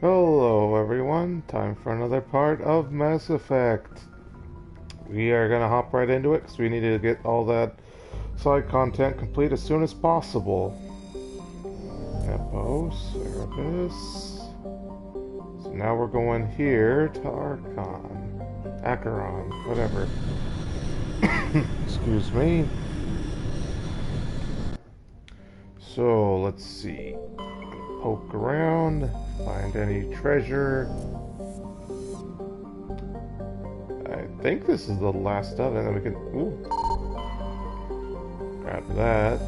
Hello everyone, time for another part of Mass Effect. We are gonna hop right into it because we need to get all that side content complete as soon as possible. Epos, Erebus. So now we're going here to Acheron, whatever. Excuse me. So let's see. Poke around, find any treasure. I think this is the last of it, and then we can grab that.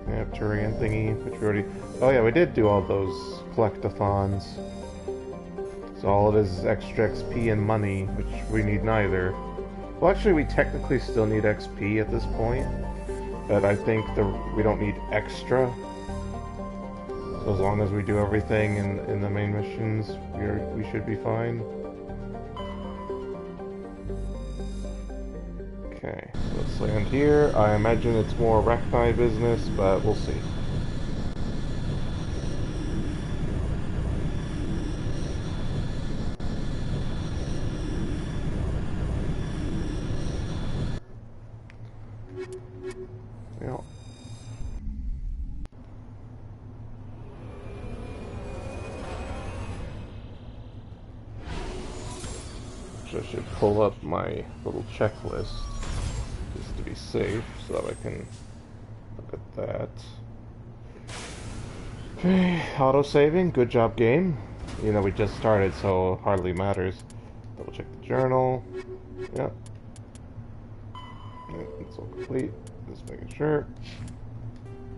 Yeah, Turian thingy, which we already... Oh yeah, we did do all those collectathons. So all it is extra XP and money, which we need neither. Well, actually, we technically still need XP at this point, but I think we don't need extra. So as long as we do everything in the main missions, we should be fine. Okay, so let's land here. I imagine it's more Arachni business, but we'll see. Yeah. So I should pull up my little checklist just to be safe, so that I can look at that. Okay, auto-saving, good job game. You know, we just started, so it hardly matters. Double check the journal. Yep. It's all complete. Just making sure.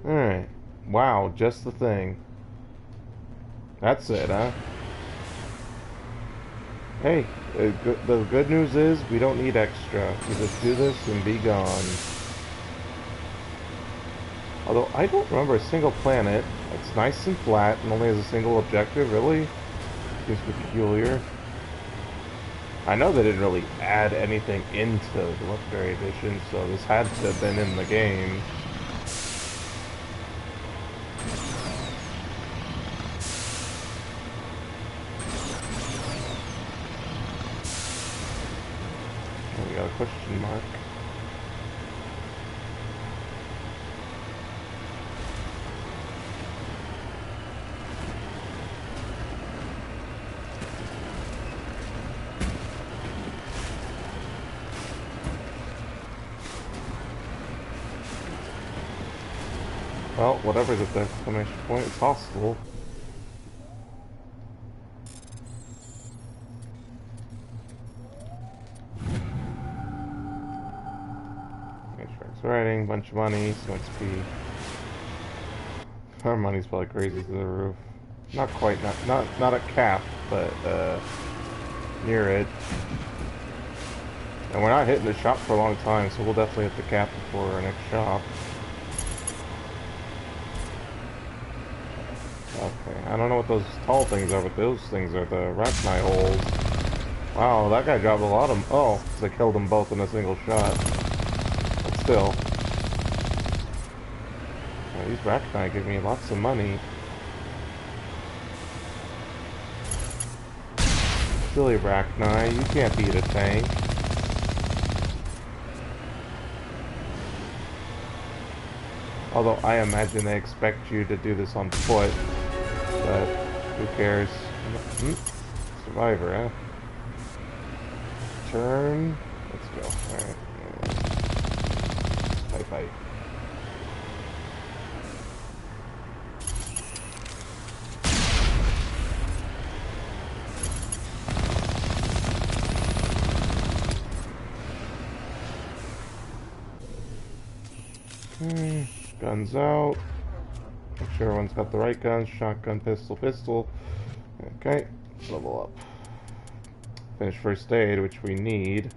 Alright. Wow, just the thing. That's it, huh? Hey, the good news is we don't need extra. We just do this and be gone. Although, I don't remember a single planet. It's nice and flat and only has a single objective, really? Seems peculiar. I know they didn't really add anything into the Legendary Edition, so this had to have been in the game. Oh, we got a question mark. Well, whatever's at the exclamation point, it's hostile. Matrix writing, bunch of money, some XP. Our money's probably crazy through the roof. Not quite, not at cap, but near it. And we're not hitting the shop for a long time, so we'll definitely hit the cap before our next shop. Okay, I don't know what those tall things are, but those things are the Arachni holes. Wow, that guy dropped a lot of them. Oh, because I killed them both in a single shot. But still. Yeah, these Arachni give me lots of money. Silly Arachni, you can't beat a tank. Although I imagine they expect you to do this on foot. But who cares? Survivor, huh? Turn. Let's go. Alright. Fight. Okay. Guns out. Make sure everyone's got the right guns. Shotgun, pistol. Okay, let's level up. Finish first aid, which we need.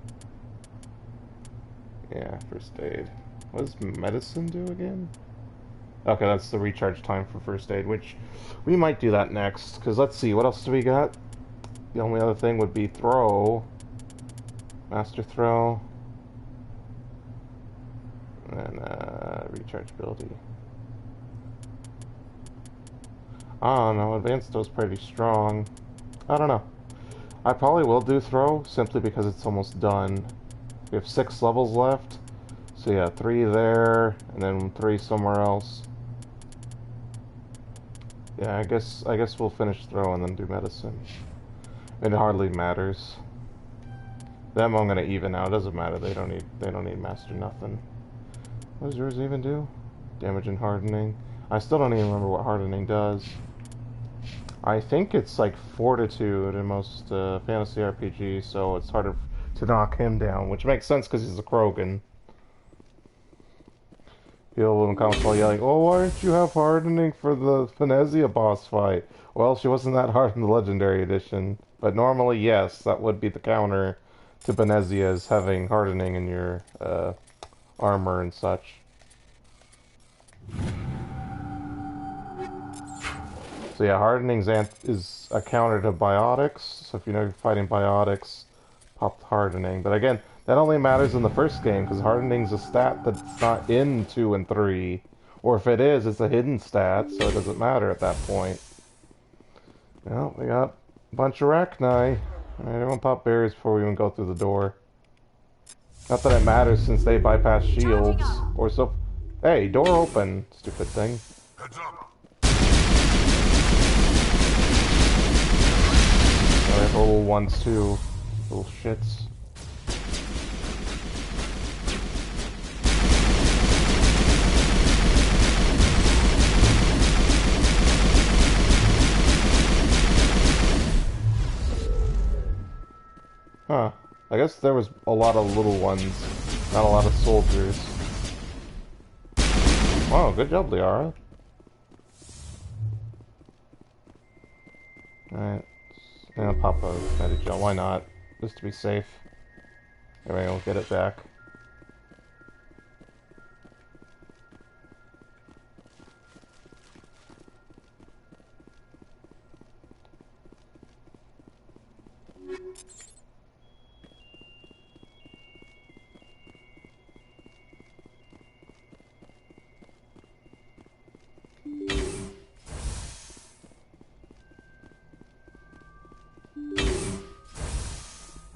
Yeah, first aid. What does medicine do again? Okay, that's the recharge time for first aid, which we might do that next. Because let's see, what else do we got? The only other thing would be throw. Master throw. And rechargeability. I don't know, advanced was pretty strong. I don't know. I probably will do throw, simply because it's almost done. We have 6 levels left. So yeah, 3 there, and then 3 somewhere else. Yeah, I guess we'll finish throw and then do medicine. It hardly matters. Them I'm gonna even out. It doesn't matter. They don't need master nothing. What does yours even do? Damage and hardening. I still don't even remember what hardening does. I think it's like fortitude in most fantasy RPGs, so it's harder to knock him down, which makes sense because he's a Krogan. People in comments while yelling, "Oh, why don't you have hardening for the Venezia boss fight?" Well, she wasn't that hard in the Legendary Edition, but normally, yes, that would be the counter to Venezia's having hardening in your armor and such. So yeah, hardening is a counter to biotics, so if you know you're fighting biotics, pop hardening. But again, that only matters in the first game, because hardening's a stat that's not in 2 and 3. Or if it is, it's a hidden stat, so it doesn't matter at that point. Well, we got a bunch of Arachni. Alright, everyone pop berries before we even go through the door. Not that it matters since they bypass shields. Or so... Hey, door open, stupid thing. Heads up. Oh, they have little ones too. Little shits. Huh. I guess there was a lot of little ones, not a lot of soldiers. Wow, good job, Liara. Alright. I'm gonna pop a Medigel, why not? Just to be safe. Anyway, we'll get it back.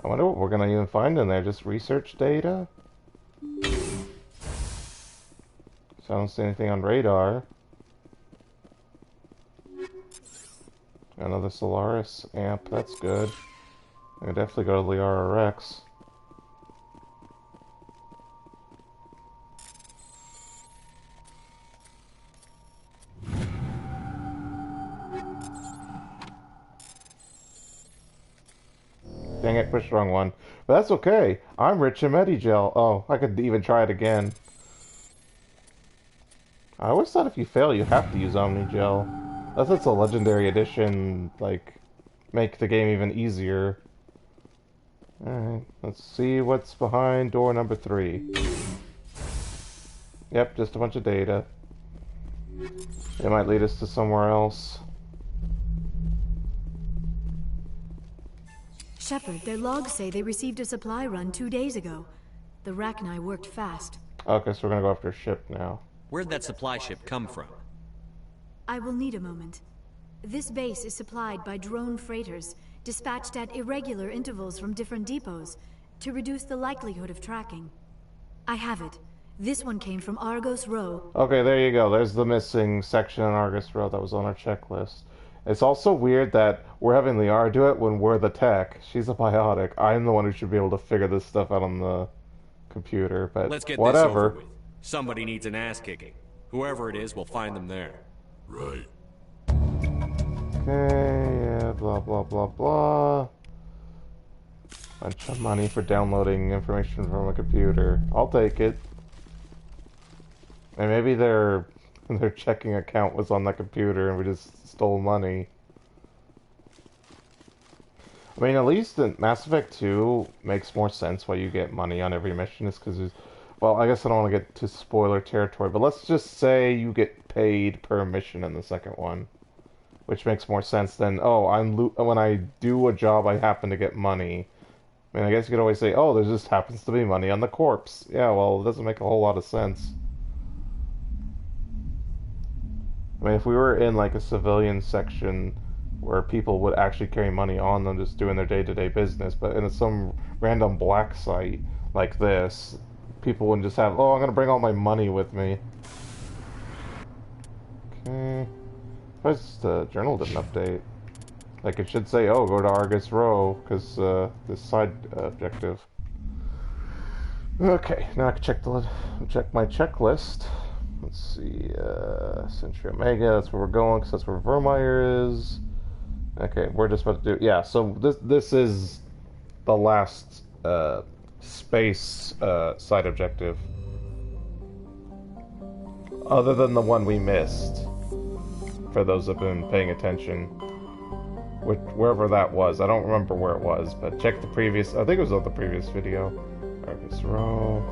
I wonder what we're gonna even find in there, just research data? So I don't see anything on radar. Another Solaris amp, that's good. I could definitely go to Liara Rex. Dang it, pushed the wrong one. But that's okay. I'm rich in Medigel. Oh, I could even try it again. I always thought if you fail, you have to use Omnigel. That's a legendary edition, like, make the game even easier. Alright, let's see what's behind door number 3. Yep, just a bunch of data. It might lead us to somewhere else. Shepard, their logs say they received a supply run 2 days ago. The Arachni worked fast. Okay, so we're gonna go after a ship now. Where'd that supply ship come from? I will need a moment. This base is supplied by drone freighters, dispatched at irregular intervals from different depots, to reduce the likelihood of tracking. I have it. This one came from Argos Row. Okay, there you go. There's the missing section on Argus Road that was on our checklist. It's also weird that we're having Liara do it when we're the tech. She's a biotic. I'm the one who should be able to figure this stuff out on the computer, but Let's get whatever. this over with. Somebody needs an ass kicking. Whoever it is, we'll find them there. Right. Okay, yeah, blah blah blah blah. Bunch of money for downloading information from a computer. I'll take it. And maybe their checking account was on that computer and we just stole money. I mean, at least in Mass Effect 2 makes more sense why you get money on every mission is because, well, I guess I don't want to get to spoiler territory, but let's just say you get paid per mission in the second one, which makes more sense than, oh, when I do a job, I happen to get money. I mean, I guess you could always say, oh, there just happens to be money on the corpse. Yeah, well, it doesn't make a whole lot of sense. I mean, if we were in like a civilian section where people would actually carry money on them just doing their day-to-day business, but in some random black site like this, people wouldn't just have, oh, I'm gonna bring all my money with me. Okay. Why's the journal didn't update? Like, it should say, oh, go to Argus Row, because this side objective. Okay, now I can check my checklist. Let's see, Century Omega, that's where we're going, because that's where Virmire is. Okay, we're just about to do, yeah, so this is the last space side objective. Other than the one we missed, for those that have been paying attention. Wherever that was, I don't remember where it was, but check the previous, I think it was on the previous video. Argus Row,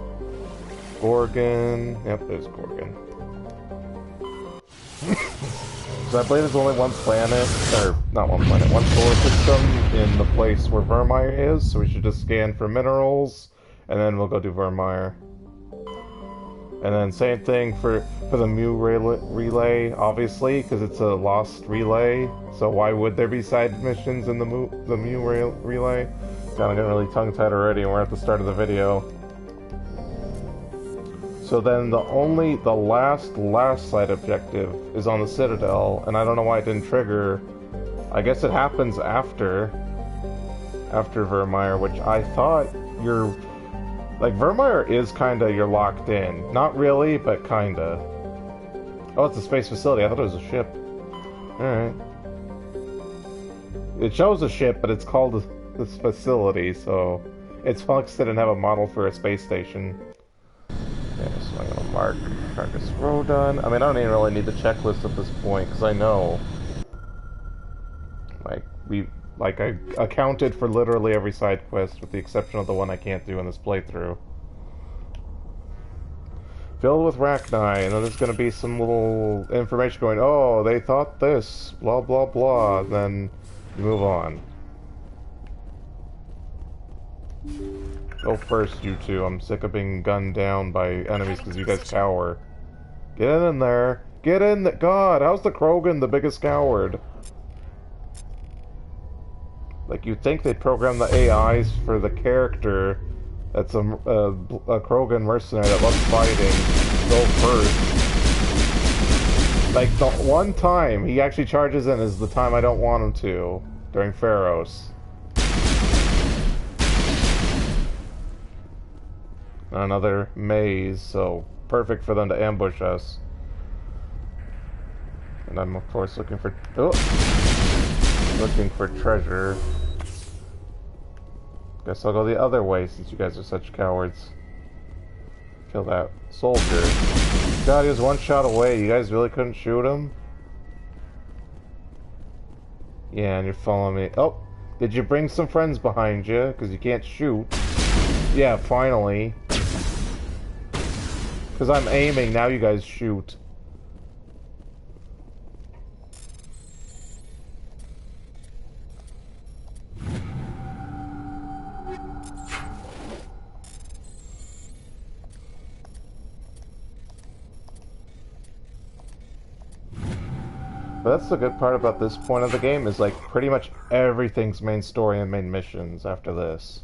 Gorgon, yep, there's Gorgon. So I believe there's only one planet, or not one planet, one solar system in the place where Virmire is, so we should just scan for minerals, and then we'll go do Virmire. And then same thing for the Mu relay, obviously, because it's a lost relay. So why would there be side missions in the Mu relay? God, I'm getting really tongue-tied already, and we're at the start of the video. So then the last side objective is on the Citadel, and I don't know why it didn't trigger. I guess it happens after Virmire, which I thought you're... Like, Virmire is kinda, you're locked in. Not really, but kinda. Oh, it's a space facility. I thought it was a ship. Alright. It shows a ship, but it's called this facility, so... It's Flux didn't have a model for a space station. Okay, so I'm gonna mark Argus Row done. I mean, I don't even really need the checklist at this point, because I know... I accounted for literally every side quest, with the exception of the one I can't do in this playthrough. Filled with Rachni, and then there's gonna be some little information going, oh, they thought this, blah blah blah, and then you move on. Go first, you two. I'm sick of being gunned down by enemies because you guys cower. Get in there! Get in there! God, how's the Krogan the biggest coward? Like, you'd think they'd program the AIs for the character that's a Krogan mercenary that loves fighting, go first. Like, the one time he actually charges in is the time I don't want him to, during Pharos. Another maze, so perfect for them to ambush us. And I'm, of course, looking for treasure. Guess I'll go the other way since you guys are such cowards. Kill that soldier. God, he was one shot away. You guys really couldn't shoot him? Yeah, and you're following me. Oh, did you bring some friends behind you? Because you can't shoot. Yeah, finally. Because I'm aiming, now you guys shoot. But that's the good part about this point of the game, is like pretty much everything's main story and main missions after this.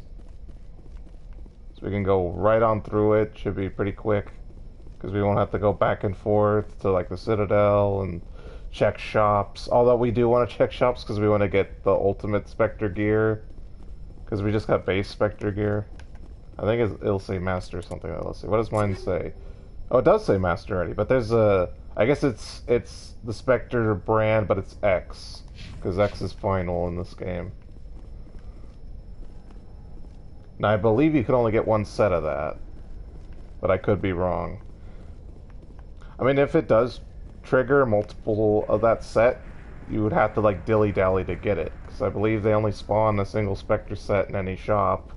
So we can go right on through it, should be pretty quick. Because we won't have to go back and forth to like the Citadel and check shops. Although we do want to check shops because we want to get the ultimate Spectre gear. Because we just got base Spectre gear. I think it'll say Master or something. Let's see, what does mine say? Oh, it does say Master already, but there's a... I guess it's the Spectre brand, but it's X. Because X is final in this game. Now, I believe you can only get one set of that. But I could be wrong. I mean, if it does trigger multiple of that set, you would have to, like, dilly-dally to get it. Because I believe they only spawn a single Spectre set in any shop.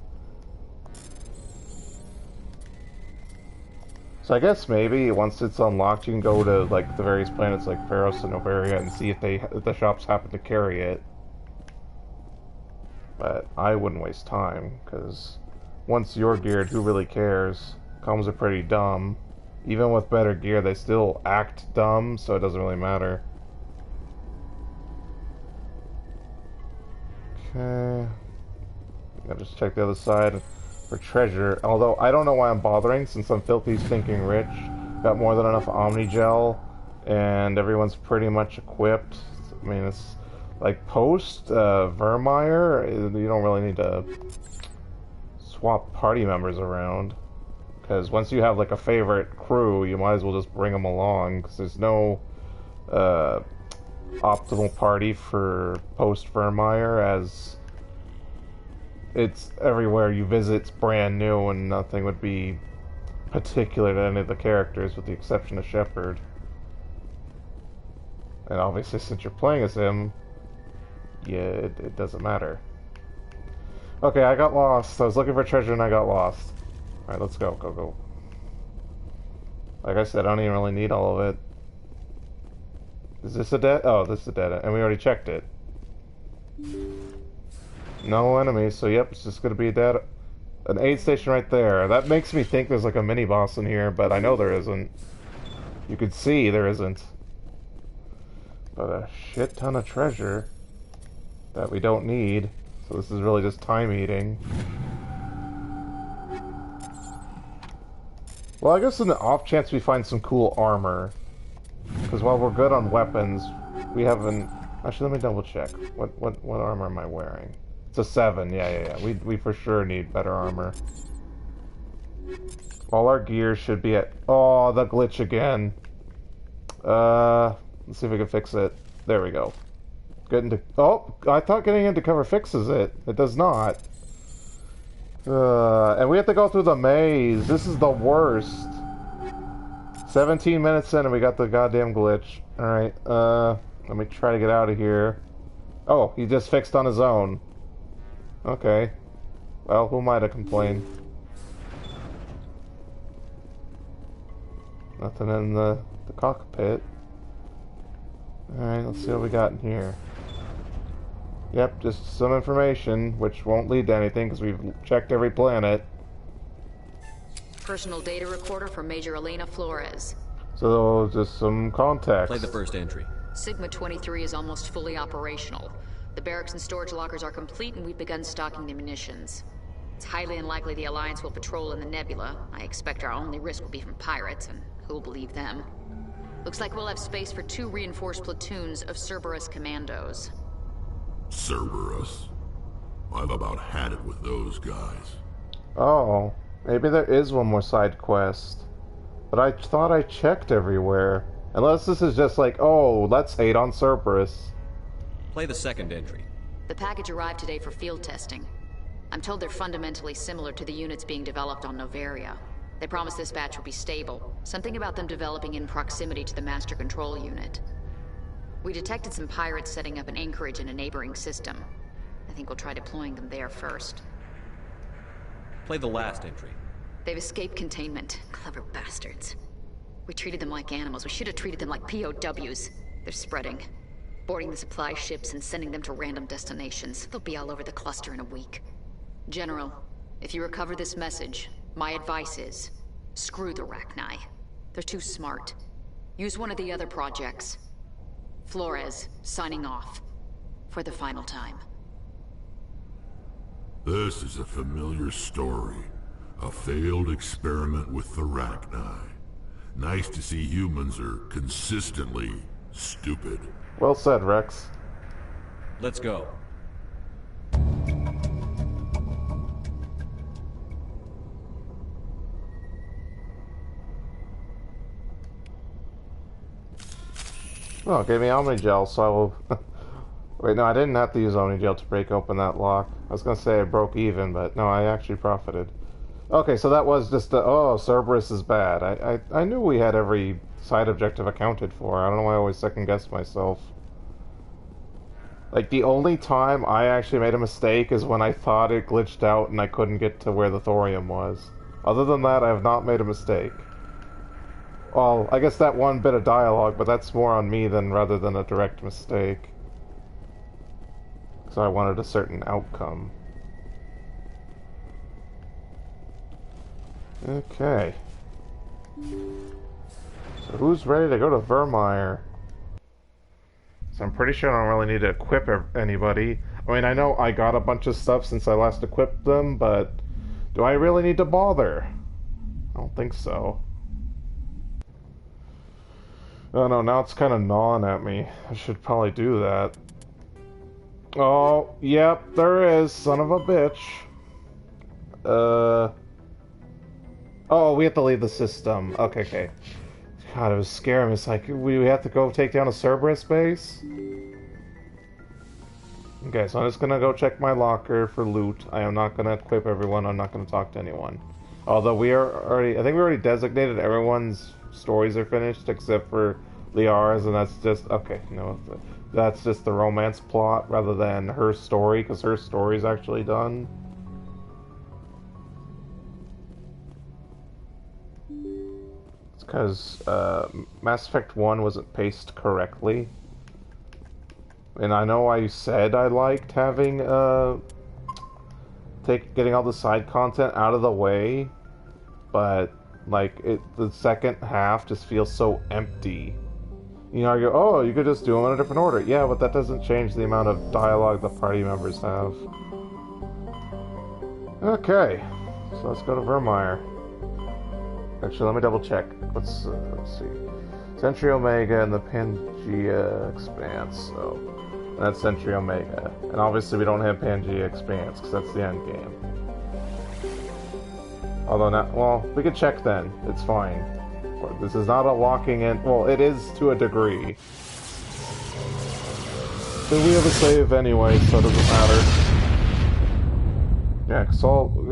So I guess maybe once it's unlocked, you can go to, like, the various planets like Pharos and Novaria and see if the shops happen to carry it. But I wouldn't waste time, because once you're geared, who really cares? Comms are pretty dumb. Even with better gear, they still act dumb, so it doesn't really matter. Okay. Gotta just check the other side for treasure. Although, I don't know why I'm bothering, since I'm filthy stinking rich. Got more than enough Omni-Gel, and everyone's pretty much equipped. I mean, it's like post Virmire, you don't really need to swap party members around. Because once you have like a favorite crew, you might as well just bring them along, because there's no optimal party for post Virmire, as it's everywhere you visit, it's brand new, and nothing would be particular to any of the characters, with the exception of Shepard. And obviously, since you're playing as him, yeah, it doesn't matter. Okay, I got lost. I was looking for treasure and I got lost. Alright, let's go, go. Like I said, I don't even really need all of it. Is this a dead? Oh, this is a dead end, and we already checked it. No enemies, so yep, it's just gonna be an aid station right there. That makes me think there's like a mini boss in here, but I know there isn't. You could see there isn't. But a shit ton of treasure that we don't need, so this is really just time eating. Well, I guess in the off chance we find some cool armor, because while we're good on weapons, we haven't. Actually, let me double check. What armor am I wearing? It's a 7. Yeah. We for sure need better armor. All our gear should be at. Oh, the glitch again. Let's see if we can fix it. There we go. Get into. Oh, I thought getting into cover fixes it. It does not. And we have to go through the maze. This is the worst. 17 minutes in and we got the goddamn glitch. Alright, let me try to get out of here. Oh, he just fixed on his own. Okay. Well, who am I to complain? Nothing in the cockpit. Alright, let's see what we got in here. Yep, just some information, which won't lead to anything because we've checked every planet. Personal data recorder for Major Elena Flores. So, just some context. Play the first entry. Sigma 23 is almost fully operational. The barracks and storage lockers are complete and we've begun stocking the munitions. It's highly unlikely the Alliance will patrol in the nebula. I expect our only risk will be from pirates, and who'll believe them? Looks like we'll have space for 2 reinforced platoons of Cerberus commandos. Cerberus? I've about had it with those guys. Oh, maybe there is one more side quest. But I thought I checked everywhere. Unless this is just like, oh, let's hate on Cerberus. Play the second entry. The package arrived today for field testing. I'm told they're fundamentally similar to the units being developed on Noveria. They promise this batch will be stable. Something about them developing in proximity to the master control unit. We detected some pirates setting up an anchorage in a neighboring system. I think we'll try deploying them there first. Play the last entry. They've escaped containment. Clever bastards. We treated them like animals. We should have treated them like POWs. They're spreading. Boarding the supply ships and sending them to random destinations. They'll be all over the cluster in a week. General, if you recover this message, my advice is, screw the Rachni. They're too smart. Use one of the other projects. Flores, signing off. For the final time. This is a familiar story. A failed experiment with the Rachni. Nice to see humans are consistently stupid. Well said, Rex. Let's go. Oh, it gave me Omni-Gel, so I will... Wait, no, I didn't have to use Omni-Gel to break open that lock. I was gonna say I broke even, but no, I actually profited. Okay, so that was just the... Oh, Cerberus is bad. I knew we had every side objective accounted for. I don't know why I always second-guess myself. Like, the only time I actually made a mistake is when I thought it glitched out and I couldn't get to where the thorium was. Other than that, I have not made a mistake. Well, I guess that one bit of dialogue, but that's more on me rather than a direct mistake. So I wanted a certain outcome. Okay. So who's ready to go to Virmire? So I'm pretty sure I don't really need to equip anybody. I mean, I know I got a bunch of stuff since I last equipped them, but do I really need to bother? I don't think so. Oh no, now it's kind of gnawing at me. I should probably do that. Oh, yep, there is, son of a bitch. Oh, we have to leave the system. Okay, okay. God, it was scary. It's like, we have to go take down a Cerberus base? Okay, so I'm just gonna go check my locker for loot. I am not gonna equip everyone. I'm not gonna talk to anyone. Although we are already... I think we already designated everyone's stories are finished, except for Liara's, and that's just... Okay, no, that's just the romance plot, rather than her story, because her story's actually done. Because Mass Effect 1 wasn't paced correctly. And I know I said I liked having, getting all the side content out of the way, but, like, the second half just feels so empty. You know, I go, oh, you could just do them in a different order. Yeah, but that doesn't change the amount of dialogue the party members have. Okay, so let's go to Virmire. Actually, let me double check. Let's see. Century Omega and the Pangea Expanse. So that's Century Omega, and obviously we don't have Pangea Expanse because that's the end game. Although not, well, we could check then. It's fine. This is not a locking in. Well, it is to a degree. But we have a save anyway, so it doesn't matter. Yeah,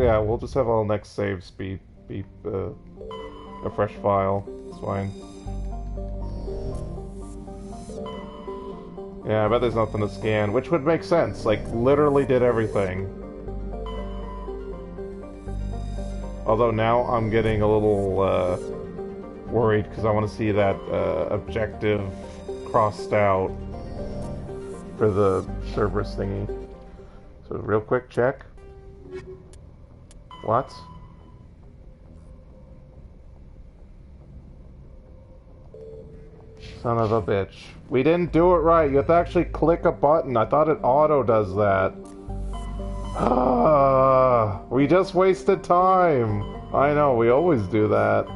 yeah, we'll just have our next saves be a fresh file. It's fine. Yeah, I bet there's nothing to scan, which would make sense. Like, literally did everything. Although now I'm getting a little worried because I want to see that objective crossed out for the Cerberus thingy. So real quick check. What? Son of a bitch. We didn't do it right. You have to actually click a button. I thought it auto does that. We just wasted time. I know, we always do that.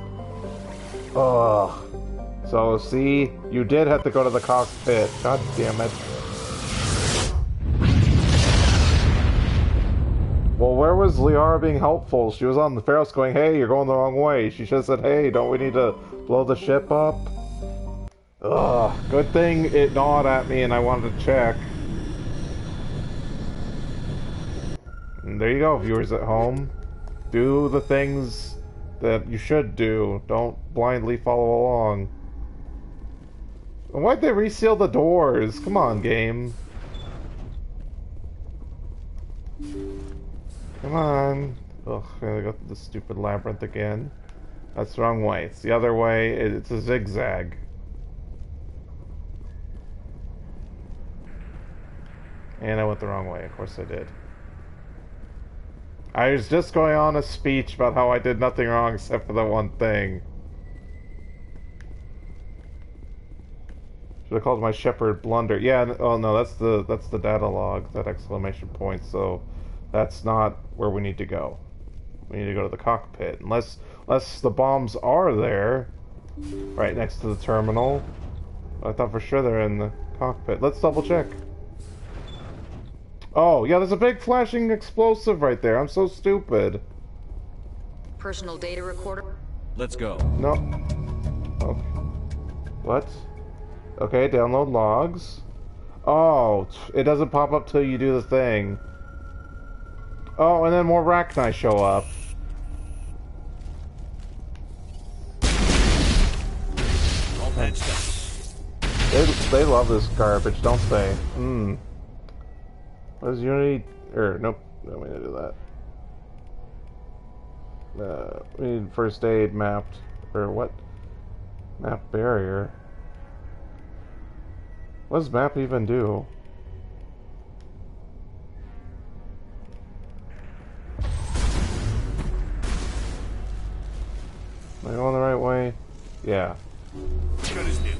Ugh. So, see? You did have to go to the cockpit. God damn it. Well, where was Liara being helpful? She was on the Pharos going, hey, you're going the wrong way. She should have said, hey, don't we need to blow the ship up? Ugh. Good thing it gnawed at me and I wanted to check. And there you go, viewers at home. Do the things that you should do. Don't blindly follow along. Why'd they reseal the doors? Come on, game. Come on. Ugh, I gotta go through the stupid labyrinth again. That's the wrong way. It's the other way. It's a zigzag. And I went the wrong way. Of course I did. I was just going on a speech about how I did nothing wrong except for the one thing. Should have called my Shepard blunder. Yeah, oh no, that's the data log, that exclamation point, so that's not where we need to go. We need to go to the cockpit. Unless the bombs are there, right next to the terminal. I thought for sure they're in the cockpit. Let's double check. Oh, yeah, there's a big flashing explosive right there. I'm so stupid. Personal data recorder? Let's go. No. Okay. What? Okay, download logs. Oh, it doesn't pop up till you do the thing. Oh, and then more Rachni show up. All patched up. They love this garbage, don't they? Hmm. What is Unity? Nope. No, we need to do that. We need first aid mapped. Or what? Map barrier. What does map even do? Am I going the right way? Yeah. Got his name.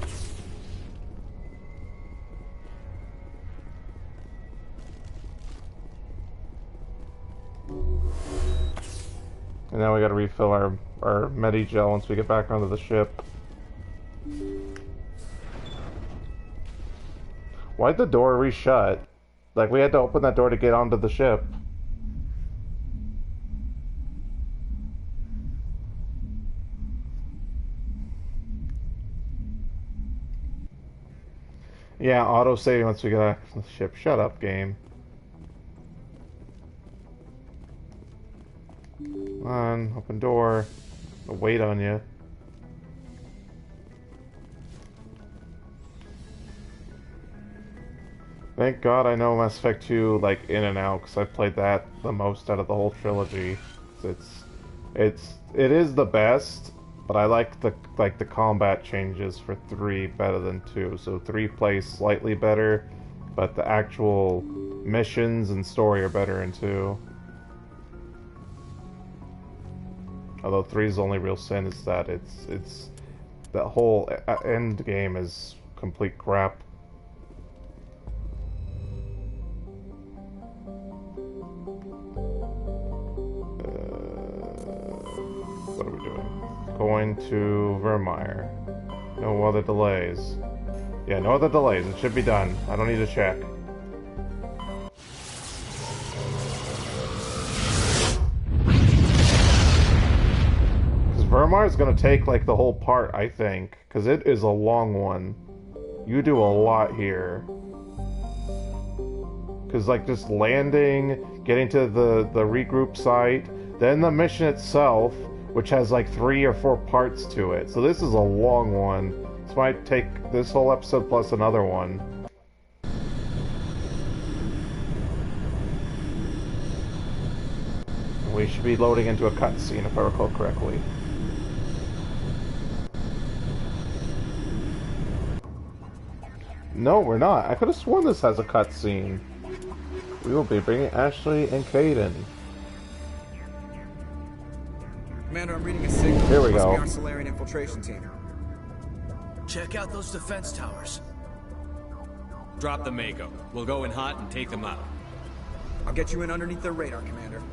And now we gotta refill our Medi-gel once we get back onto the ship. Why'd the door reshut? Like, we had to open that door to get onto the ship. Yeah, auto-saving once we get back from the ship. Shut up, game. Come on, open door. I'll wait on you. Thank God I know Mass Effect 2 like in and out, because I've played that the most out of the whole trilogy. It is the best, but I like the combat changes for 3 better than 2. So 3 plays slightly better, but the actual missions and story are better in 2. Although 3's only real sin is that it's that whole end game is complete crap. What are we doing? Going to Virmire. No other delays. Yeah, no other delays. It should be done. I don't need to check. Virmire is going to take, like, the whole part, I think. Because it is a long one. You do a lot here. Because, like, just landing, getting to the regroup site, then the mission itself, which has, like, 3 or 4 parts to it. So this is a long one. This might take this whole episode plus another one. We should be loading into a cutscene, if I recall correctly. No, we're not. I could have sworn this has a cutscene. We will be bringing Ashley and Caden. Commander, I'm reading a signal. Here we Must go. be our Salarian infiltration team. Check out those defense towers. Drop the Mako. We'll go in hot and take them out. I'll get you in underneath their radar, Commander.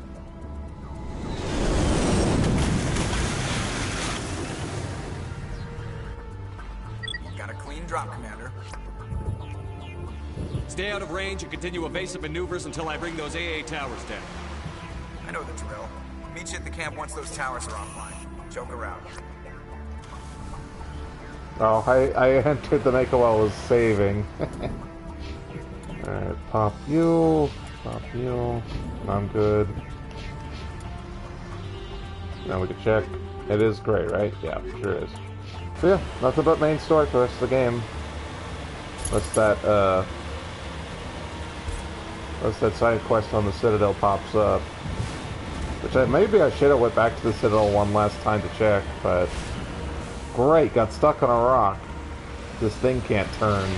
Got a clean drop, Commander. Stay out of range and continue evasive maneuvers until I bring those AA towers down. I know the drill. Meet you at the camp once those towers are offline. Joke around. Oh, I entered the Mako while I was saving. Alright, pop you, and I'm good. Now we can check. It is great, right? Yeah, sure is. So yeah, nothing but main story for the rest of the game. Unless that side quest on the Citadel pops up. Which maybe I should have went back to the Citadel one last time to check, but... Great, got stuck on a rock. This thing can't turn.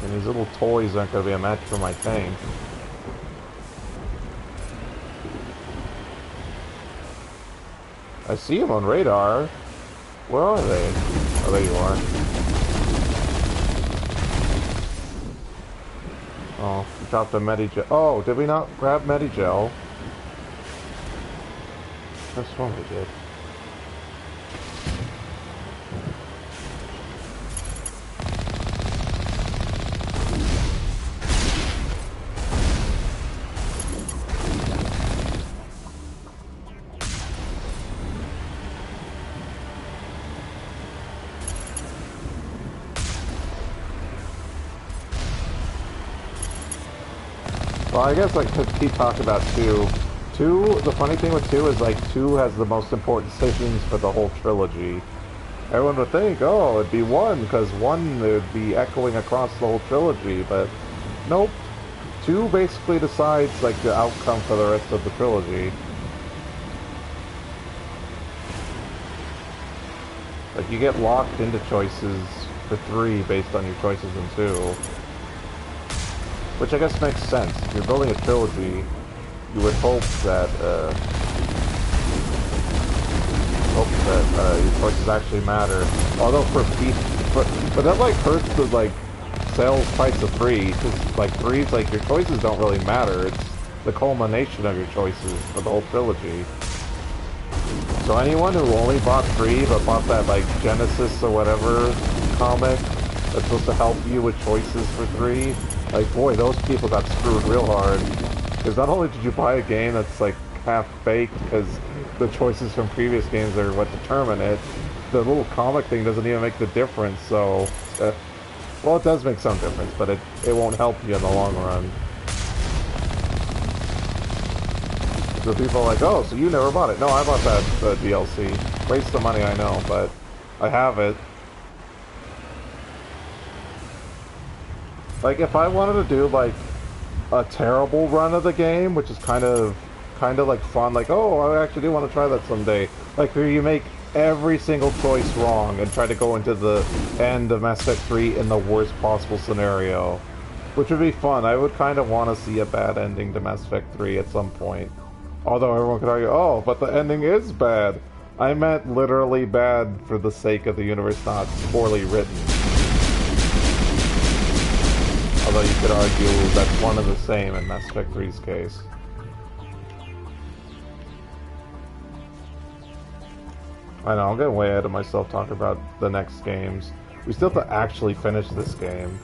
And these little toys aren't going to be a match for my tank. I see them on radar. Where are they? Oh, there you are. Oh, we dropped a Medi-gel. Oh, did we not grab Medi-gel? That's what we did. Well, I guess, like, to keep talking about 2. 2, the funny thing with 2 is, like, 2 has the most important decisions for the whole trilogy. Everyone would think, oh, it'd be 1, because 1 would be echoing across the whole trilogy, but nope. 2 basically decides, like, the outcome for the rest of the trilogy. Like, you get locked into choices for 3 based on your choices in 2. Which I guess makes sense. If you're building a trilogy, you would hope that, your choices actually matter. Although but that, like, hurts the, like, sales price of 3, because, like, 3's, like, your choices don't really matter. It's the culmination of your choices for the whole trilogy. So anyone who only bought 3, but bought that, like, Genesis or whatever comic that's supposed to help you with choices for 3, like, boy, those people got screwed real hard. Because not only did you buy a game that's, like, half-baked, because the choices from previous games are what determine it, the little comic thing doesn't even make the difference, so... well, it does make some difference, but it won't help you in the long run. So people are like, oh, so you never bought it. No, I bought that DLC. Waste of money, I know, but I have it. Like, if I wanted to do, like, a terrible run of the game, which is kind of like fun, like, oh, I actually do want to try that someday. Like, where you make every single choice wrong and try to go into the end of Mass Effect 3 in the worst possible scenario. Which would be fun. I would kind of want to see a bad ending to Mass Effect 3 at some point. Although everyone could argue, oh, but the ending is bad. I meant literally bad for the sake of the universe, not poorly written. Although you could argue that's one and the same in Mass Effect 3's case. I know, I'm getting way ahead of myself talking about the next games. We still have to actually finish this game.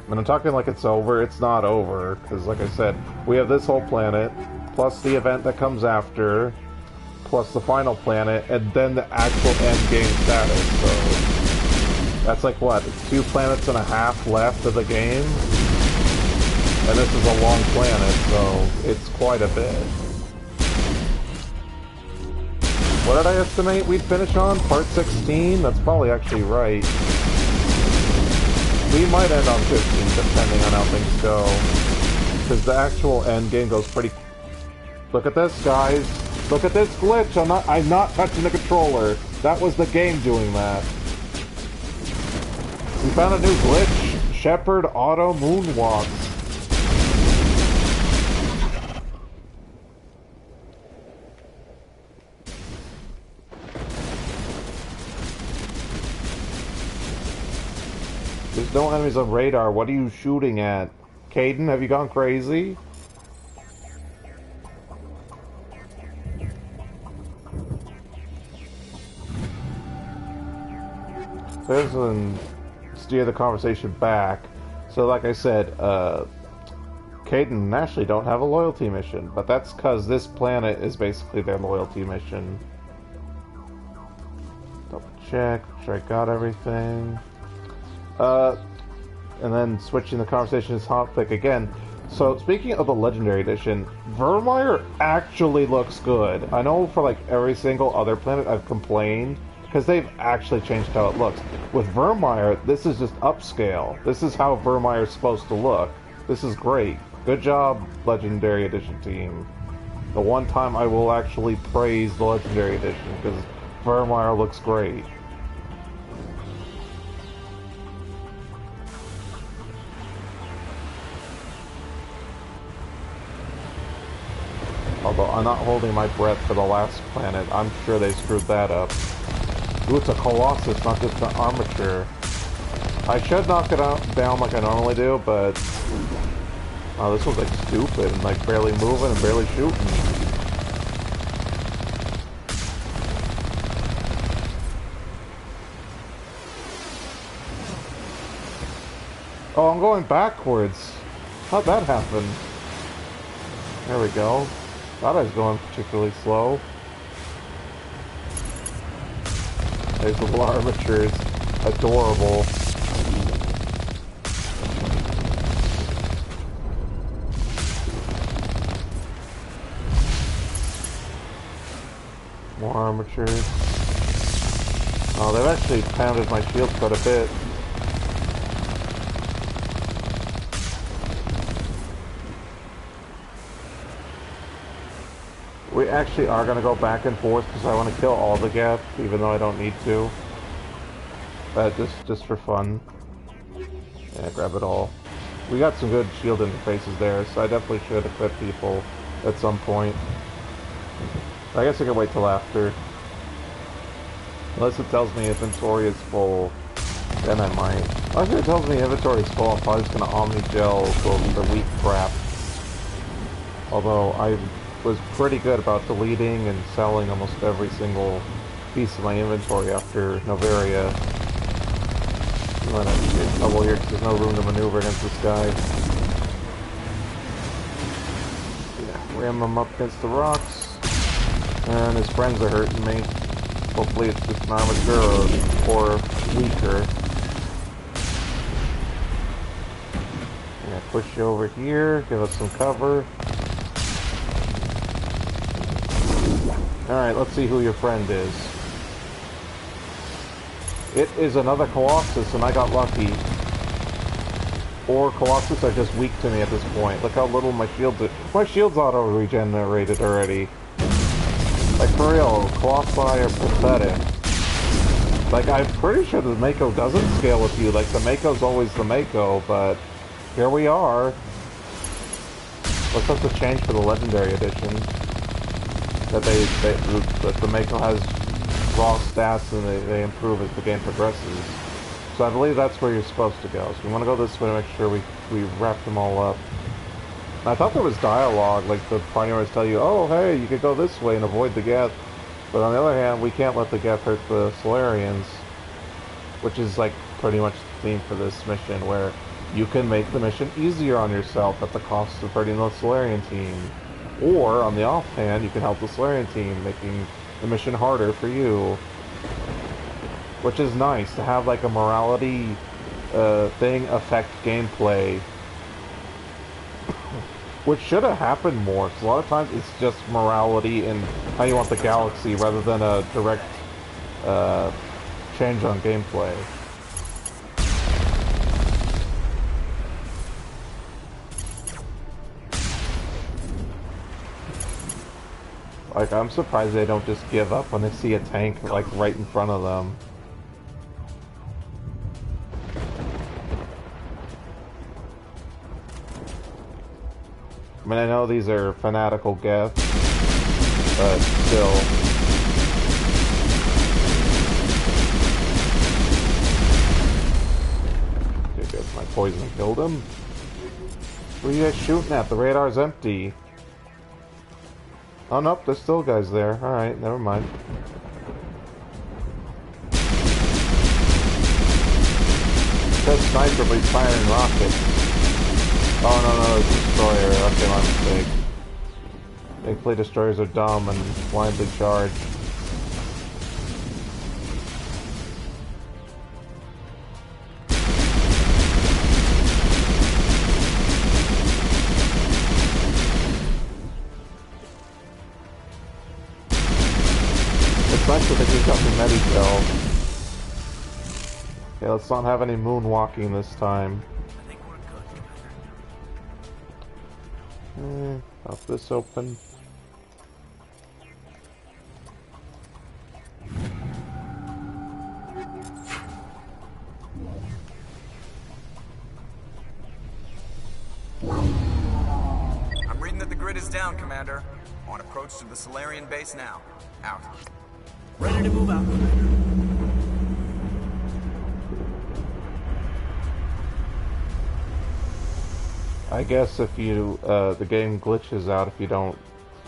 When I'm talking like it's over, it's not over. Because like I said, we have this whole planet, plus the event that comes after, plus the final planet, and then the actual end game status. So that's like what, 2 planets and a half left of the game? And this is a long planet, so it's quite a bit. What did I estimate we'd finish on? Part 16? That's probably actually right. We might end on 15, depending on how things go. Because the actual end game goes pretty... Look at this, guys. Look at this glitch. I'm not touching the controller. That was the game doing that. We found a new glitch. Shepard auto moonwalks. There's no enemies on radar. What are you shooting at? Caden, have you gone crazy? There's an steer the conversation back. So like I said, Caden and Ashley don't have a loyalty mission, but that's because this planet is basically their loyalty mission. Double check, make sure I got everything. And then switching the conversation to topic again. So, speaking of the Legendary Edition, Virmire actually looks good. I know for like every single other planet I've complained, because they've actually changed how it looks. With Virmire, this is just upscale. This is how Virmire is supposed to look. This is great. Good job, Legendary Edition team. The one time I will actually praise the Legendary Edition, because Virmire looks great. Although I'm not holding my breath for the last planet. I'm sure they screwed that up. Ooh, it's a Colossus, not just an armature. I should knock it down like I normally do, but... Oh, this one's like stupid and like barely moving and barely shooting. Oh, I'm going backwards. How'd that happen? There we go. Thought I was going particularly slow. There's little armatures. Adorable. More armatures. Oh, they've actually pounded my shield quite a bit. We actually are going to go back and forth because I want to kill all the Geth, even though I don't need to. just for fun. Yeah, grab it all. We got some good shield interfaces there, so I definitely should equip people at some point. I guess I can wait till after. Unless it tells me inventory is full, then I might. Unless it tells me inventory is full, I'm probably just gonna Omni-Gel the weak crap. Although I was pretty good about deleting and selling almost every single piece of my inventory after Novaria. I'm gonna get in trouble here because there's no room to maneuver against this guy. Yeah, ram him up against the rocks. And his friends are hurting me. Hopefully it's just an armature or weaker. Yeah, push you over here, give us some cover. Alright, let's see who your friend is. It is another Colossus, and I got lucky. Or Colossus are just weak to me at this point. Look how little my shields are. My shield's auto-regenerated already. Like, for real, Colossi are pathetic. Like, I'm pretty sure the Mako doesn't scale with you. Like, the Mako's always the Mako, but here we are. Let's have to change for the Legendary Edition. That that the Mako has raw stats and they improve as the game progresses. So I believe that's where you're supposed to go. So we want to go this way to make sure we wrap them all up. I thought there was dialogue, like the pioneers tell you, oh hey, you could go this way and avoid the Geth. But on the other hand, we can't let the Geth hurt the Solarians. Which is like pretty much the theme for this mission, where you can make the mission easier on yourself at the cost of hurting the Solarian team. Or, on the offhand, you can help the Solarian team, making the mission harder for you. Which is nice, to have like a morality thing affect gameplay. Which should have happened more, because a lot of times it's just morality and how you want the galaxy rather than a direct change on gameplay. Like, I'm surprised they don't just give up when they see a tank, like, right in front of them. I mean, I know these are fanatical Geth, but still. Okay, good. My poison killed him. What are you guys shooting at? The radar's empty. Oh, nope, there's still guys there. Alright, never mind. It says sniper, but he's firing rockets. Oh, no, it's destroyer. Okay, my mistake. Thankfully, destroyers are dumb and blindly charge. Nice that they just got the Medicel. Okay, let's not have any moonwalking this time. I think we're good. Pop this open. I'm reading that the grid is down, Commander. On approach to the Solarian base now. Out. Ready to move out. I guess if you, the game glitches out if you don't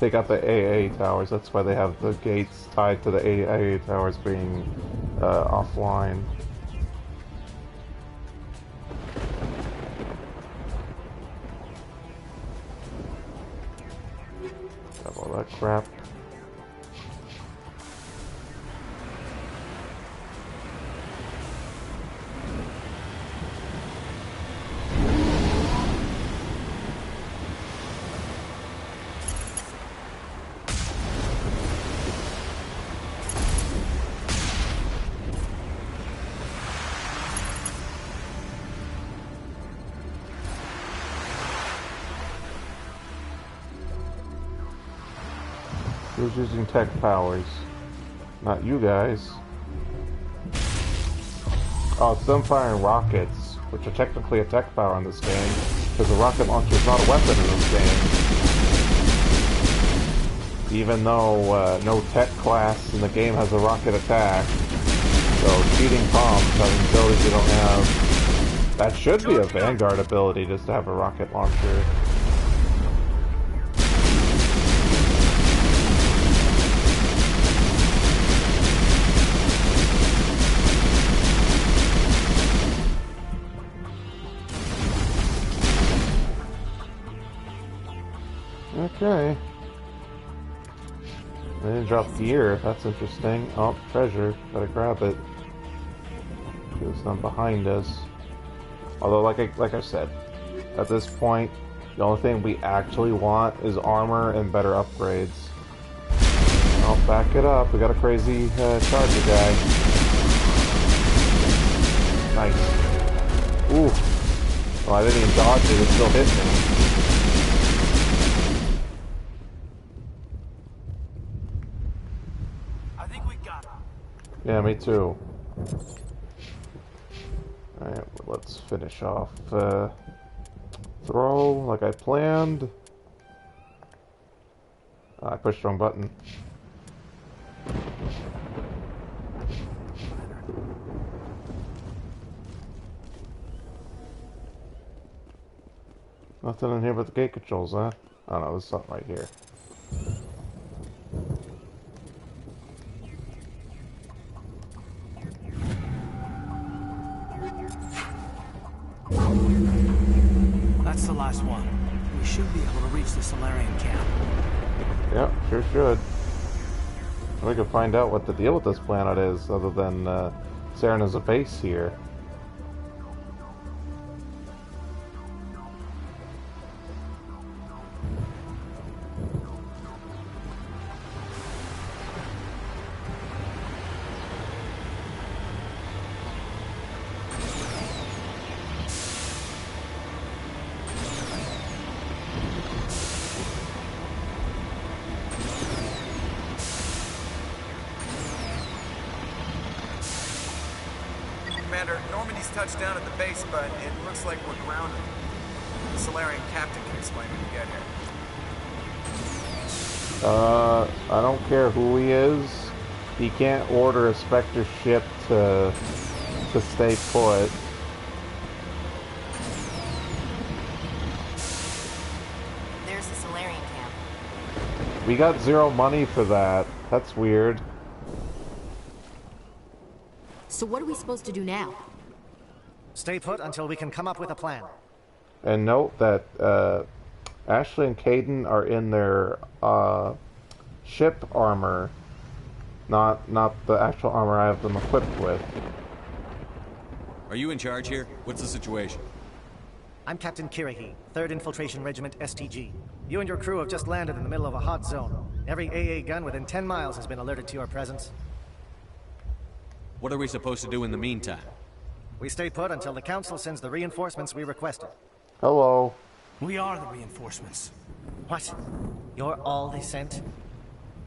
take out the AA towers. That's why they have the gates tied to the AA towers being, offline. Got all that crap. Who's using tech powers? Not you guys. Oh, it's them firing rockets, which are technically a tech power in this game, because a rocket launcher is not a weapon in this game. Even though no tech class in the game has a rocket attack, so cheating bombs having abilities you don't have. That should be a Vanguard ability, just to have a rocket launcher. Okay. They didn't drop gear. That's interesting. Oh, treasure. Gotta grab it. It's not behind us. Although, like I said, at this point, the only thing we actually want is armor and better upgrades. I'll back it up. We got a crazy charger guy. Nice. Ooh. Well, I didn't even dodge it. It still hit me. Yeah, me too. Alright, let's finish off. Throw like I planned. I pushed the wrong button. Nothing in here but the gate controls, huh? Oh no, there's something right here. That's the last one. We should be able to reach the Salarian camp. Yep, sure should. We can find out what the deal with this planet is, other than Saren is a base here. Commander, Normandy's touched down at the base, but it looks like we're grounded. The Salarian captain can explain when you get here. I don't care who he is. He can't order a Spectre ship to stay put. There's the Salarian camp. We got zero money for that. That's weird. So what are we supposed to do now? Stay put until we can come up with a plan. And note that Ashley and Caden are in their ship armor, not the actual armor I have them equipped with. Are you in charge here? What's the situation? I'm Captain Kirahi, 3rd Infiltration Regiment STG. You and your crew have just landed in the middle of a hot zone. Every AA gun within 10 miles has been alerted to your presence. What are we supposed to do in the meantime? We stay put until the Council sends the reinforcements we requested. Hello. We are the reinforcements. What? You're all they sent?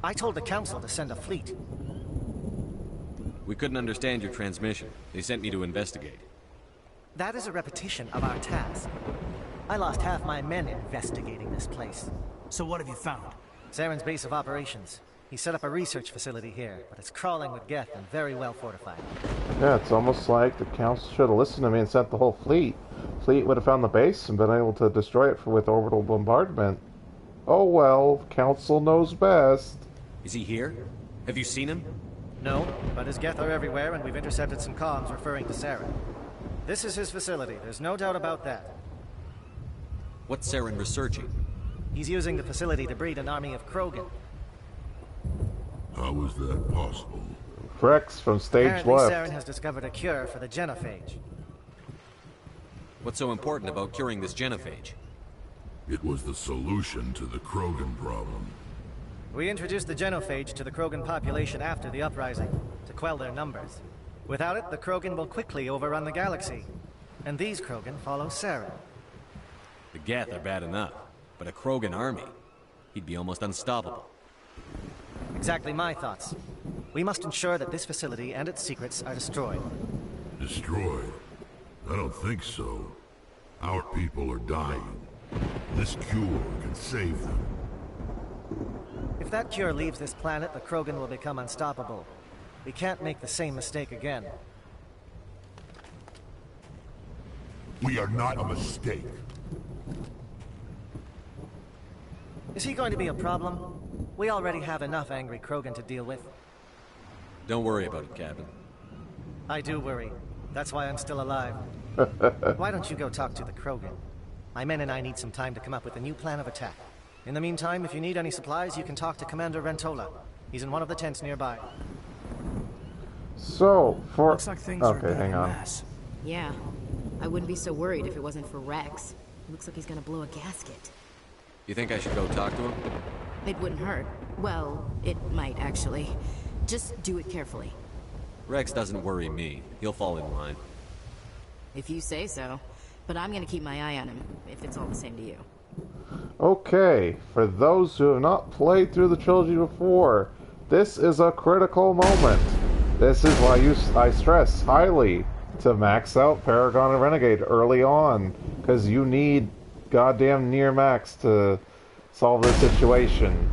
I told the Council to send a fleet. We couldn't understand your transmission. They sent me to investigate. That is a repetition of our task. I lost half my men investigating this place. So what have you found? Saren's base of operations. He set up a research facility here, but it's crawling with Geth and very well fortified. Yeah, it's almost like the Council should have listened to me and sent the whole fleet. Fleet would have found the base and been able to destroy it with orbital bombardment. Oh well, Council knows best. Is he here? Have you seen him? No, but his Geth are everywhere and we've intercepted some comms referring to Saren. This is his facility, there's no doubt about that. What's Saren researching? He's using the facility to breed an army of Krogan. How is that possible? Rex from stage Apparently left. Saren has discovered a cure for the genophage. What's so important about curing this genophage? It was the solution to the Krogan problem. We introduced the genophage to the Krogan population after the uprising, to quell their numbers. Without it, the Krogan will quickly overrun the galaxy. And these Krogan follow Saren. The Geth are bad enough, but a Krogan army, he'd be almost unstoppable. Exactly my thoughts. We must ensure that this facility and its secrets are destroyed. Destroyed? I don't think so. Our people are dying. This cure can save them. If that cure leaves this planet, the Krogan will become unstoppable. We can't make the same mistake again. We are not a mistake. Is he going to be a problem? We already have enough angry Krogan to deal with. Don't worry about it, Captain. I do worry. That's why I'm still alive. Why don't you go talk to the Krogan? My men and I need some time to come up with a new plan of attack. In the meantime, if you need any supplies, you can talk to Commander Rentola. He's in one of the tents nearby. So, for... Looks like things are a bit of a hang on. mess. Yeah. I wouldn't be so worried if it wasn't for Rex. Looks like he's gonna blow a gasket. You think I should go talk to him? It wouldn't hurt. Well, it might actually. Just do it carefully. Rex doesn't worry me. He'll fall in line. If you say so. But I'm gonna keep my eye on him, if it's all the same to you. Okay, for those who have not played through the trilogy before, this is a critical moment. This is why I stress highly to max out Paragon and Renegade early on, because you need goddamn near max to solve this situation.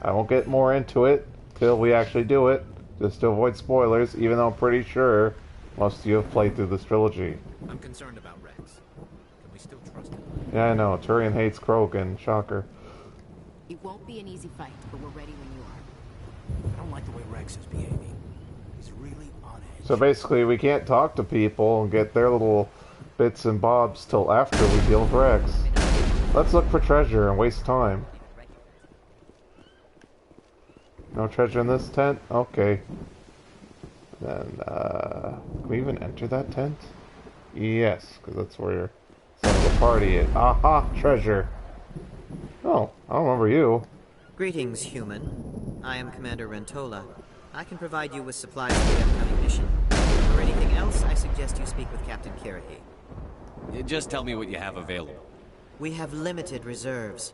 I won't get more into it till we actually do it, just to avoid spoilers, even though I'm pretty sure most of you have played through this trilogy. I'm concerned about Rex. Can we still trust him? Yeah, I know. Turian hates Krogan. Shocker. It won't be an easy fight, but we're ready when you are. I don't like the way Rex is behaving. He's really on edge. So basically, we can't talk to people and get their little bits and bobs till after we deal with Rex. Let's look for treasure and waste time. No treasure in this tent? Okay. Then, can we even enter that tent? Yes, because that's where some of the party is. Aha! Treasure! Oh, I don't remember you. Greetings, human. I am Commander Rentola. I can provide you with supplies for the upcoming mission. For anything else, I suggest you speak with Captain Kirahi. Just tell me what you have available. We have limited reserves.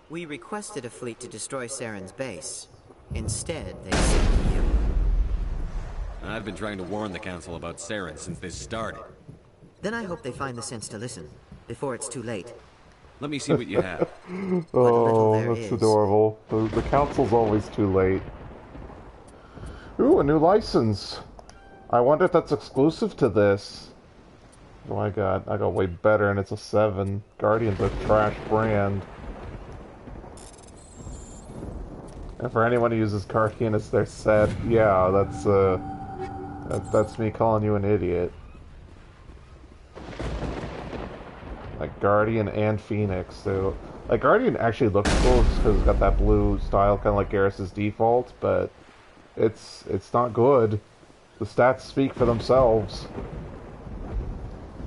We requested a fleet to destroy Saren's base. Instead, they sent you. I've been trying to warn the Council about Saren since this started. Then I hope they find the sense to listen, before it's too late. Let me see what you have. Oh, that's adorable. The Council's always too late. Ooh, a new license. I wonder if that's exclusive to this. Oh my god, I got way better and it's a 7. Guardian's a trash brand. And for anyone who uses Guardian as their set, yeah, that's me calling you an idiot. Like Guardian and Phoenix, too. Like Guardian actually looks cool because it's got that blue style, kind of like Garrus's default, but it's not good. The stats speak for themselves.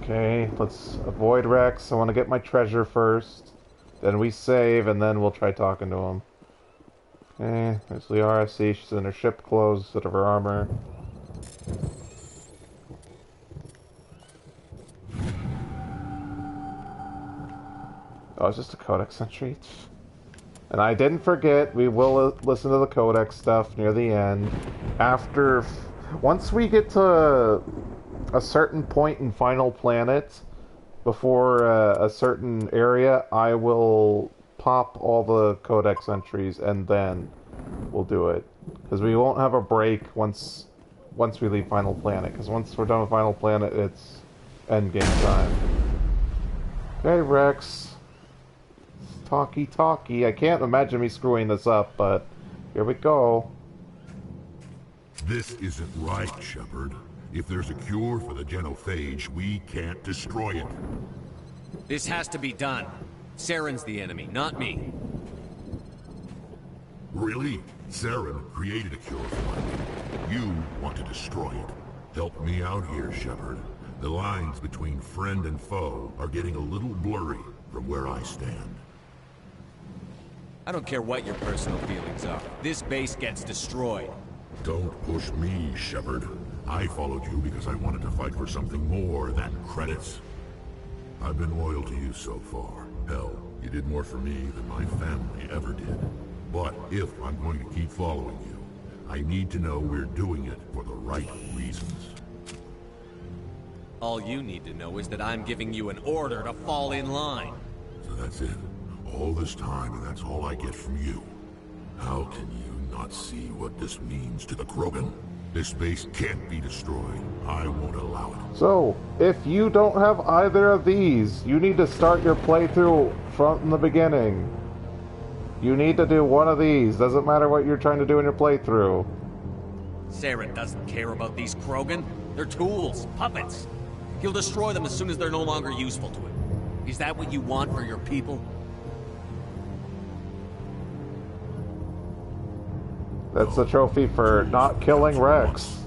Okay, let's avoid Rex. I want to get my treasure first. Then we save, and then we'll try talking to him. Okay, there's Liara. See, she's in her ship clothes instead of her armor. Oh, it's just a Codex entry. And I didn't forget, we will listen to the Codex stuff near the end. Once we get to a certain point in Final Planet, before a certain area, I will pop all the Codex entries and then we'll do it. Because we won't have a break once we leave Final Planet. Because once we're done with Final Planet, it's endgame time. Okay, Rex. Talkie. I can't imagine me screwing this up, but here we go. This isn't right, Shepard. If there's a cure for the genophage, we can't destroy it. This has to be done. Saren's the enemy, not me. Really? Saren created a cure for it. You want to destroy it. Help me out here, Shepard. The lines between friend and foe are getting a little blurry from where I stand. I don't care what your personal feelings are. This base gets destroyed. Don't push me, Shepard. I followed you because I wanted to fight for something more than credits. I've been loyal to you so far. Hell, you did more for me than my family ever did. But if I'm going to keep following you, I need to know we're doing it for the right reasons. All you need to know is that I'm giving you an order to fall in line. So that's it. All this time, and that's all I get from you. How can you not see what this means to the Krogan? This base can't be destroyed. I won't allow it. So, if you don't have either of these, you need to start your playthrough from the beginning. You need to do one of these. Doesn't matter what you're trying to do in your playthrough. Saren doesn't care about these Krogan. They're tools, puppets. He'll destroy them as soon as they're no longer useful to him. Is that what you want for your people? That's the trophy for not killing Rex.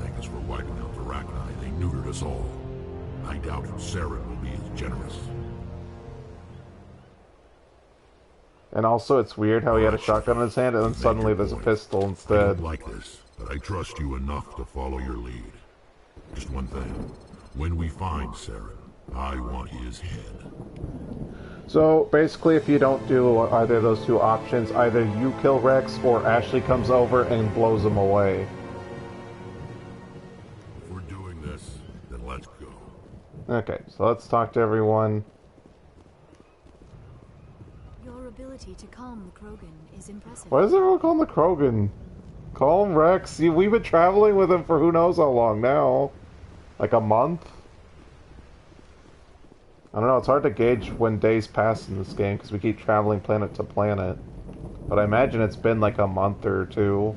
Thank us for wiping out the Rachni. They neutered us all. I doubt Saren will be as generous. And also, it's weird how he had a shotgun in his hand and then suddenly there's a pistol I instead. don't like this, but I trust you enough to follow your lead. Just one thing. When we find Saren, I want his head. So, basically, if you don't do either of those two options, either you kill Rex or Ashley comes over and blows him away. If we're doing this, then let's go. Okay, so let's talk to everyone. Your ability to calm the Krogan is impressive. Why does everyone call him the Krogan? Call him Rex. See, we've been traveling with him for who knows how long now. Like a month? I don't know, it's hard to gauge when days pass in this game because we keep traveling planet to planet. But I imagine it's been like a month or two.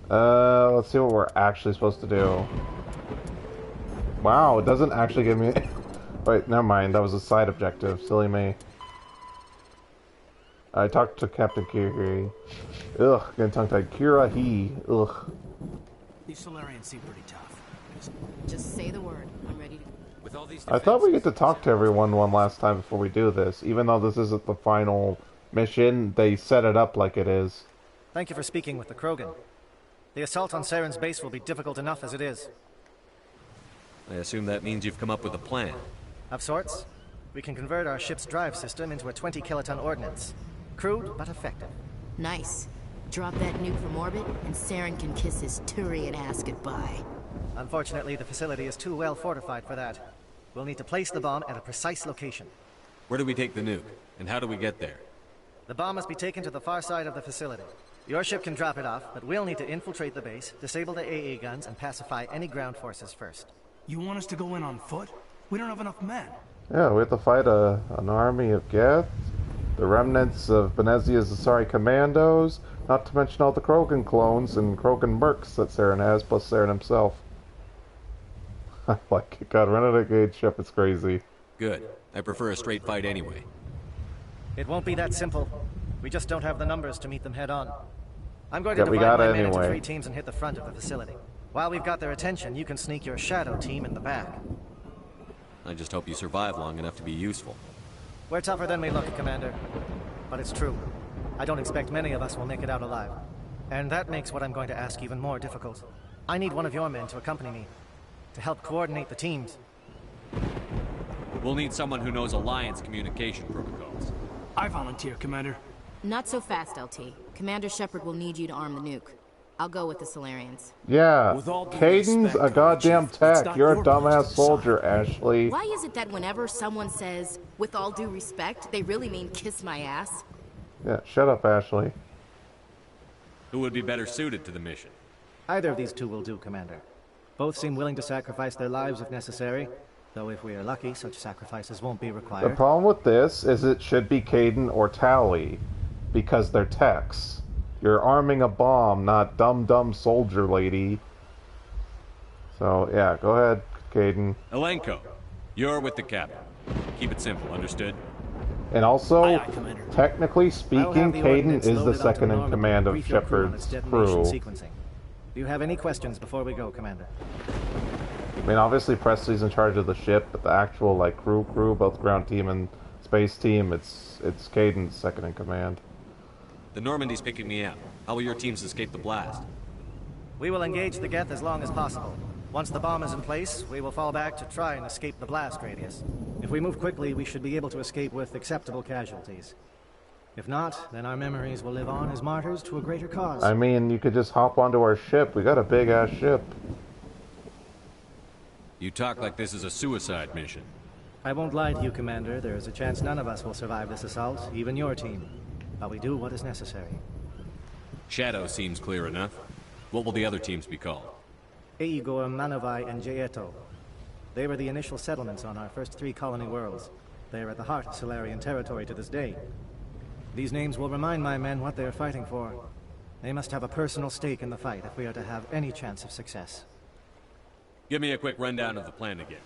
Let's see what we're actually supposed to do. Wow, it doesn't actually give me... Wait, never mind, that was a side objective. Silly me. I talked to Captain Kiri. Ugh, getting tongue-tied. Kira, he. Ugh. These Solarians seem pretty tough. Just say the word. I'm ready to... With all these I thought we get to talk to everyone one last time before we do this. Even though this isn't the final mission, they set it up like it is. Thank you for speaking with the Krogan. The assault on Saren's base will be difficult enough as it is. I assume that means you've come up with a plan. Of sorts. We can convert our ship's drive system into a 20-kiloton ordnance. Crude, but effective. Nice. Drop that nuke from orbit, and Saren can kiss his Turian ass goodbye. Unfortunately, the facility is too well fortified for that. We'll need to place the bomb at a precise location. Where do we take the nuke? And how do we get there? The bomb must be taken to the far side of the facility. Your ship can drop it off, but we'll need to infiltrate the base, disable the AA guns, and pacify any ground forces first. You want us to go in on foot? We don't have enough men. Yeah, we have to fight an army of Geth, the remnants of Benezia's Asari commandos, not to mention all the Krogan clones and Krogan mercs that Saren has, plus Saren himself. Like, God, Renegade ship is crazy. Good. I prefer a straight fight anyway. It won't be that simple. We just don't have the numbers to meet them head on. I'm going to Yeah, we divide got my it men into anyway. 3 teams and hit the front of the facility. While we've got their attention, you can sneak your shadow team in the back. I just hope you survive long enough to be useful. We're tougher than we look, Commander. But it's true. I don't expect many of us will make it out alive. And that makes what I'm going to ask even more difficult. I need one of your men to accompany me, to help coordinate the teams. We'll need someone who knows Alliance communication protocols. I volunteer, Commander. Not so fast, LT. Commander Shepard will need you to arm the nuke. I'll go with the Solarians. Yeah, With all due Caden's respect, a goddamn Chief, it's tech. not You're a your place dumbass to soldier, decide. Ashley. Why is it that whenever someone says, with all due respect, they really mean kiss my ass? Yeah, shut up, Ashley. Who would be better suited to the mission? Either of these two will do, Commander. Both seem willing to sacrifice their lives if necessary, though if we are lucky, such sacrifices won't be The required. problem with this is it should be Caden or Tally, because they're techs. You're arming a bomb, not dumb soldier lady. So, yeah, go ahead, Caden. Elenko, you're with the captain. Keep it simple, understood? And also, Aye, aye, Commander. technically I'll speaking, have the Caden ordnance is the loaded onto second in Normandy command and of brief your crew on its Shepard's detonation crew. sequencing. Do you have any questions before we go, Commander? I mean, obviously Presley's in charge of the ship, but the actual, like, crew, both ground team and space team, it's Caden's second in command. The Normandy's picking me up. How will your teams escape the blast? We will engage the Geth as long as possible. Once the bomb is in place, we will fall back to try and escape the blast radius. If we move quickly, we should be able to escape with acceptable casualties. If not, then our memories will live on as martyrs to a greater cause. I mean, you could just hop onto our ship. We got a big-ass ship. You talk like this is a suicide mission. I won't lie to you, Commander. There is a chance none of us will survive this assault, even your team. But we do what is necessary. Shadow seems clear enough. What will the other teams be called? Igor, Manovai, and Jaeto. They were the initial settlements on our first 3 colony worlds. They are at the heart of Solarian territory to this day. These names will remind my men what they are fighting for. They must have a personal stake in the fight if we are to have any chance of success. Give me a quick rundown of the plan again.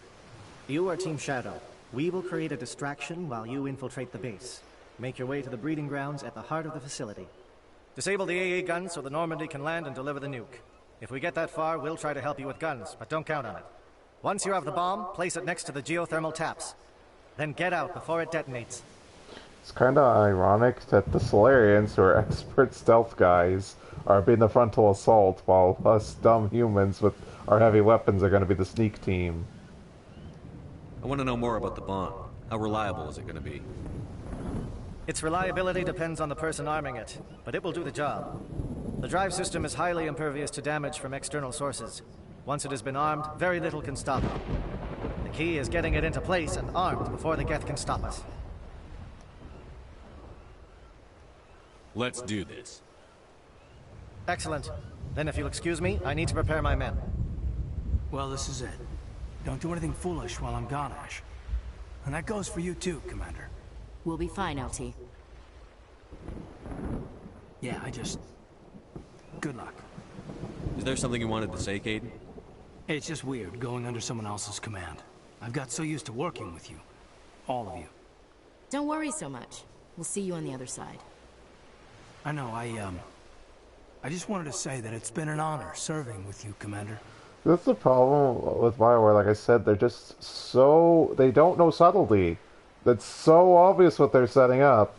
You are Team Shadow. We will create a distraction while you infiltrate the base. Make your way to the breeding grounds at the heart of the facility. Disable the AA guns so the Normandy can land and deliver the nuke. If we get that far, we'll try to help you with guns, but don't count on it. Once you have the bomb, place it next to the geothermal taps. Then get out before it detonates. It's kind of ironic that the Solarians, who are expert stealth guys, are being the frontal assault, while us dumb humans with our heavy weapons are going to be the sneak team. I want to know more about the bomb. How reliable is it going to be? Its reliability depends on the person arming it, but it will do the job. The drive system is highly impervious to damage from external sources. Once it has been armed, very little can stop it. The key is getting it into place and armed before the Geth can stop us. Let's do this. Excellent. Then if you'll excuse me, I need to prepare my men. Well, this is it. Don't do anything foolish while I'm gone, Ash. And that goes for you too, Commander. We'll be fine, LT. Yeah, good luck. Is there something you wanted to say, Caden? It's just weird going under someone else's command. I've got so used to working with you. All of you. Don't worry so much. We'll see you on the other side. I know, I just wanted to say that it's been an honor serving with you, Commander. That's the problem with BioWare. Like I said, they're just so... They don't know subtlety. It's so obvious what they're setting up.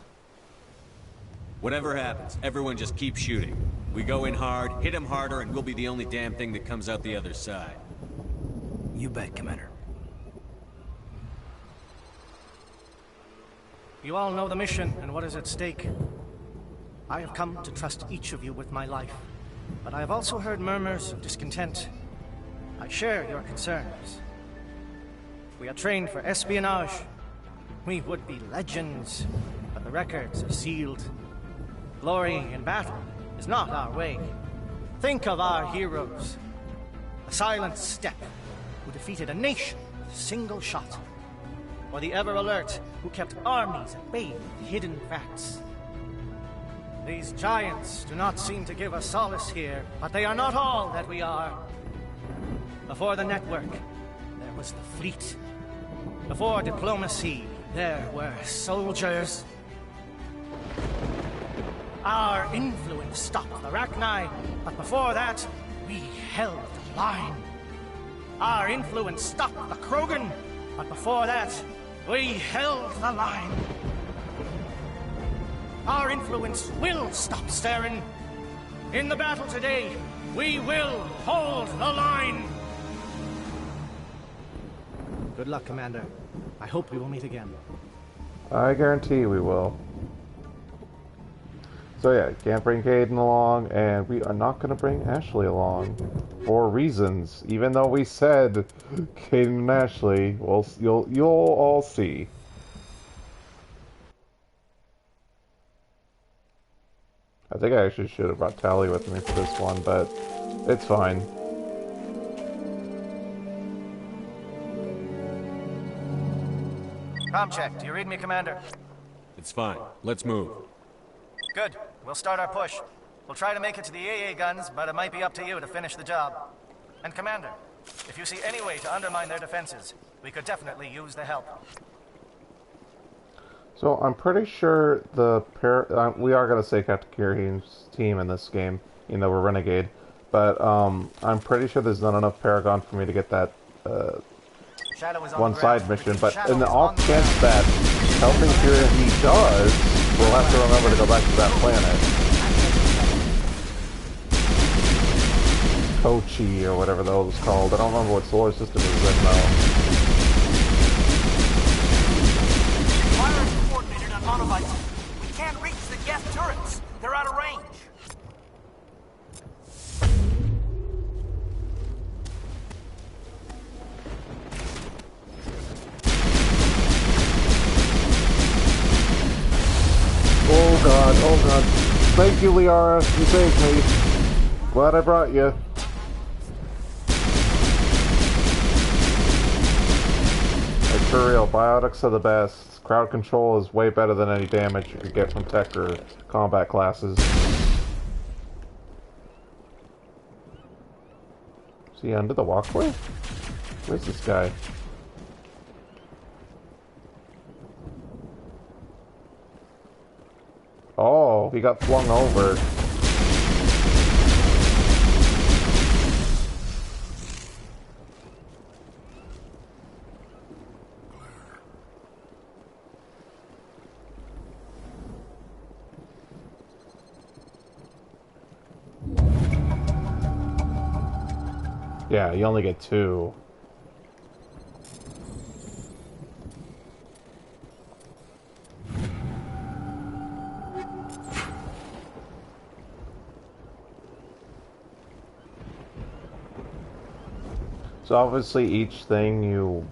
Whatever happens, everyone just keep shooting. We go in hard, hit them harder, and we'll be the only damn thing that comes out the other side. You bet, Commander. You all know the mission and what is at stake. I have come to trust each of you with my life, but I have also heard murmurs of discontent. I share your concerns. We are trained for espionage. We would be legends, but the records are sealed. Glory in battle is not our way. Think of our heroes. The silent step who defeated a nation with a single shot. Or the ever-alert who kept armies at bay with hidden facts. These giants do not seem to give us solace here, but they are not all that we are. Before the network, there was the fleet. Before diplomacy, there were soldiers. Our influence stopped the Rachni, but before that, we held the line. Our influence stopped the Krogan, but before that, we held the line. Our influence will stop Saren. In the battle today, we will hold the line. Good luck, Commander. I hope we will meet again. I guarantee we will. So yeah, can't bring Caden along, and we are not going to bring Ashley along. For reasons. Even though we said Caden and Ashley, well, you'll all see. I think I actually should have brought Tally with me for this one, but it's fine. Com check. Do you read me, Commander? It's fine. Let's move. Good. We'll start our push. We'll try to make it to the AA guns, but it might be up to you to finish the job. And Commander, if you see any way to undermine their defenses, we could definitely use the help. So I'm pretty sure we are going to say Captain Kirahi's team in this game, even though we're Renegade. But I'm pretty sure there's not enough Paragon for me to get that one side mission. But in the off chance that helping Kirahi does, we'll have to remember to go back to that planet. Kochi or whatever the hell it's called. I don't remember what solar system it was in though. Monovites. We can't reach Thank you, Liara. You saved me. Glad I brought you. Like, for real, biotics are the best. Crowd control is way better than any damage you could get from tech or combat classes. Is he under the walkway? Where's this guy? Oh, he got flung over. Yeah, you only get 2. So obviously each thing you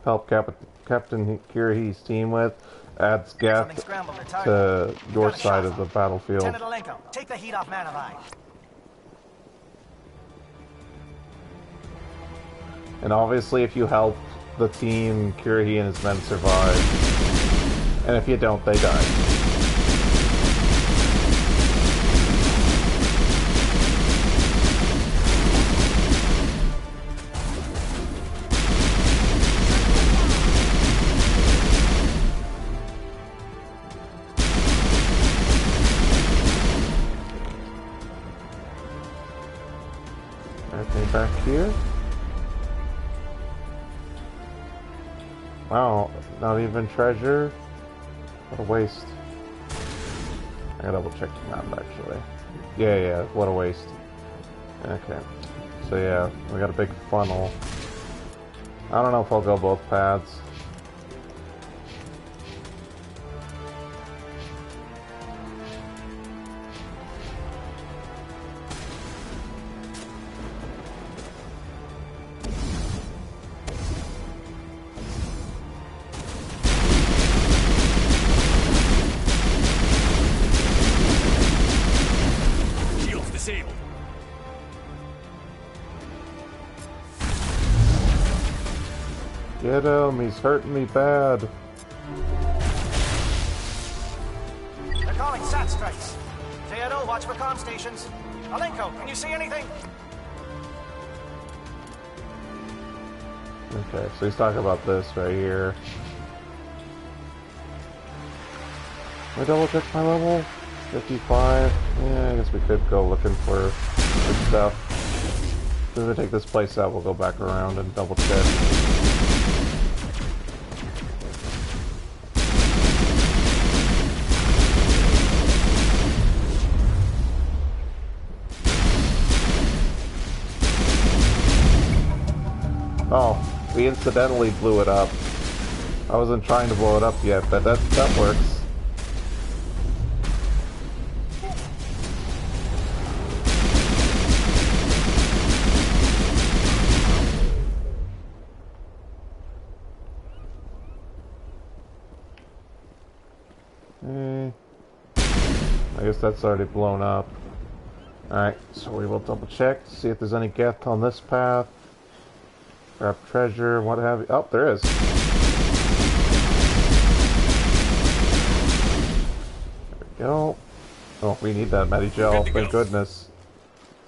help Captain Kirahi's team with adds geth to your side of the battlefield. Take the heat off Manavai. And obviously if you help the team, Kirahi and his men survive. And if you don't, they die. Anything back here? Wow, not even treasure? What a waste. I gotta double check the map actually. Yeah, what a waste. Okay. So yeah, we got a big funnel. I don't know if I'll go both paths. Get him, he's hurting me bad. They're calling SAT strikes. Theodore, watch for comm stations. Alenko, can you see anything? Okay, so he's talking about this right here. Can I double check my level? 55? Yeah, I guess we could go looking for good stuff. As soon as we take this place out, we'll go back around and double check. Oh, we incidentally blew it up. I wasn't trying to blow it up yet, but that works. I guess that's already blown up. Alright, so we will double check to see if there's any geth on this path. Grab treasure, what have you. Oh, there is. There we go. Oh, we need that Medigel, thank goodness.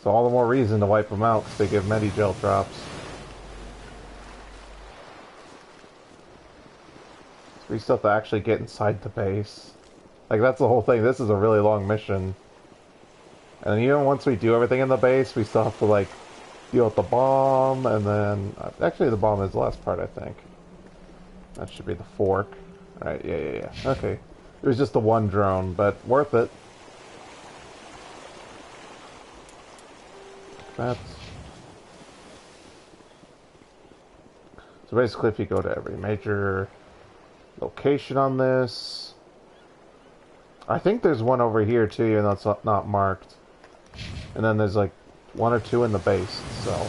So all the more reason to wipe them out, because they give Medigel drops. So we still have to actually get inside the base. Like, that's the whole thing. This is a really long mission. And even once we do everything in the base, we still have to, like, deal with the bomb, and then... actually, the bomb is the last part, I think. That should be the fork. Alright, yeah. Okay. It was just the one drone, but worth it. That's... So basically, if you go to every major location on this... I think there's one over here, too, even though it's not marked. And then there's, like, 1 or 2 in the base, so...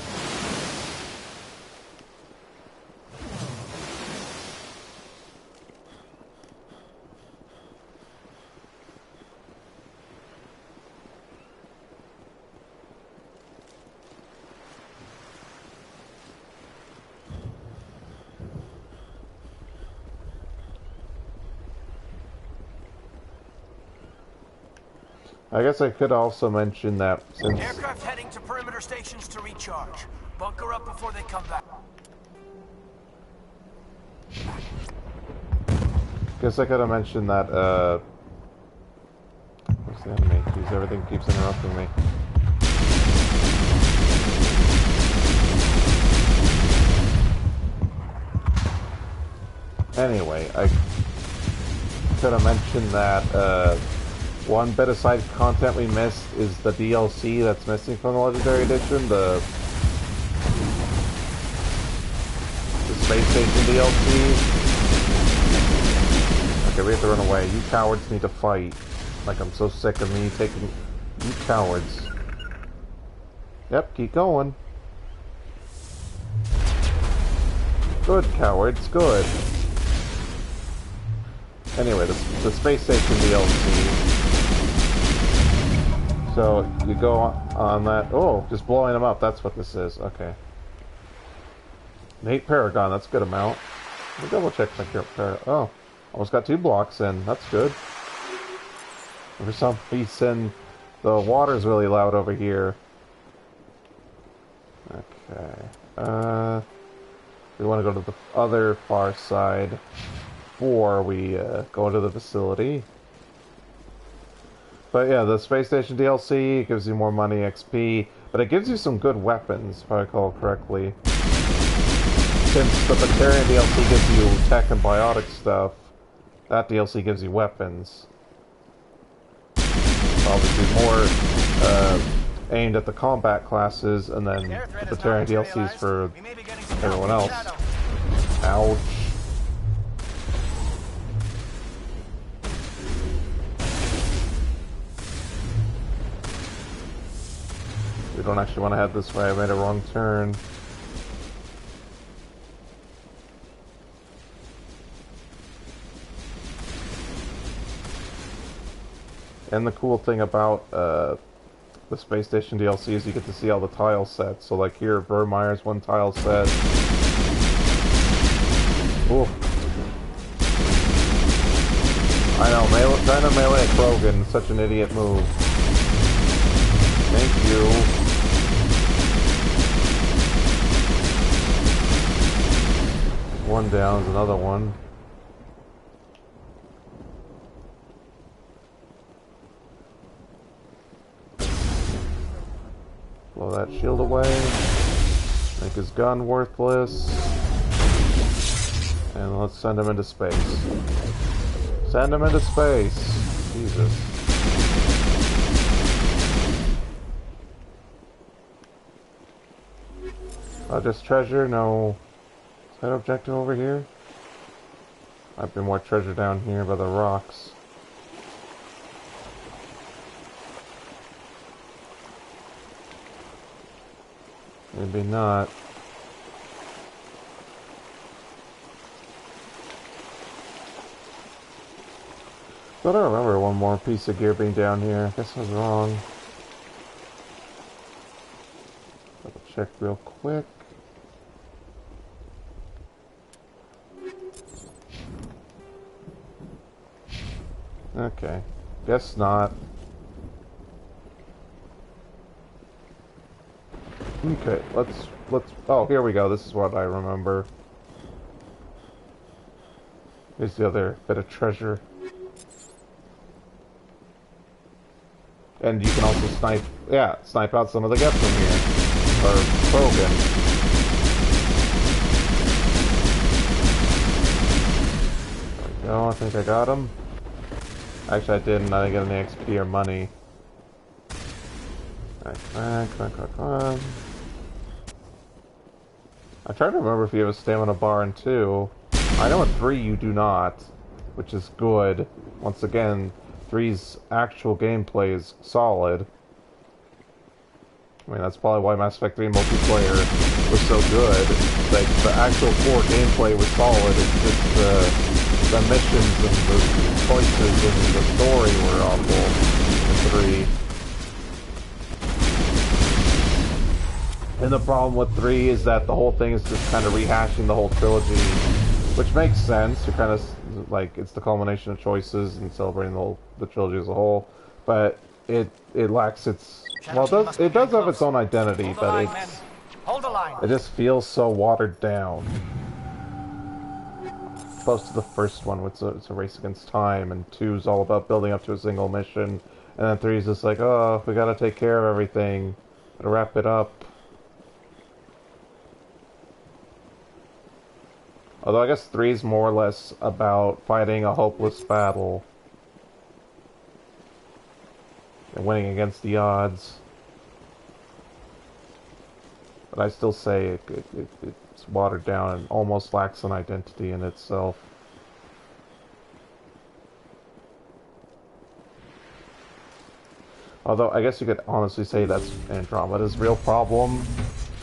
I guess I could also mention that since... Aircraft heading to perimeter stations to recharge. Bunker up before they come back. Guess I could have mentioned that, what's the enemy? Jeez, everything keeps interrupting me. Anyway, I could have mentioned that, one bit of side content we missed is the DLC that's missing from the Legendary Edition, the Space Station DLC. Okay, we have to run away. You cowards need to fight. Like, I'm so sick of me taking... You cowards. Yep, keep going. Good, cowards, good. Anyway, the Space Station DLC. So, you go on that... Oh, just blowing them up, that's what this is. Okay. 8 Paragon, that's a good amount. Let me double check my Paragon. Oh, almost got 2 blocks in. That's good. For some reason, the water's really loud over here. Okay. We want to go to the other far side before we go into the facility. But yeah, the Space Station DLC gives you more money, XP, but it gives you some good weapons, if I recall correctly. Since the Batarian DLC gives you tech and biotic stuff, that DLC gives you weapons. Obviously more aimed at the combat classes, and then the Batarian DLCs for everyone else. Ouch. We don't actually want to head this way, I made a wrong turn. And the cool thing about the Space Station DLC is you get to see all the tile sets. So like here, Virmire's one tile set. Ooh. I know, trying to melee at Krogan, such an idiot move. Thank you. One down is another one. Blow that shield away. Make his gun worthless. And let's send him into space. Send him into space. Jesus. Just treasure? No. Is that objective over here? Might be more treasure down here by the rocks. Maybe not. But I remember one more piece of gear being down here. I guess I was wrong. Double check real quick. Okay. Guess not. Okay, let's, oh, here we go, this is what I remember. Here's the other bit of treasure. And you can also snipe, yeah, snipe out some of the guests from here. Or Krogan. There we go, I think I got him. Actually I didn't get any XP or money. Come on. I'm trying to remember if you have a stamina bar in 2. I know in 3 you do not, which is good. Once again, 3's actual gameplay is solid. I mean, that's probably why Mass Effect 3 multiplayer was so good. Like, the actual core gameplay was solid, it's just the missions and the choices and the story were awful in 3. And the problem with 3 is that the whole thing is just kind of rehashing the whole trilogy, which makes sense. You're kind of like, it's the culmination of choices and celebrating the trilogy as a whole. But it lacks its... Well, it does have its own identity, but it just feels so watered down. Close to the first one, which it's a race against time, and 2's all about building up to a single mission, and then 3's just like, oh, we gotta take care of everything, gotta wrap it up. Although I guess 3's more or less about fighting a hopeless battle and winning against the odds. But I still say it's watered down and almost lacks an identity in itself. Although I guess you could honestly say that's Andromeda's real problem.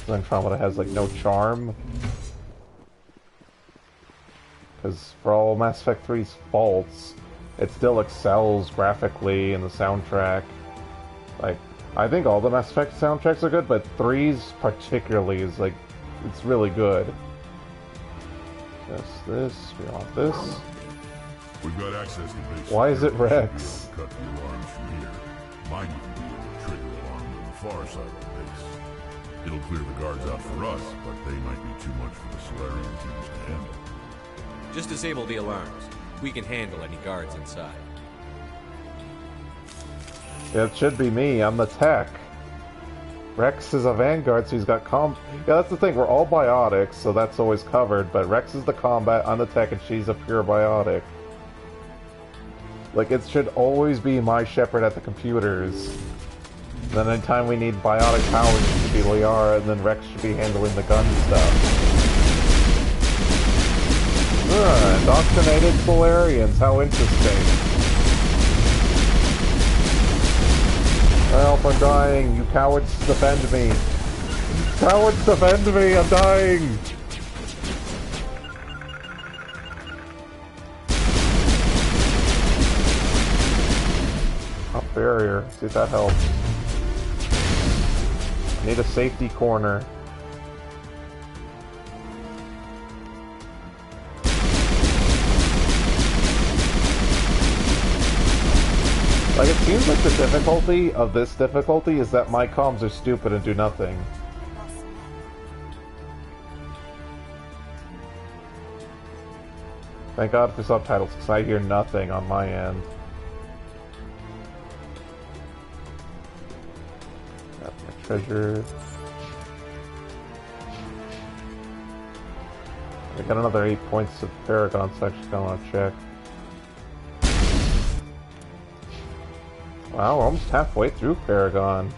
Andromeda has like no charm. Because for all Mass Effect 3's faults, it still excels graphically in the soundtrack. Like, I think all the Mass Effect soundtracks are good, but 3's particularly is like, it's really good. Just this, we want this. We've got access to base. Why is it Rex? Cut the alarms from here. Mine would be able to trigger alarm on the far side of the base. It'll clear the guards out for us, but they might be too much for the Solarian teams to handle. Just disable the alarms. We can handle any guards inside. It should be me, I'm the tech. Rex is a Vanguard, so he's got Yeah, that's the thing, we're all biotics, so that's always covered, but Rex is the combat, I'm the tech, and she's a pure biotic. Like, it should always be my Shepard at the computers. Then anytime we need biotic powers, it should be Liara, and then Rex should be handling the gun stuff. Indoctrinated Solarians, how interesting. Help, I'm dying. You cowards defend me. Cowards defend me, I'm dying. Up barrier, see if that helps. I need a safety corner. Like, it seems like the difficulty of this difficulty is that my comms are stupid and do nothing. Thank God for subtitles, because I hear nothing on my end. Got my treasure. I got another 8 points of Paragon, so I just don't want to check. Wow, we're almost halfway through Paragon.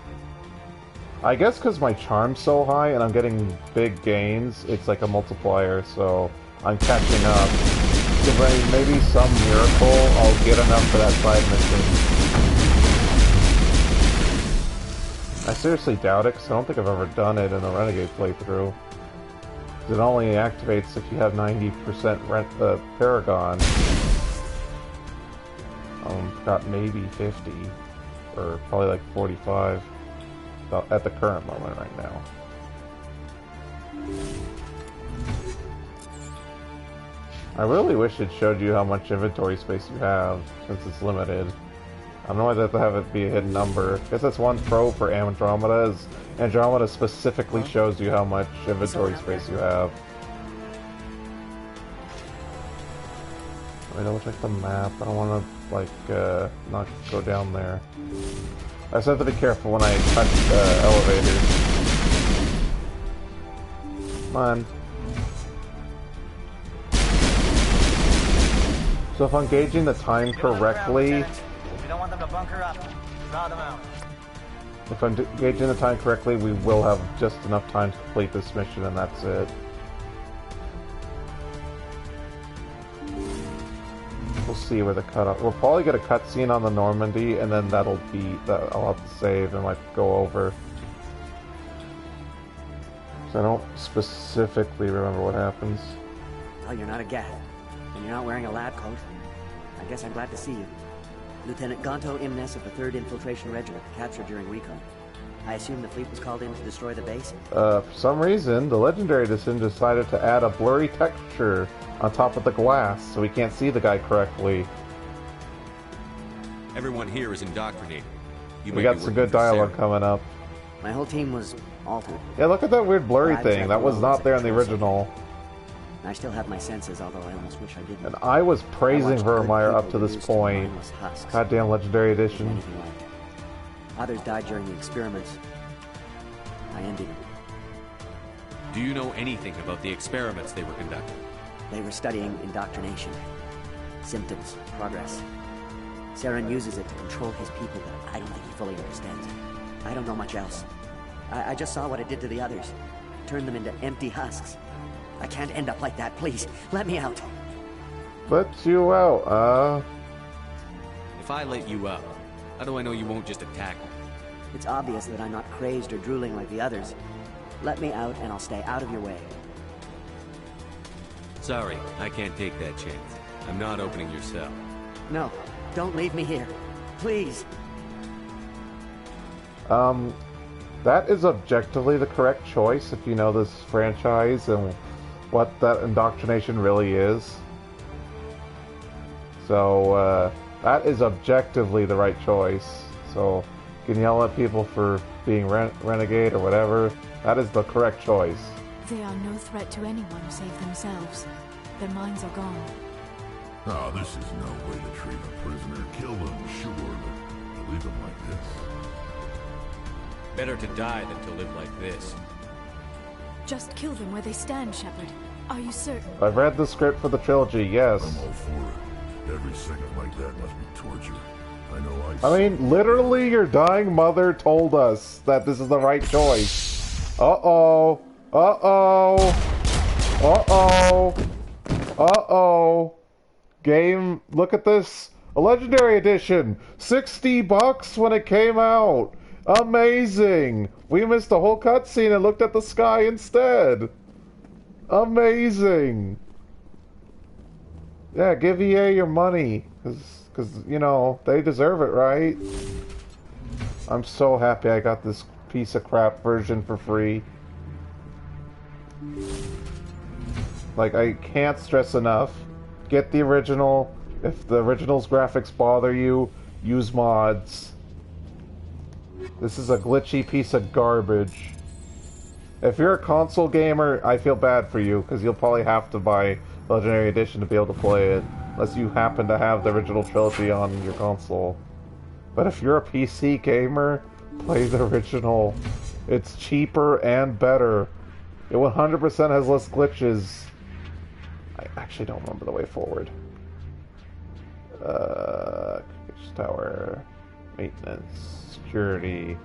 I guess because my charm's so high and I'm getting big gains, it's like a multiplier, so I'm catching up. So maybe some miracle, I'll get enough for that side mission. I seriously doubt it, because I don't think I've ever done it in a Renegade playthrough. It only activates if you have 90% Paragon. Got maybe 50. Or probably like 45 at the current moment right now. I really wish it showed you how much inventory space you have, since it's limited. I don't know why they have to have it be a hidden number. I guess that's one pro for Andromeda, is Andromeda specifically shows you how much inventory space you have. Let me double check the map. I don't want to, like, not go down there. I just have to be careful when I touch elevators. Come on. So if I'm gauging the time correctly... We don't want them to bunker up. Draw them out. If I'm gauging the time correctly, we will have just enough time to complete this mission, and that's it. We'll see where the cutoff. We'll probably get a cutscene on the Normandy, and then that'll be that. I'll have to save and might go over. So I don't specifically remember what happens. Well, you're not a gat, and you're not wearing a lab coat. I guess I'm glad to see you. Lieutenant Gonto Imnes of the 3rd Infiltration Regiment, captured during recon. I assume the fleet was called in to destroy the base? For some reason, the Legendary Edition decided to add a blurry texture on top of the glass, so we can't see the guy correctly. Everyone here is indoctrinated. We got some good dialogue coming up. My whole team was altered. Yeah, look at that weird blurry I was thing. at That was Lowe's not at there in the Chelsea. original. I still have my senses, although I almost wish I didn't. And I was praising watched good Virmire up people to this reduced to point. mindless husks. Goddamn Legendary Edition. Anything like. Others died during the experiments. I envied them. Do you know anything about the experiments they were conducting? They were studying indoctrination. Symptoms, progress. Saren uses it to control his people, but I don't think he fully understands it. I don't know much else. I just saw what it did to the others. Turned them into empty husks. I can't end up like that, please. Let me out. Let you out, If I let you out, how do I know you won't just attack me? It's obvious that I'm not crazed or drooling like the others. Let me out and I'll stay out of your way. Sorry, I can't take that chance. I'm not opening your cell. No, don't leave me here. Please. That is objectively the correct choice if you know this franchise and what that indoctrination really is. So, that is objectively the right choice. So, you can yell at people for being renegade or whatever. That is the correct choice. They are no threat to anyone save themselves. Their minds are gone. Ah, this is no way to treat a prisoner. Kill them, sure, but leave them like this. Better to die than to live like this. Just kill them where they stand, Shepard. Are you certain? I've read the script for the trilogy, yes. I'm all for it. Every second like that must be torture. I know I mean, literally, your dying mother told us that this is the right choice. Uh-oh. Uh-oh. Uh-oh. Uh-oh. Game, look at this. A Legendary Edition. $60 when it came out. Amazing. We missed the whole cutscene and looked at the sky instead. Amazing. Yeah, give EA your money. Because, you know, they deserve it, right? I'm so happy I got this piece of crap version for free. Like, I can't stress enough. Get the original. If the original's graphics bother you, use mods. This is a glitchy piece of garbage. If you're a console gamer, I feel bad for you, because you'll probably have to buy Legendary Edition to be able to play it. Unless you happen to have the original trilogy on your console. But if you're a PC gamer, play the original. It's cheaper and better. It 100% has less glitches. I actually don't remember the way forward. Tower, maintenance, security.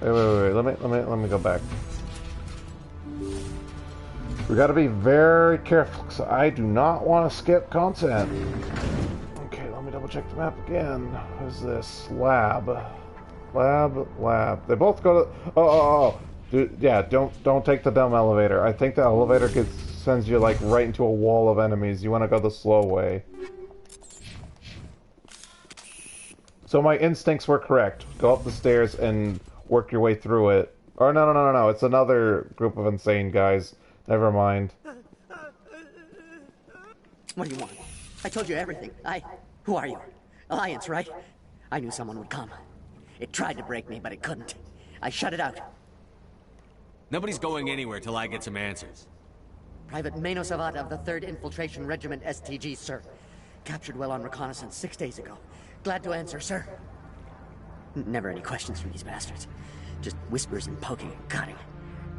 Wait. Let me go back. We gotta be very careful, because I do not want to skip content. Okay, let me double check the map again. What is this? Lab. They both go to... Oh. Dude, yeah, don't take the dumb elevator. I think the elevator sends you, like, right into a wall of enemies. You want to go the slow way. So my instincts were correct. Go up the stairs and work your way through it. Or no. It's another group of insane guys. Never mind. What do you want? I told you everything. Who are you? Alliance, right? I knew someone would come. It tried to break me, but it couldn't. I shut it out. Nobody's going anywhere till I get some answers. Private Mano Savat of the 3rd Infiltration Regiment STG, sir. Captured well on reconnaissance 6 days ago. Glad to answer, sir. Never any questions from these bastards. Just whispers and poking and cutting.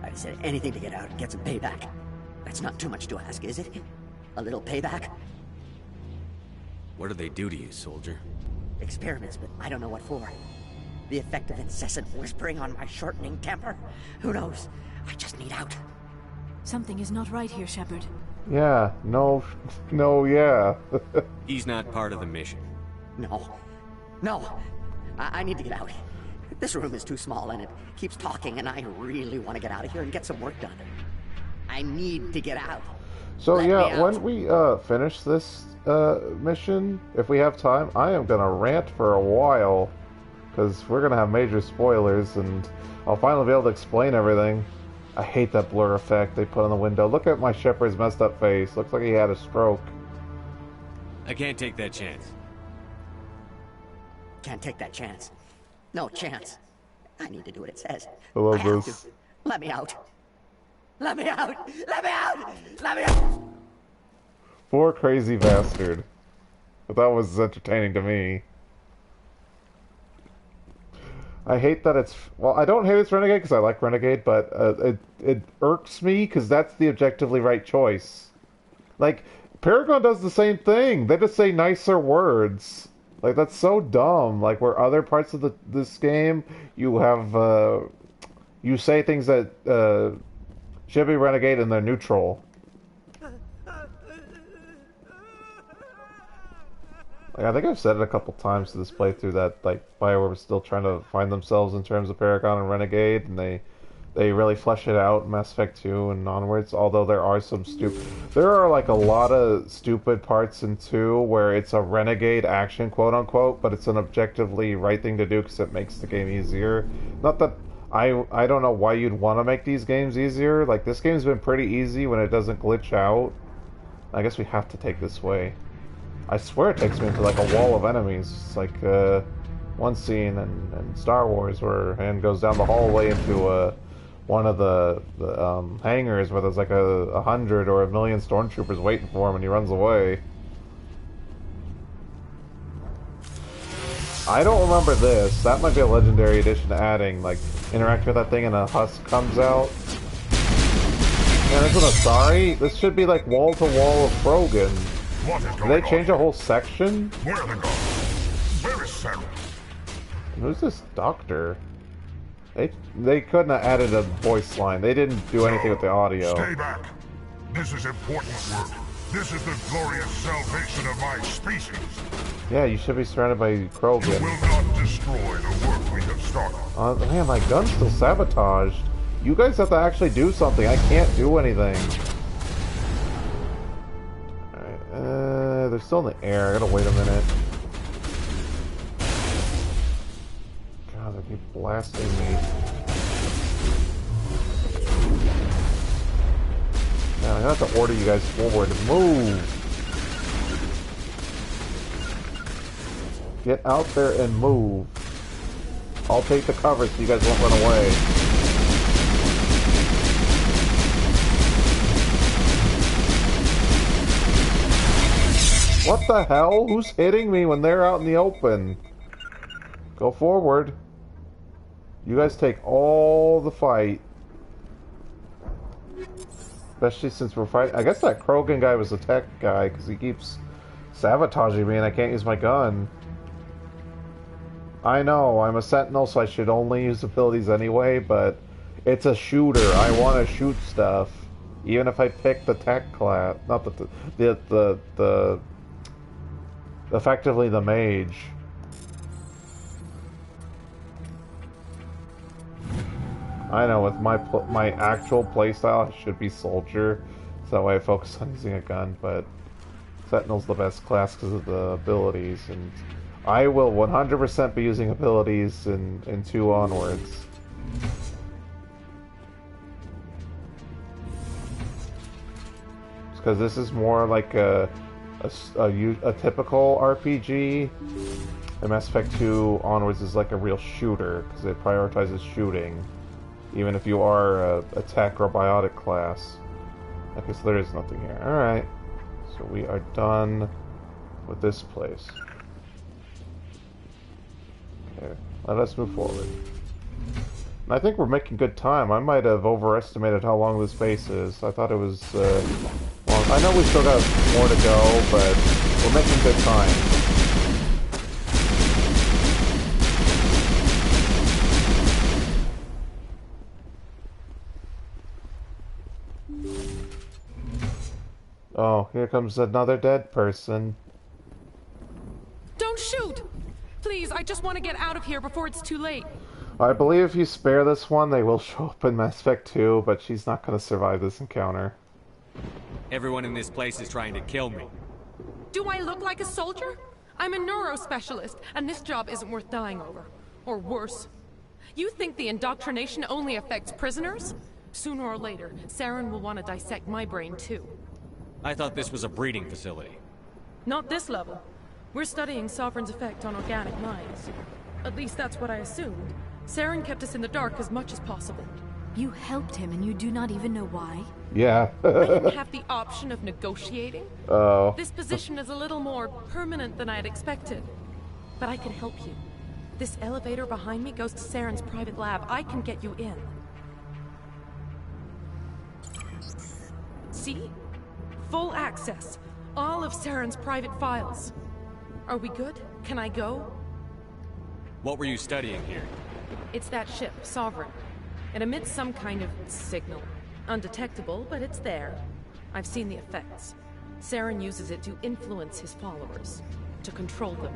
I said anything to get out and get some payback. That's not too much to ask, is it? A little payback? What do they do to you, soldier? Experiments, but I don't know what for. The effect of incessant whispering on my shortening temper? Who knows? I just need out. Something is not right here, Shepard. Yeah, no, yeah. He's not part of the mission. No. I need to get out. This room is too small and it keeps talking and I really want to get out of here and get some work done. I need to get out. So yeah, when we finish this mission, if we have time, I am gonna rant for a while. Because we're gonna have major spoilers and I'll finally be able to explain everything. I hate that blur effect they put on the window. Look at my Shepard's messed up face. Looks like he had a stroke. I can't take that chance. Can't take that chance. No chance. I need to do what it says. I love have this. to. Let me out. Let me out! Let me out! Let me out! Poor crazy bastard. But that was entertaining to me. I hate that it's... Well, I don't hate it's Renegade because I like Renegade, but it irks me because that's the objectively right choice. Like, Paragon does the same thing. They just say nicer words. Like, that's so dumb. Like, where other parts of this game, you have... you say things that should be Renegade and they're neutral. Like, I think I've said it a couple times to this playthrough that, like, BioWare was still trying to find themselves in terms of Paragon and Renegade, and they really flesh it out in Mass Effect 2 and onwards, although there are some there are, like, a lot of stupid parts in 2 where it's a Renegade action, quote-unquote, but it's an objectively right thing to do because it makes the game easier. Not that... I don't know why you'd want to make these games easier. Like, this game's been pretty easy when it doesn't glitch out. I guess we have to take this way. I swear it takes me into like a wall of enemies. It's like one scene in Star Wars where Han goes down the hallway into one of the hangars where there's like 100 or 1,000,000 stormtroopers waiting for him and he runs away. I don't remember this. That might be a legendary edition adding, like, interact with that thing and a husk comes out. Man, this is sorry. This should be like wall to wall of Krogan. Did they change a whole section? Where are they gone? Where is Saren? Who's this doctor? They couldn't have added a voice line. They didn't do anything with the audio. Stay back. This is important work. This is the glorious salvation of my species. Yeah, you should be surrounded by Krogan. You will not destroy the work we have started. Man, my gun's still sabotaged. You guys have to actually do something. I can't do anything. Alright, they're still in the air. I gotta wait a minute. God, they keep blasting me. Now I have to order you guys forward. Move! Get out there and move. I'll take the cover so you guys won't run away. What the hell? Who's hitting me when they're out in the open? Go forward. You guys take all the fight. Especially since we're fighting. I guess that Krogan guy was a tech guy because he keeps sabotaging me and I can't use my gun. I know, I'm a sentinel so I should only use abilities anyway, but it's a shooter. I want to shoot stuff. Even if I pick the tech class. Not the effectively the mage. I know, with my actual playstyle, I should be soldier, so that way I focus on using a gun, but Sentinel's the best class because of the abilities, and I will 100% be using abilities in 2 onwards. Because this is more like a typical RPG, and Mass Effect 2 onwards is like a real shooter, because it prioritizes shooting. Even if you are a tech or biotic class. Okay, so there is nothing here. Alright. So we are done with this place. Okay, let us move forward. And I think we're making good time. I might have overestimated how long this base is. I thought it was long. I know we still got more to go, but we're making good time. Oh, here comes another dead person. Don't shoot! Please, I just want to get out of here before it's too late. I believe if you spare this one, they will show up in Mass Effect 2, but she's not going to survive this encounter. Everyone in this place is trying to kill me. Do I look like a soldier? I'm a neurospecialist, and this job isn't worth dying over. Or worse. You think the indoctrination only affects prisoners? Sooner or later, Saren will want to dissect my brain too. I thought this was a breeding facility. Not this level. We're studying Sovereign's effect on organic minds. At least that's what I assumed. Saren kept us in the dark as much as possible. You helped him and you do not even know why? Yeah. I didn't have the option of negotiating. Oh. This position is a little more permanent than I had expected. But I can help you. This elevator behind me goes to Saren's private lab. I can get you in. See? Full access. All of Saren's private files. Are we good? Can I go? What were you studying here? It's that ship, Sovereign. It emits some kind of signal. Undetectable, but it's there. I've seen the effects. Saren uses it to influence his followers, to control them.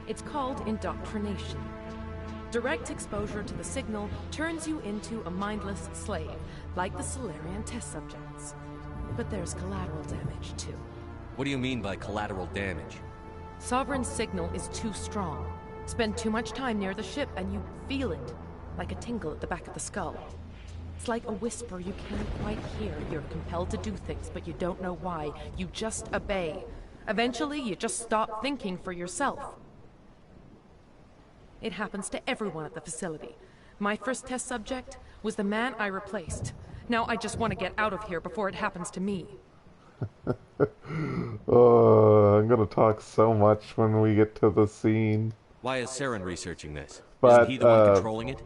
It's called indoctrination. Direct exposure to the signal turns you into a mindless slave, like the Salarian test subjects. But there's collateral damage, too. What do you mean by collateral damage? Sovereign's signal is too strong. Spend too much time near the ship and you feel it, like a tingle at the back of the skull. It's like a whisper you can't quite hear. You're compelled to do things, but you don't know why. You just obey. Eventually, you just stop thinking for yourself. It happens to everyone at the facility. My first test subject was the man I replaced. Now I just want to get out of here before it happens to me. Oh, I'm gonna talk so much when we get to the scene. Why is Saren researching this? But, isn't he the one controlling it?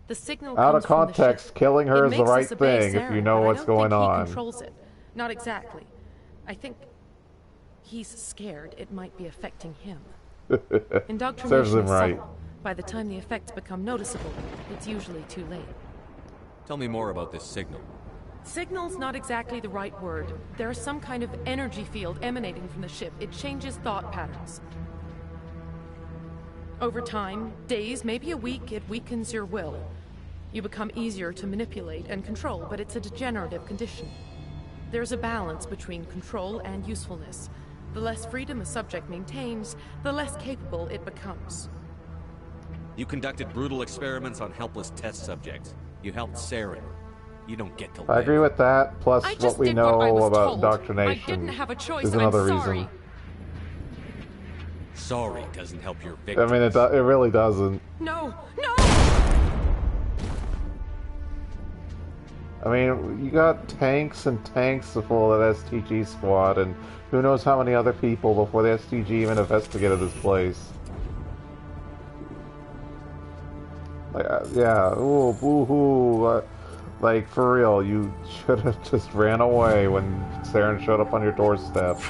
The signal out comes of context, from the ship. killing her It is the makes right us obey thing if Saren, you know but what's I don't going think on. He controls it. Not exactly. I think he's scared it might be affecting him. Indoctrination Serves him is right. subtle. By the time the effects become noticeable, it's usually too late. Tell me more about this signal. Signal's not exactly the right word. There is some kind of energy field emanating from the ship. It changes thought patterns. Over time, days, maybe a week, it weakens your will. You become easier to manipulate and control, but it's a degenerative condition. There's a balance between control and usefulness. The less freedom a subject maintains, the less capable it becomes. You conducted brutal experiments on helpless test subjects. You helped Saren. You don't get to live. I agree with that, plus I what just we did what I know was about told. indoctrination I didn't have a choice, is and another I'm sorry. reason. Sorry doesn't help your I victims. mean, it really doesn't. No, no! I mean, you got tanks and tanks full of that STG squad, and who knows how many other people before the STG even investigated this place. Like, yeah, ooh, boo-hoo. Like, for real, you should have just ran away when Saren showed up on your doorstep.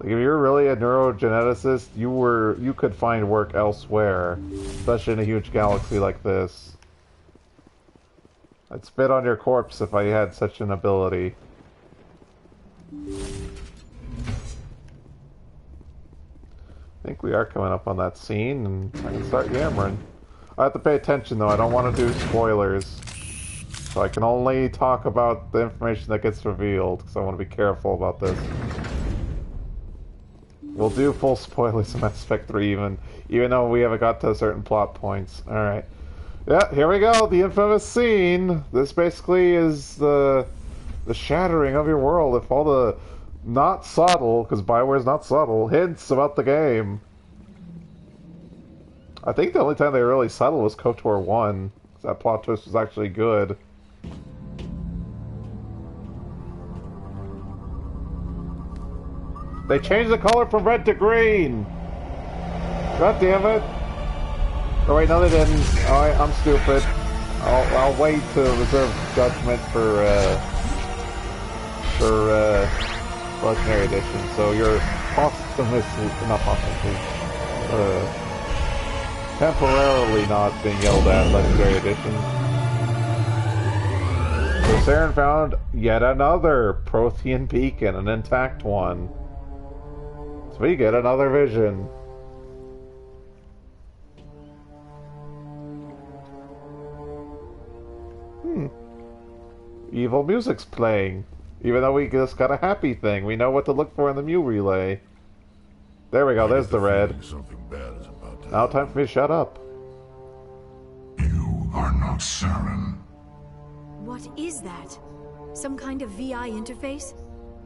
Like, if you're really a neurogeneticist, you could find work elsewhere, especially in a huge galaxy like this. I'd spit on your corpse if I had such an ability. I think we are coming up on that scene, and I can start yammering. I have to pay attention, though. I don't want to do spoilers. So I can only talk about the information that gets revealed, because I want to be careful about this. We'll do full spoilers in Mass Effect 3, even though we haven't got to certain plot points. Alright. Yeah, here we go, the infamous scene. This basically is the shattering of your world. If all the not subtle, because Bioware's not subtle, hints about the game. I think the only time they were really subtle was KOTOR 1. That plot twist was actually good. They changed the color from red to green! God damn it! Oh wait, no they didn't. Alright, I'm stupid. I'll wait to reserve judgment for Legendary Edition. So you're posthumously, not posthumously, temporarily not being yelled at Legendary Edition. So Saren found yet another Prothean beacon, an intact one. So we get another vision. Evil music's playing. Even though we just got a happy thing, we know what to look for in the Mew relay. There we go, there's the red. Something bad is about to Now time for me to shut up. You are not Saren. What is that? Some kind of VI interface?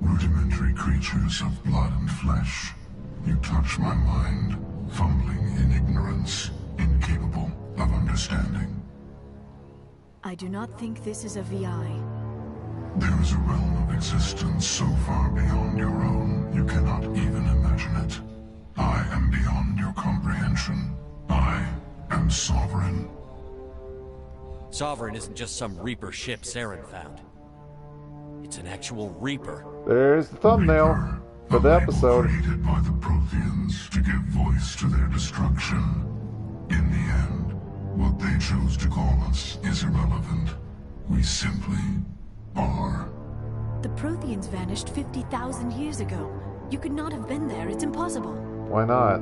Rudimentary rudimentary creatures of blood and flesh. You touch my mind, fumbling in ignorance, incapable of understanding. I do not think this is a VI. There is a realm of existence so far beyond your own, you cannot even imagine it. I am beyond your comprehension. I am Sovereign. Sovereign isn't just some Reaper ship Saren found. It's an actual Reaper. There's the thumbnail for the episode. Created by the Protheans to give voice to their destruction. In the end, what they chose to call us is irrelevant. We simply are. The Protheans vanished 50,000 years ago. You could not have been there. It's impossible. Why not?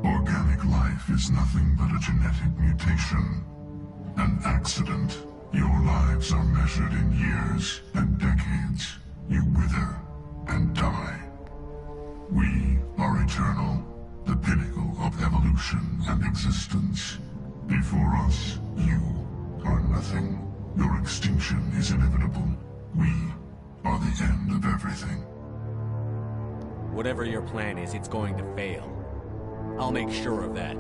Organic life is nothing but a genetic mutation. An accident. Your lives are measured in years and decades. You wither and die. We are eternal, the pinnacle of evolution and existence. Before us, you are nothing. Your extinction is inevitable. We are the end of everything. Whatever your plan is, it's going to fail. I'll make sure of that.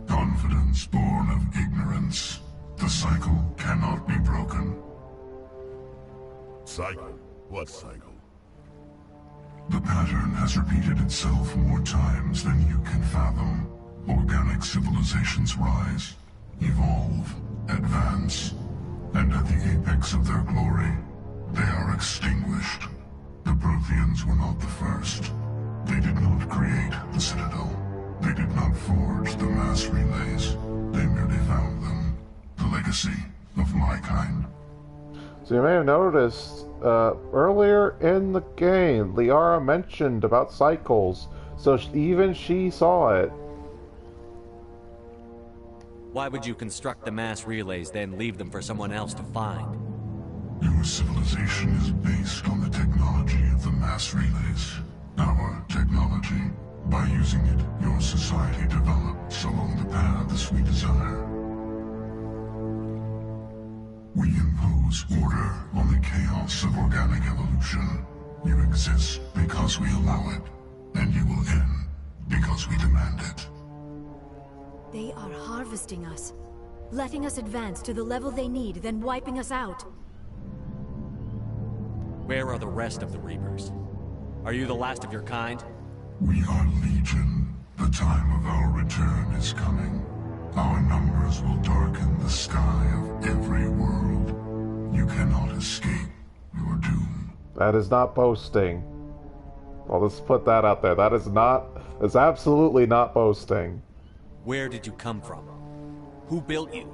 Confidence born of ignorance. The cycle cannot be broken. Cycle? What cycle? The pattern has repeated itself more times than you can fathom. Organic civilizations rise, evolve, advance, and at the apex of their glory, they are extinguished. The Protheans were not the first. They did not create the Citadel. They did not forge the mass relays. They merely found them. The legacy of my kind. So you may have noticed, earlier in the game, Liara mentioned about cycles, so even she saw it. Why would you construct the mass relays, then leave them for someone else to find? Your civilization is based on the technology of the mass relays. Our technology. By using it, your society develops along the paths we desire. We impose order on the chaos of organic evolution. You exist because we allow it, and you will end because we demand it. They are harvesting us, letting us advance to the level they need, then wiping us out. Where are the rest of the Reapers? Are you the last of your kind? We are Legion. The time of our return is coming. Our numbers will darken the sky of every world. You cannot escape your doom. That is not boasting. I'll just put that out there. That is not... It's absolutely not boasting. Where did you come from? Who built you?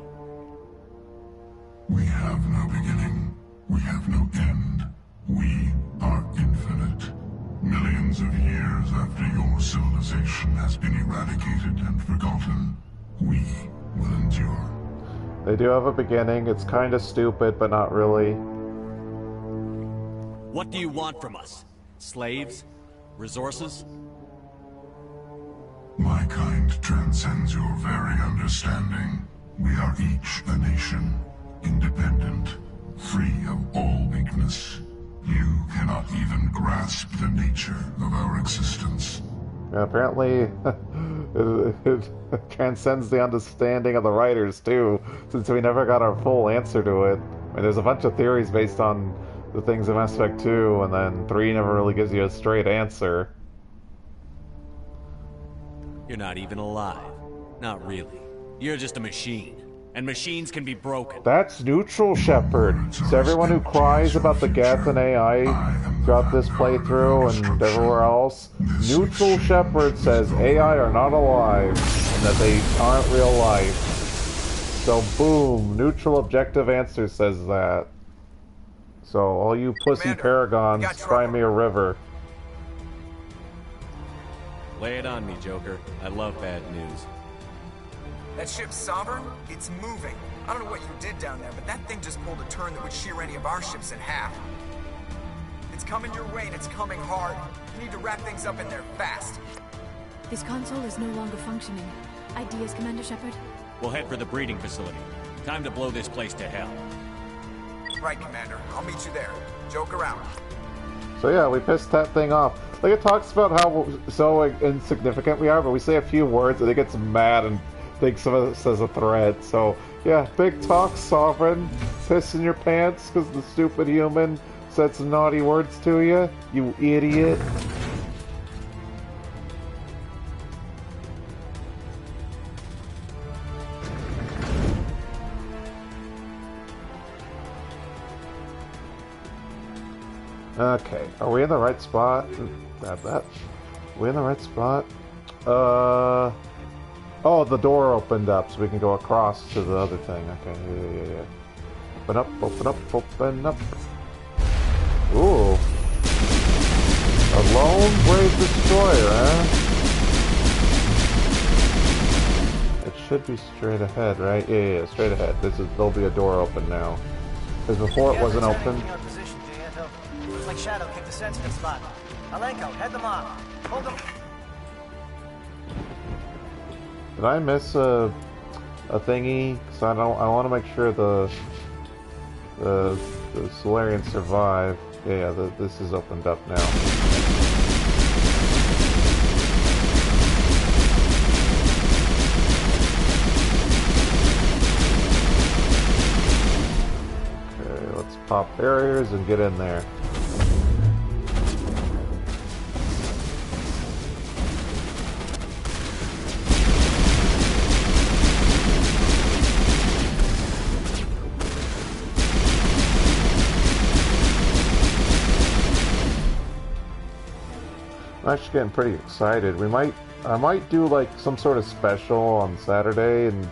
We have no beginning. We have no end. We are infinite. Millions of years after your civilization has been eradicated and forgotten, we will endure. They do have a beginning. It's kind of stupid, but not really. What do you want from us? Slaves? Resources? My kind transcends your very understanding. We are each a nation, independent, free of all weakness. You cannot even grasp the nature of our existence. Yeah, apparently, it transcends the understanding of the writers, too, since we never got our full answer to it. I mean, there's a bunch of theories based on the things in Mass Effect 2, and then 3 never really gives you a straight answer. You're not even alive. Not really. You're just a machine. And machines can be broken. That's neutral, Shepard. So everyone who cries about the Geth and AI throughout this playthrough and everywhere else, neutral Shepard says AI are not alive and that they aren't real life. So boom, neutral objective answer says that. So all you pussy Commander, paragons, cry me a river. Lay it on me, Joker. I love bad news. That ship's Sovereign? It's moving. I don't know what you did down there, but that thing just pulled a turn that would shear any of our ships in half. It's coming your way, and it's coming hard. You need to wrap things up in there fast. This console is no longer functioning. Ideas, Commander Shepard? We'll head for the breeding facility. Time to blow this place to hell. Right, Commander. I'll meet you there. Joker out. So yeah, we pissed that thing off. Like, it talks about how so insignificant we are, but we say a few words and it gets mad and thinks of us as a threat. So yeah, big talk, Sovereign. Piss in your pants because the stupid human said some naughty words to you, you idiot. Okay, are we in the right spot? Grab that. Are we in the right spot? Oh, the door opened up so we can go across to the other thing. Okay, yeah. Open up, open up, open up. Ooh. A lone brave destroyer, huh? It should be straight ahead, right? Yeah, straight ahead. There'll be a door open now. Because before it wasn't open. Looks like Shadow kicked the sensitive spot. Alenko, head them off. Hold them. Did I miss a thingy? Because I want to make sure the Solarians survive. Yeah, this is opened up now. Okay, let's pop barriers and get in there. I'm actually getting pretty excited. I might do like some sort of special on Saturday and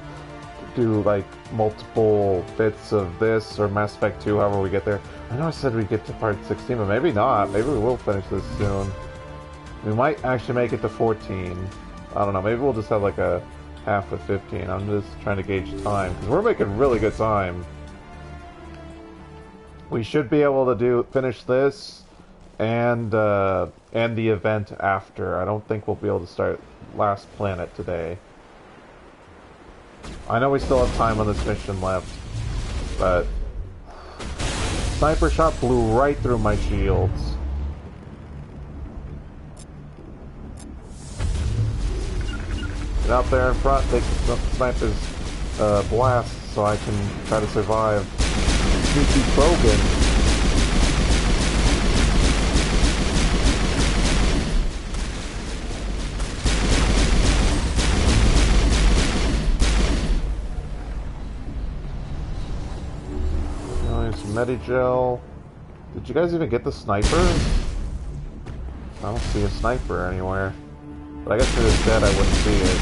do like multiple bits of this or Mass Effect 2, however we get there. I know I said we'd get to part 16, but maybe not. Maybe we will finish this soon. We might actually make it to 14. I don't know. Maybe we'll just have like a half of 15. I'm just trying to gauge time because we're making really good time. We should be able to finish this and the event after. I don't think we'll be able to start Last Planet today. I know we still have time on this mission left, but sniper shot blew right through my shields. Get out there in front, take the sniper's blast so I can try to survive. Sneaky Krogan. Medigel. Did you guys even get the sniper? I don't see a sniper anywhere. But I guess if it was dead, I wouldn't see it.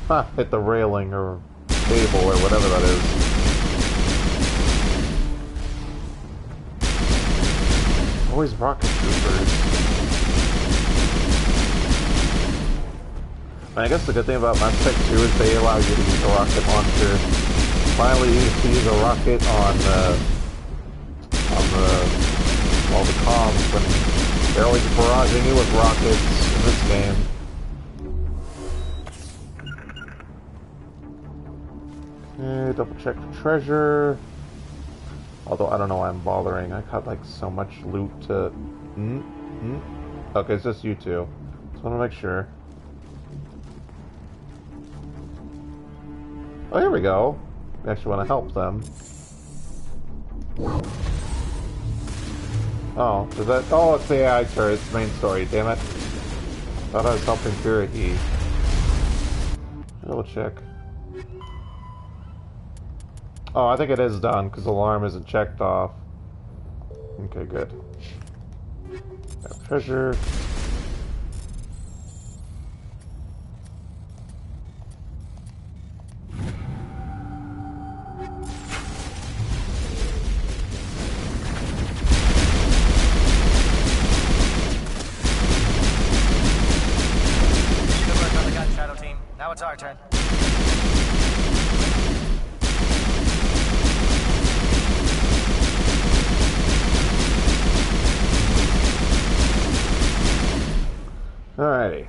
Huh, hit the railing or cable or whatever that is. Always rocket troopers. I guess the good thing about Mass Effect 2 is they allow you to use a rocket launcher. Finally, you can use a rocket on all the comms when they're always barraging you with rockets in this game. Okay, double check for treasure. Although I don't know why I'm bothering. I got like so much loot to. Okay, it's just you two. Just want to make sure. Oh, here we go. We actually want to help them. Oh, is that? Oh, it's the AI turret. It's the main story. Damn it! Thought I was helping Purity. Double check. Oh, I think it is done because the alarm isn't checked off. Okay, good. Got treasure. Now it's our turn. Alrighty.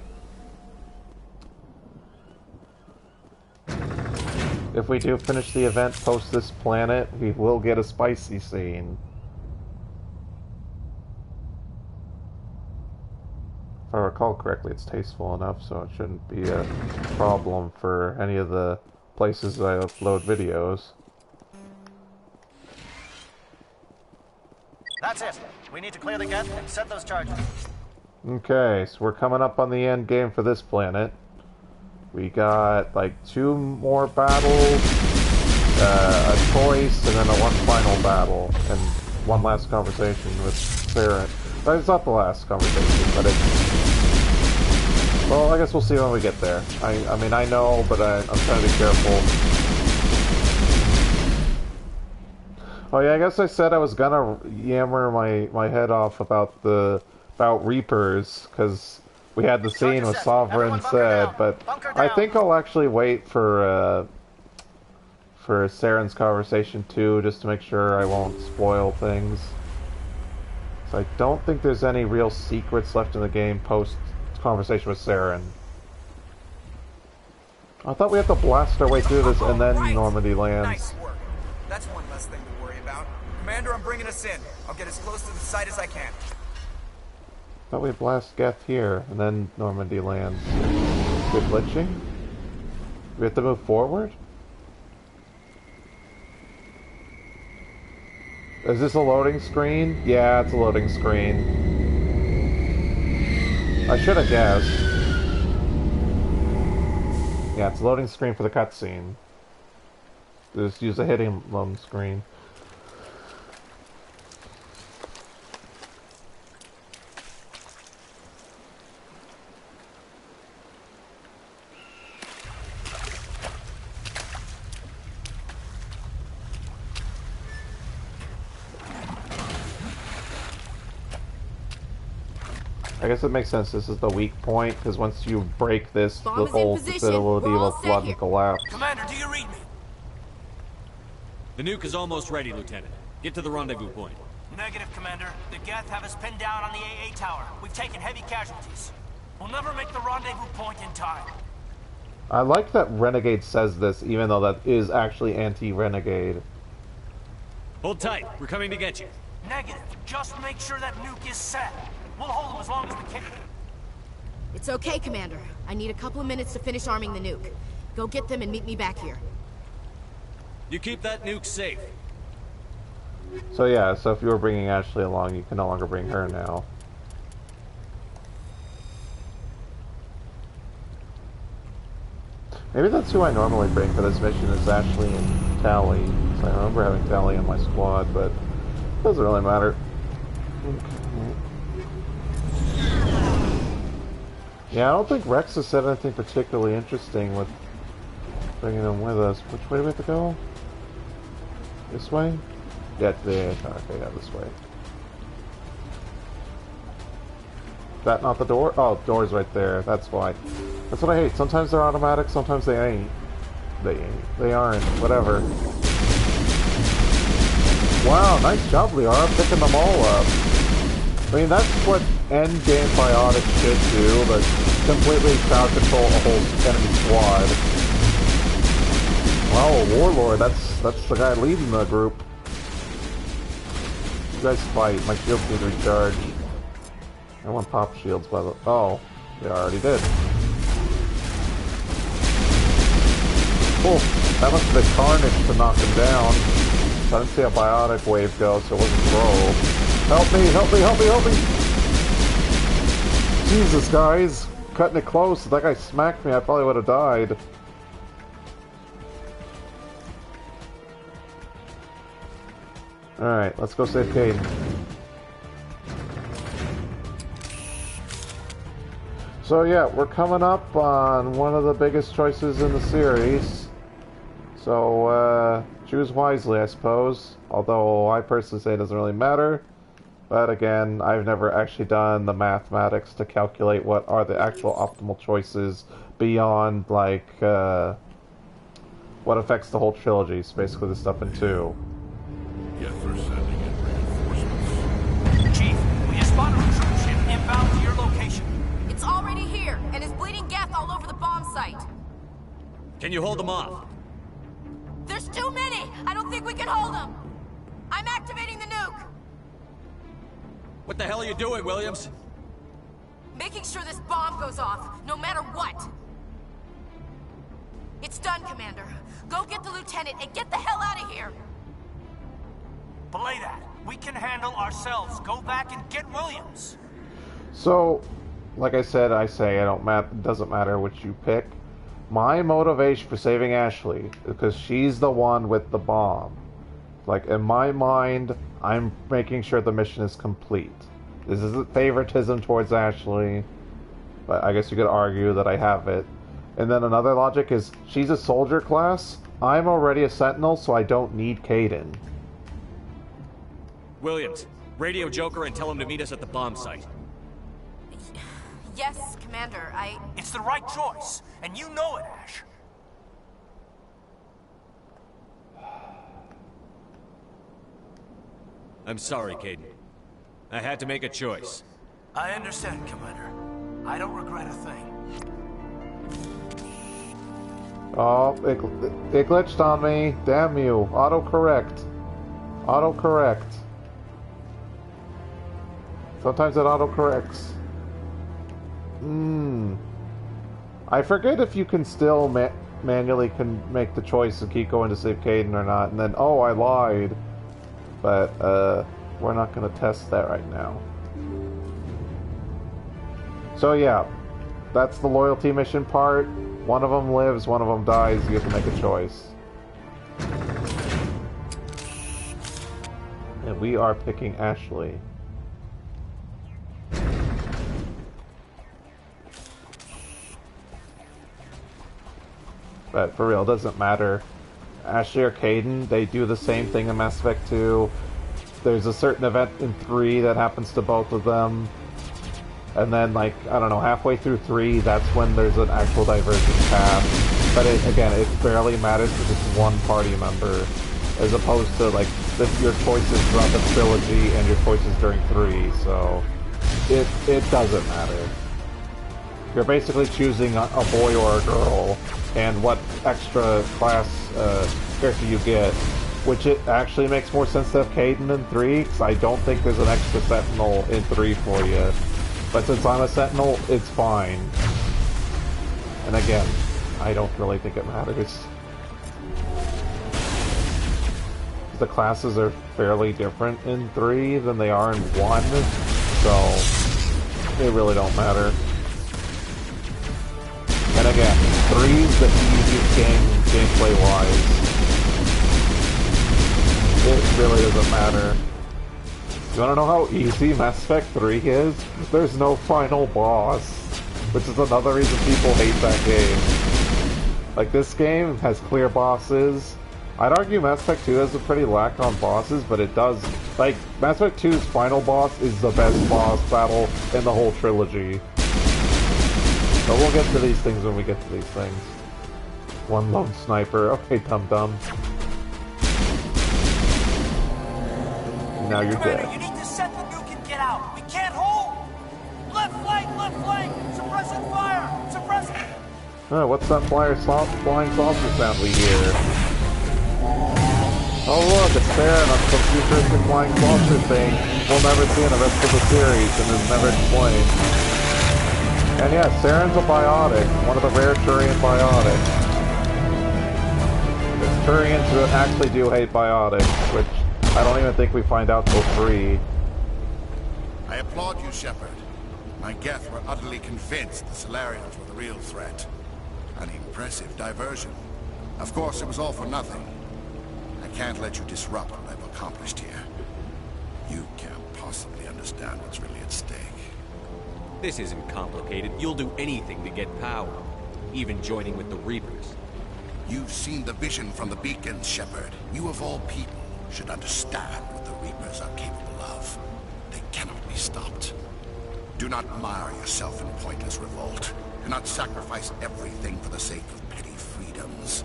if we do finish the event post this planet, we will get a spicy scene. If I recall correctly, it's tasteful enough, so it shouldn't be a problem for any of the places I upload videos. That's it. We need to clear the gate and set those charges. Okay, so we're coming up on the end game for this planet. We got like 2 more battles, a choice, and then one final battle, and one last conversation with Saren. It's not the last conversation, but it's... Well, I guess we'll see when we get there. I mean, I know, but I'm trying to be careful. Oh yeah, I guess I said I was gonna yammer my head off about Reapers, because we had the scene with Sovereign said, but I think I'll actually wait for Saren's conversation too, just to make sure I won't spoil things. So I don't think there's any real secrets left in the game post conversation with Saren. I thought we had to blast our way through this and then Normandy lands. Nice work. That's one less thing to worry about. Commander, I'm bringing us in. I'll get as close to the site as I can. I thought we blast Geth here and then Normandy lands. Is it glitching? We have to move forward? Is this a loading screen? Yeah, it's a loading screen. I should have guessed. Yeah, it's a loading screen for the cutscene. Just use a hitting loading screen. I guess it makes sense. This is the weak point, because once you break this, the whole facility will flood and collapse. Commander, do you read me? The nuke is almost ready, Lieutenant. Get to the rendezvous point. Negative, Commander. The Geth have us pinned down on the AA tower. We've taken heavy casualties. We'll never make the rendezvous point in time. I like that Renegade says this, even though that is actually anti-Renegade. Hold tight. We're coming to get you. Negative. Just make sure that nuke is set. We'll hold them as long as we can. It's okay, Commander. I need a couple of minutes to finish arming the nuke. Go get them and meet me back here. You keep that nuke safe. So yeah, so if you were bringing Ashley along, you can no longer bring her now. Maybe that's who I normally bring for this mission, is Ashley and Tally. So I remember having Tally on my squad, but it doesn't really matter. Yeah, I don't think Rex has said anything particularly interesting with bringing them with us. Which way do we have to go? This way? Yeah, okay, yeah, this way. Is that not the door? Oh, door's right there. That's why. That's what I hate. Sometimes they're automatic, sometimes they ain't. They aren't. Whatever. Wow, nice job, Liara, picking them all up. I mean, that's what endgame biotic should do, but completely crowd control a whole enemy squad. Wow, a warlord, that's the guy leading the group. You guys fight, my shields need to recharge. I want pop shields, by the... Oh, they already did. Cool, that must have been carnage to knock him down. I didn't see a biotic wave go, so it wasn't throw. Help me, help me, help me, help me! Jesus, guys. Cutting it close. If that guy smacked me, I probably would have died. Alright, let's go save Caden. So yeah, we're coming up on one of the biggest choices in the series. So, choose wisely, I suppose. Although I personally say it doesn't really matter. But again, I've never actually done the mathematics to calculate what are the actual optimal choices beyond, like, what affects the whole trilogy. So basically the stuff in 2. Yes, they're sending in reinforcements. Chief, we have spotted a troop ship inbound to your location. It's already here, and is bleeding Geth all over the bomb site. Can you hold them off? can hold them! I'm activating the nuke! What the hell are you doing, Williams? Making sure this bomb goes off, no matter what! It's done, Commander. Go get the lieutenant and get the hell out of here! Belay that. We can handle ourselves. Go back and get Williams. So, like I said, it doesn't matter which you pick. My motivation for saving Ashley is because she's the one with the bomb. Like, in my mind, I'm making sure the mission is complete. This isn't favoritism towards Ashley, but I guess you could argue that I have it. And then another logic is, she's a soldier class, I'm already a sentinel, so I don't need Kaidan. Williams, radio Joker and tell him to meet us at the bomb site. Yes, Commander, It's the right choice, and you know it, Ash. I'm sorry, Kaidan. I had to make a choice. I understand, Commander. I don't regret a thing. Oh, it glitched on me. Damn you. Autocorrect. Autocorrect. Sometimes it autocorrects. I forget if you can still manually make the choice to keep going to save Kaidan or not, and then, oh, I lied. But, we're not going to test that right now. So yeah, that's the loyalty mission part. One of them lives, one of them dies, you have to make a choice. And we are picking Ashley. But for real, it doesn't matter. Ashley or Kaidan, they do the same thing in Mass Effect 2. There's a certain event in 3 that happens to both of them. And then, like, I don't know, halfway through 3, that's when there's an actual divergent path. But again, it barely matters because it's one party member. As opposed to, like, your choices throughout the trilogy and your choices during 3, so... It doesn't matter. You're basically choosing a boy or a girl, and what extra class character you get, which it actually makes more sense to have Kaidan in 3, because I don't think there's an extra Sentinel in 3 for you. But since I'm a Sentinel, it's fine. And again, I don't really think it matters. The classes are fairly different in 3 than they are in 1, so they really don't matter. And again, 3's the easiest game gameplay-wise. It really doesn't matter. You wanna know how easy Mass Effect 3 is? There's no final boss, which is another reason people hate that game. Like, this game has clear bosses. I'd argue Mass Effect 2 has a pretty lack on bosses, but it does. Like, Mass Effect 2's final boss is the best boss battle in the whole trilogy. But we'll get to these things when we get to these things. One lone sniper. Okay, dum-dum. Now you're dead. You need to set the nuke and get out. We can't hold. Left flank. Suppressing fire. Suppress. Oh, what's that flying saucer sound we hear? Oh look, it's Saren on some futuristic flying saucer thing we'll never see in the rest of the series and is never explained. And yeah, Saren's a biotic, one of the rare Turian biotics. It's Turians who actually do hate biotics, which I don't even think we find out till 3. I applaud you, Shepard. My Geth were utterly convinced the Solarians were the real threat. An impressive diversion. Of course, it was all for nothing. I can't let you disrupt what I've accomplished here. You can't possibly understand what's really at stake. This isn't complicated. You'll do anything to get power, even joining with the Reapers. You've seen the vision from the beacons, Shepard. You of all people should understand what the Reapers are capable of. They cannot be stopped. Do not mire yourself in pointless revolt. Do not sacrifice everything for the sake of petty freedoms.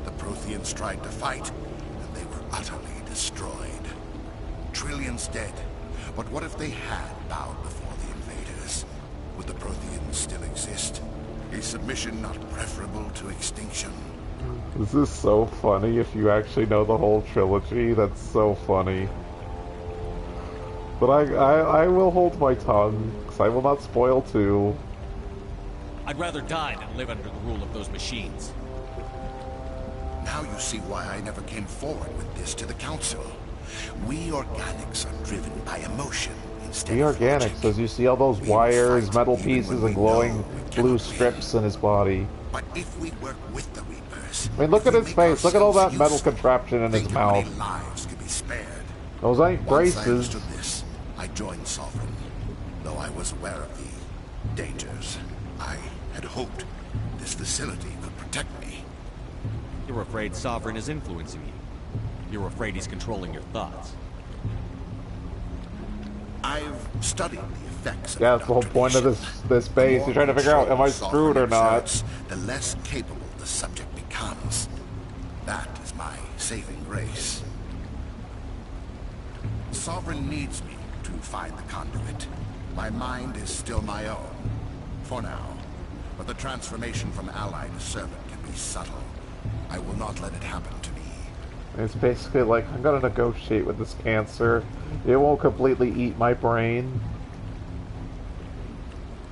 The Protheans tried to fight, and they were utterly destroyed. Trillions dead. But what if they had bowed before the invaders? Would the Protheans still exist? Is submission not preferable to extinction? This is so funny if you actually know the whole trilogy. That's so funny. But I will hold my tongue, because I will not spoil 2. I'd rather die than live under the rule of those machines. Now you see why I never came forward with this to the Council. We organics are driven by emotion instead of logic. Organics, as you see all those wires, metal pieces, and glowing blue strips in his body. But if we work with the Reapers... I mean, look at his face. Look at all that metal contraption in his mouth. Lives could be spared. Those ain't braces. Once I understood this, I joined Sovereign. Though I was aware of the dangers, I had hoped this facility could protect me. You're afraid Sovereign is influencing you. You're afraid he's controlling your thoughts. I've studied the effects of yeah, that's the whole point of this base. You're trying to figure out, am I screwed or not? The less capable the subject becomes. That is my saving grace. Sovereign needs me to find the conduit. My mind is still my own, for now. But the transformation from ally to servant can be subtle. I will not let it happen to me. It's basically like, I'm gonna negotiate with this cancer. It won't completely eat my brain.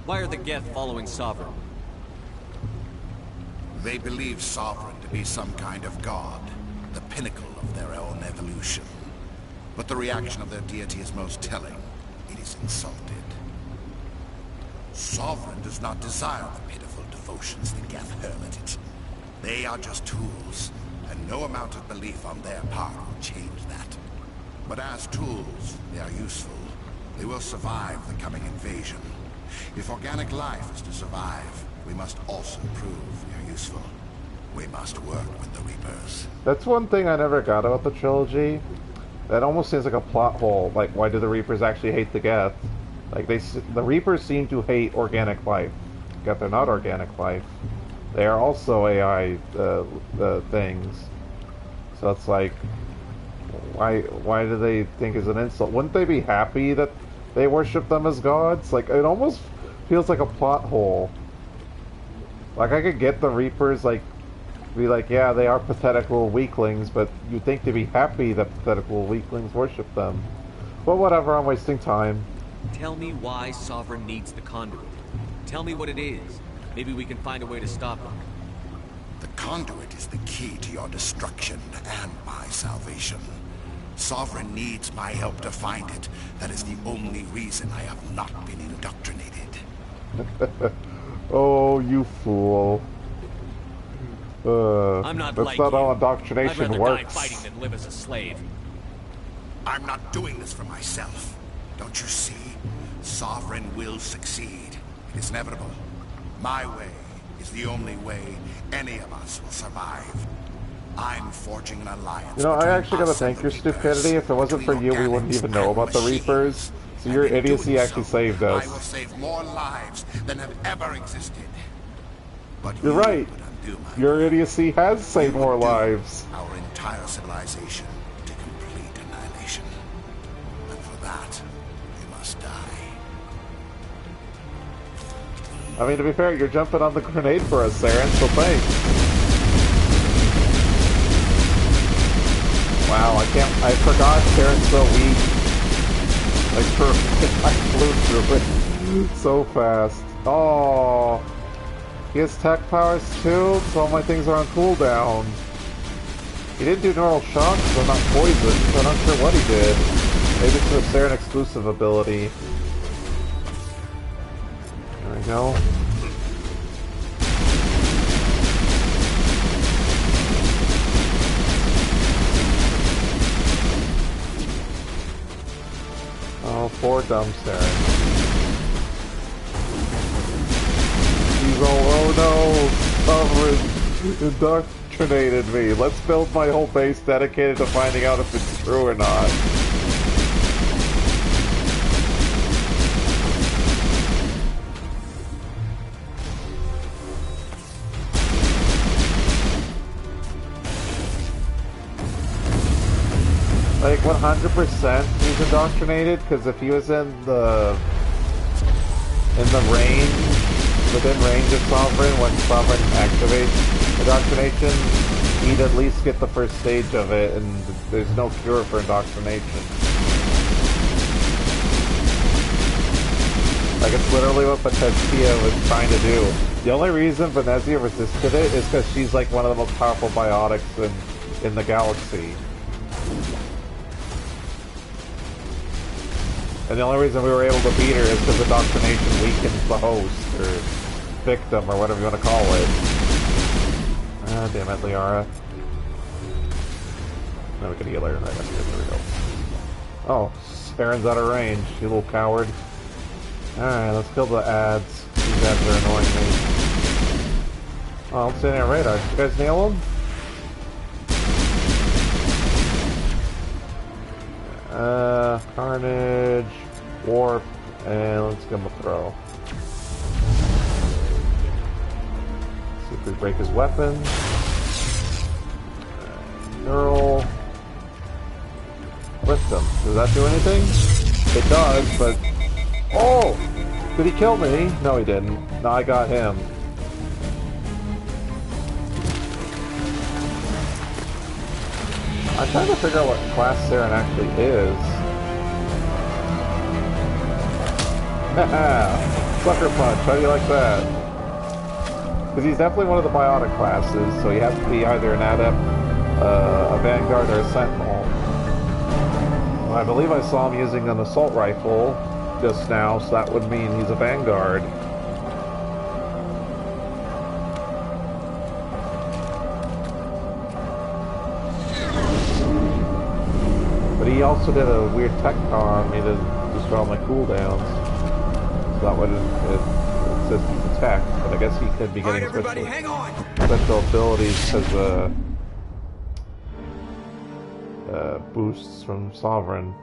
Why are the Geth following Sovereign? They believe Sovereign to be some kind of god, the pinnacle of their own evolution. But the reaction of their deity is most telling. It is insulted. Sovereign does not desire the pitiful devotions the Geth hurl at it. They are just tools, and no amount of belief on their part will change that. But as tools, they are useful. They will survive the coming invasion. If organic life is to survive, we must also prove we are useful. We must work with the Reapers. That's one thing I never got about the trilogy. That almost seems like a plot hole. Like, why do the Reapers actually hate the Geth? Like, the Reapers seem to hate organic life. Yet they're not organic life. They are also AI things. So it's like, why do they think it's an insult? Wouldn't they be happy that they worship them as gods? Like, it almost feels like a plot hole. Like, I could get the Reapers, like, be like, yeah, they are pathetic little weaklings, but you'd think they'd be happy that pathetic little weaklings worship them. But whatever, I'm wasting time. Tell me why Sovereign needs the conduit. Tell me what it is. Maybe we can find a way to stop them. The conduit is the key to your destruction and my salvation. Sovereign needs my help to find it. That is the only reason I have not been indoctrinated. Oh, you fool. I'm not that's like not you. how indoctrination I'd rather works. die fighting than live as a slave. I'm not doing this for myself. Don't you see? Sovereign will succeed. It is inevitable. My way is the only way any of us will survive. I'm forging an alliance. You know, I actually gotta thank your stupidity. If it wasn't for you, we wouldn't even know about the Reapers. So your idiocy actually saved us. I will save more lives than have ever existed. But You're right. Your idiocy has saved more lives. Our entire civilization to complete annihilation. And for that, we must die. I mean, to be fair, you're jumping on the grenade for us, Saren, so thanks. Wow, I forgot Saren's so weak. I flew through it so fast. Oh, he has tech powers too, so all my things are on cooldown. He didn't do neural shocks, so not poison, so I'm not sure what he did. Maybe it's a Saren exclusive ability. There we go. Oh, poor dumb Saren. He's all, oh no, Sovereign indoctrinated me. Let's build my whole base dedicated to finding out if it's true or not. Like 100% he's indoctrinated, because if he was in the range within range of Sovereign, when Sovereign activates indoctrination, he'd at least get the first stage of it, and there's no cure for indoctrination. Like, it's literally what Batestia was trying to do. The only reason Venezia resisted it is because she's like one of the most powerful biotics in the galaxy. And the only reason we were able to beat her is because indoctrination weakens the host, or victim, or whatever you want to call it. Ah, damn it, Liara. Now we can heal her. There we go. Oh, Saren's out of range, you little coward. Alright, let's kill the ads. These ads are annoying me. Oh, I'm sitting at radar. You guys nail them? Carnage, Warp, and let's give him a throw. See if we break his weapon. Neural. Lift him. Does that do anything? It does, but... Oh! Did he kill me? No, he didn't. No, I got him. I'm trying to figure out what class Saren actually is. Haha! Sucker Punch, how do you like that? Because he's definitely one of the biotic classes, so he has to be either an adept, a vanguard, or a sentinel. Well, I believe I saw him using an assault rifle just now, so that would mean he's a vanguard. But he also did a weird tech con on me to destroy all my cooldowns. So that would it says he's attacked, but I guess he could be getting special abilities because boosts from Sovereign.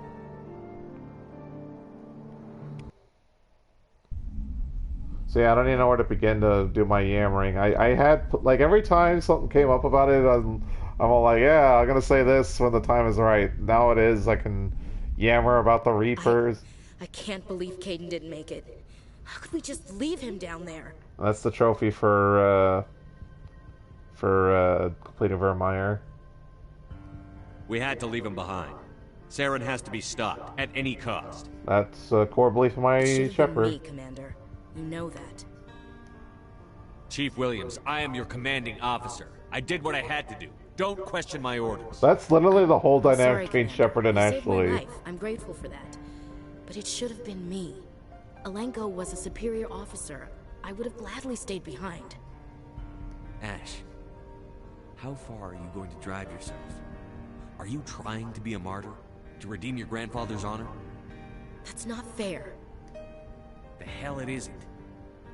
So yeah, I don't even know where to begin to do my yammering. I had, like, every time something came up about it, I'm all like, yeah, I'm gonna say this when the time is right. Now it is, I can yammer about the Reapers. I can't believe Caden didn't make it. How could we just leave him down there? That's the trophy for completing Virmire. We had to leave him behind. Saren has to be stopped at any cost. That's a core belief of my Shepard. Me, Commander. You know that. Chief Williams, I am your commanding officer. I did what I had to do. Don't question my orders. That's literally the whole dynamic between Shepard and Ashley. My life. I'm grateful for that. But it should have been me. Alenko was a superior officer. I would have gladly stayed behind. Ash, how far are you going to drive yourself? Are you trying to be a martyr? To redeem your grandfather's honor? That's not fair. The hell it isn't.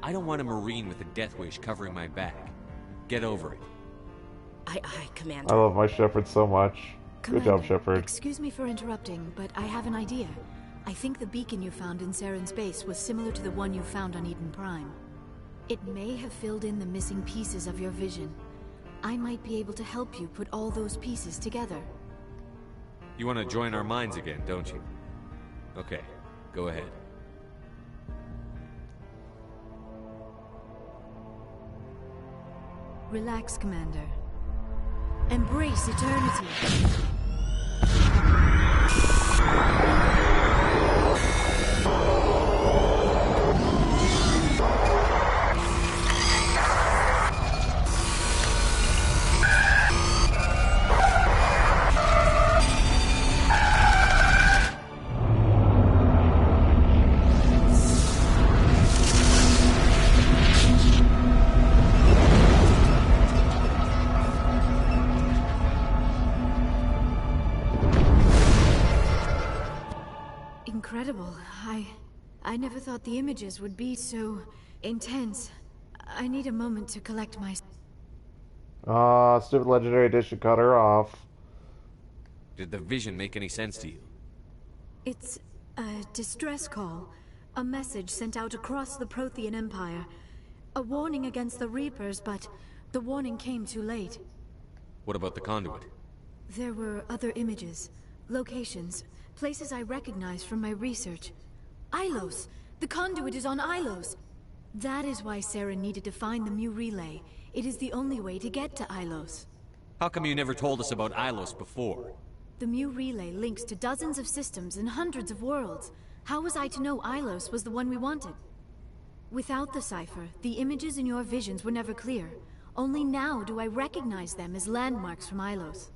I don't want a Marine with a death wish covering my back. Get over it. Aye, Commander. I love my Shepard so much. Commander, good job, Shepard. Excuse me for interrupting, but I have an idea. I think the beacon you found in Saren's base was similar to the one you found on Eden Prime. It may have filled in the missing pieces of your vision. I might be able to help you put all those pieces together. You want to join our minds again, don't you? Okay, go ahead. Relax, Commander. Embrace eternity. Incredible. I never thought the images would be so intense. I need a moment to collect my... Ah, stupid Legendary Edition cut her off. Did the vision make any sense to you? It's a distress call. A message sent out across the Prothean Empire. A warning against the Reapers, but the warning came too late. What about the conduit? There were other images, locations, places I recognized from my research. Ilos! The conduit is on Ilos! That is why Saren needed to find the Mu relay. It is the only way to get to Ilos. How come you never told us about Ilos before? The Mu relay links to dozens of systems and hundreds of worlds. How was I to know Ilos was the one we wanted? Without the cipher, the images in your visions were never clear. Only now do I recognize them as landmarks from Ilos.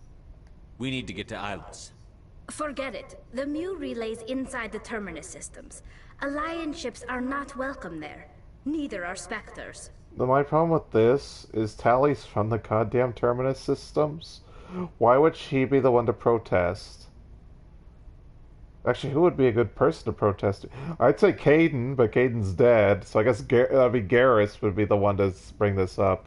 We need to get to Ilos. Forget it. The Mu relay's inside the Terminus systems. Alliance ships are not welcome there. Neither are Spectres. My problem with this is Tally's from the goddamn Terminus systems. Why would she be the one to protest? Actually, who would be a good person to protest? I'd say Caden, but Caden's dead, so I guess Garrus would be the one to bring this up.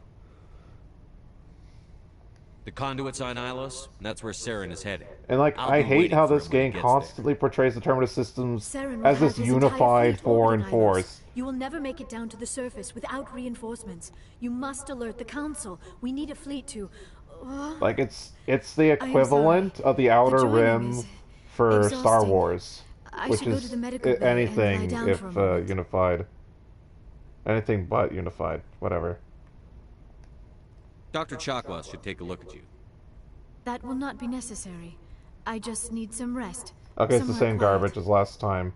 The conduit's on Ilos, and that's where Saren is heading. And like, I hate how this game constantly portrays the Terminus systems as this unified foreign force. You will never make it down to the surface without reinforcements. You must alert the Council. We need a fleet to... Like, it's the equivalent of the Outer Rim for Star Wars, which is anything if unified. Anything but unified, whatever. Dr. Chakwas should take a look at you. That will not be necessary. I just need some rest. Okay, it's the same garbage as last time.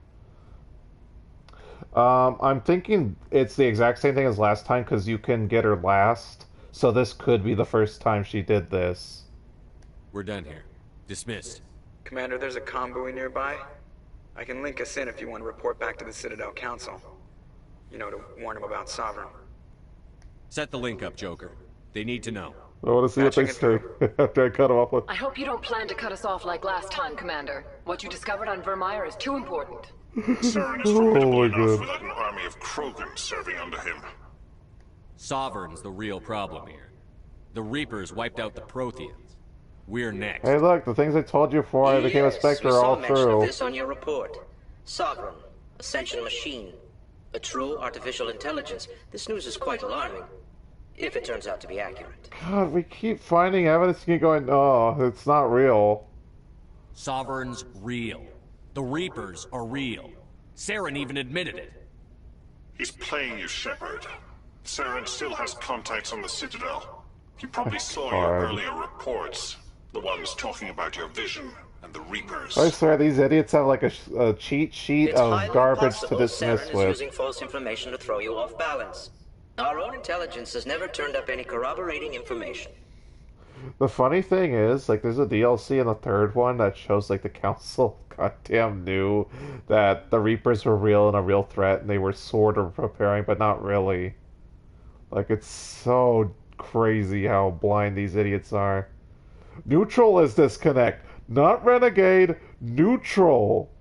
I'm thinking it's the exact same thing as last time because you can get her last. So this could be the first time she did this. We're done here. Dismissed. Commander, there's a convoy nearby. I can link us in if you want to report back to the Citadel Council. You know, to warn them about Sovereign. Set the link up, Joker. They need to know. I want to see what they say after I cut them off with. I hope you don't plan to cut us off like last time, Commander. What you discovered on Virmire is too important. Saren is formidable enough without an army of Krogan serving under him. Sovereign's the real problem here. The Reapers wiped out the Protheans. We're next. Hey look, the things I told you before I became a Spectre are all true. Of this on your report. Sovereign, Ascension machine, a true artificial intelligence. This news is quite alarming, if it turns out to be accurate. God, we keep finding evidence and keep going, oh, it's not real. Sovereign's real. The Reapers are real. Saren even admitted it. He's playing you, Shepard. Saren still has contacts on the Citadel. He probably saw your earlier reports. The ones talking about your vision and the Reapers. I swear these idiots have like a cheat sheet of garbage to dismiss Saren with. is using false information to throw you off balance. Our own intelligence has never turned up any corroborating information. The funny thing is, like, there's a DLC in the third one that shows, like, the Council goddamn knew that the Reapers were real and a real threat, and they were sort of preparing, but not really. Like, it's so crazy how blind these idiots are. Neutral is disconnect, not renegade, neutral.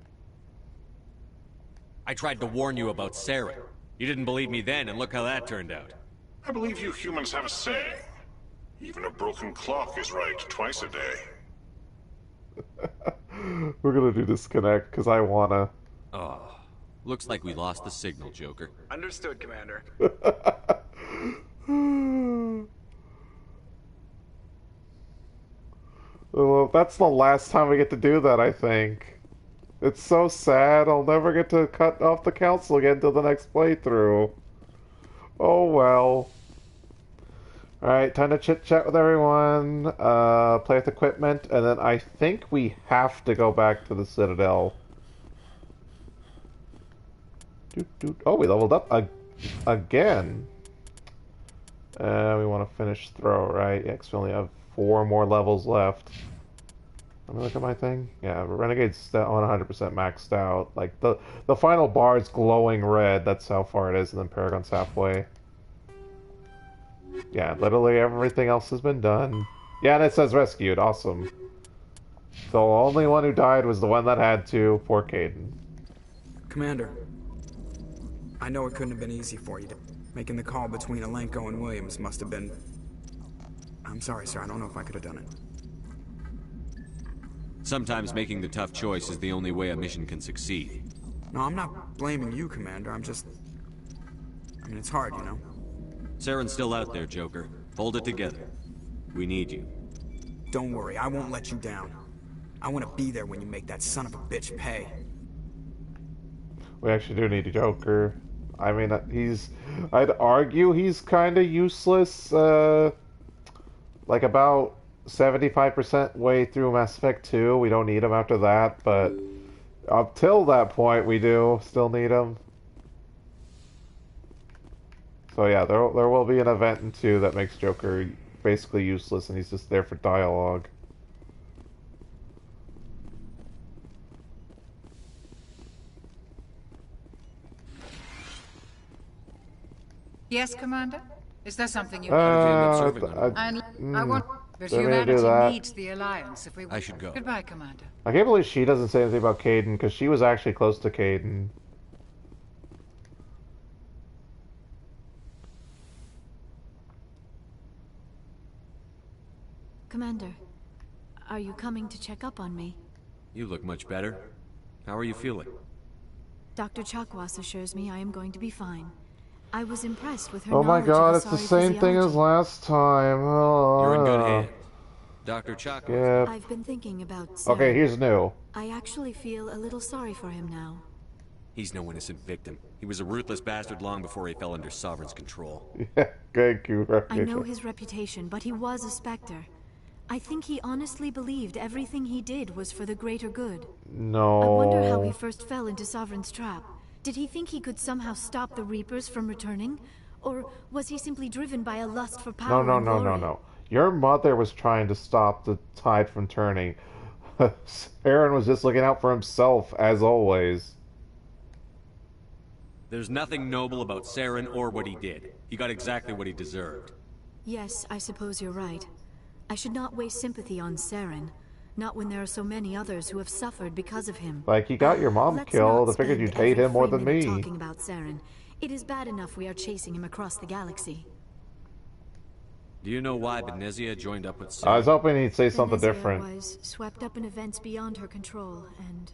I tried to warn you about Saren. You didn't believe me then, and look how that turned out. I believe you humans have a saying. Even a broken clock is right twice a day. We're gonna do disconnect, because I wanna. Oh, looks like we lost the signal, Joker. Understood, Commander. Well, that's the last time we get to do that, I think. It's so sad. I'll never get to cut off the Council again until the next playthrough. Oh well. Alright, time to chit-chat with everyone, play with equipment, and then I think we have to go back to the Citadel. Oh, we leveled up again. We want to finish throw, right? Yeah, 'cause we only have 4 more levels left. Let me look at my thing. Yeah, Renegade's 100% maxed out. Like, the final bar is glowing red. That's how far it is, and then Paragon's halfway. Yeah, literally everything else has been done. Yeah, and it says rescued. Awesome. The only one who died was the one that had to. Poor Caden. Commander, I know it couldn't have been easy for you. Making the call between Alenko and Williams must have been... I'm sorry, sir. I don't know if I could have done it. Sometimes making the tough choice is the only way a mission can succeed. No, I'm not blaming you, Commander. I'm just... I mean, it's hard, you know? Saren's still out there, Joker. Hold it together. We need you. Don't worry, I won't let you down. I want to be there when you make that son of a bitch pay. We actually do need a Joker. I mean, I'd argue he's kind of useless, like about 75% way through Mass Effect 2. We don't need him after that, but up till that point, we do still need him. So yeah, there will be an event in 2 that makes Joker basically useless, and he's just there for dialogue. Yes, Commander? Is there something you I want... But Didn't mean to do humanity that. needs the Alliance if we... I should go. Goodbye, Commander. I can't believe she doesn't say anything about Caden, because she was actually close to Caden. Commander, are you coming to check up on me? You look much better. How are you feeling? Dr. Chakwas assures me I am going to be fine. I was impressed with her Oh my knowledge god, of it's the Asari same thing as physiology. last time. Oh. You're in good hands. Dr. Chakwas. Yeah. I've been thinking about Saren. Okay, he's new. I actually feel a little sorry for him now. He's no innocent victim. He was a ruthless bastard long before he fell under Sovereign's control. Yeah, thank you. I know his reputation, but he was a Spectre. I think he honestly believed everything he did was for the greater good. No. I wonder how he first fell into Sovereign's trap. Did he think he could somehow stop the Reapers from returning? Or was he simply driven by a lust for power and glory? No. Your mother was trying to stop the tide from turning. Saren was just looking out for himself, as always. There's nothing noble about Saren or what he did. He got exactly what he deserved. Yes, I suppose you're right. I should not waste sympathy on Saren. Not when there are so many others who have suffered because of him. Like, you got your mom Let's killed. I not figured spend you'd hate every him more free than minute me. Talking about Saren. It is bad enough we are chasing him across the galaxy. Do you know why Benezia joined up with Saren? I was hoping he'd say something Benezia different. was swept up in events beyond her control and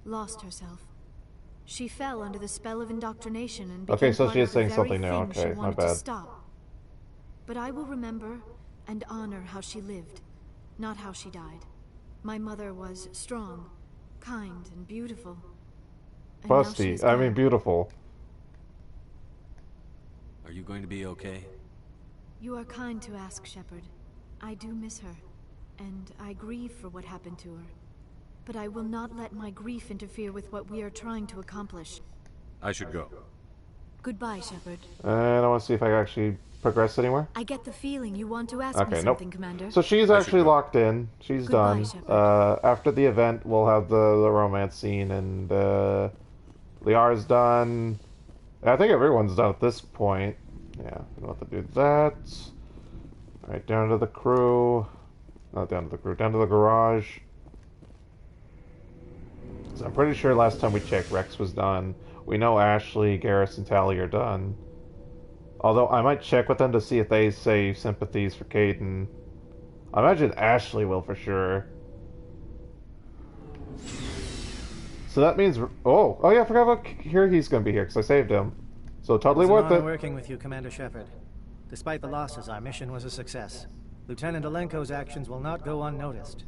lost herself. She fell under the spell of indoctrination and became Okay, so part she of is the saying very something now. thing she Okay, my wanted to bad. stop. But I will remember and honor how she lived, not how she died. My mother was strong, kind, and beautiful. And now Busty. she's I mean, gone. beautiful. Are you going to be okay? You are kind to ask, Shepard. I do miss her, and I grieve for what happened to her. But I will not let my grief interfere with what we are trying to accomplish. I should go. Goodbye, Shepard. And I want to see if I can actually progress anywhere. I get the feeling you want to ask Okay, me nope. something, Commander. So she's actually locked in. She's Goodbye, done. Shepard. After the event, we'll have the romance scene, and Liara's done. I think everyone's done at this point. Yeah, we don't have to do that. Alright, down to the crew. Not down to the crew, down to the garage. So I'm pretty sure last time we checked, Rex was done. We know Ashley, Garrus, and Tally are done. Although I might check with them to see if they say sympathies for Caden. I imagine Ashley will for sure. So that means... Oh yeah, I forgot about here. He's going to be here because I saved him. So totally worth It's an it. honor working with you, Commander Shepard. Despite the losses, our mission was a success. Lieutenant Alenko's actions will not go unnoticed.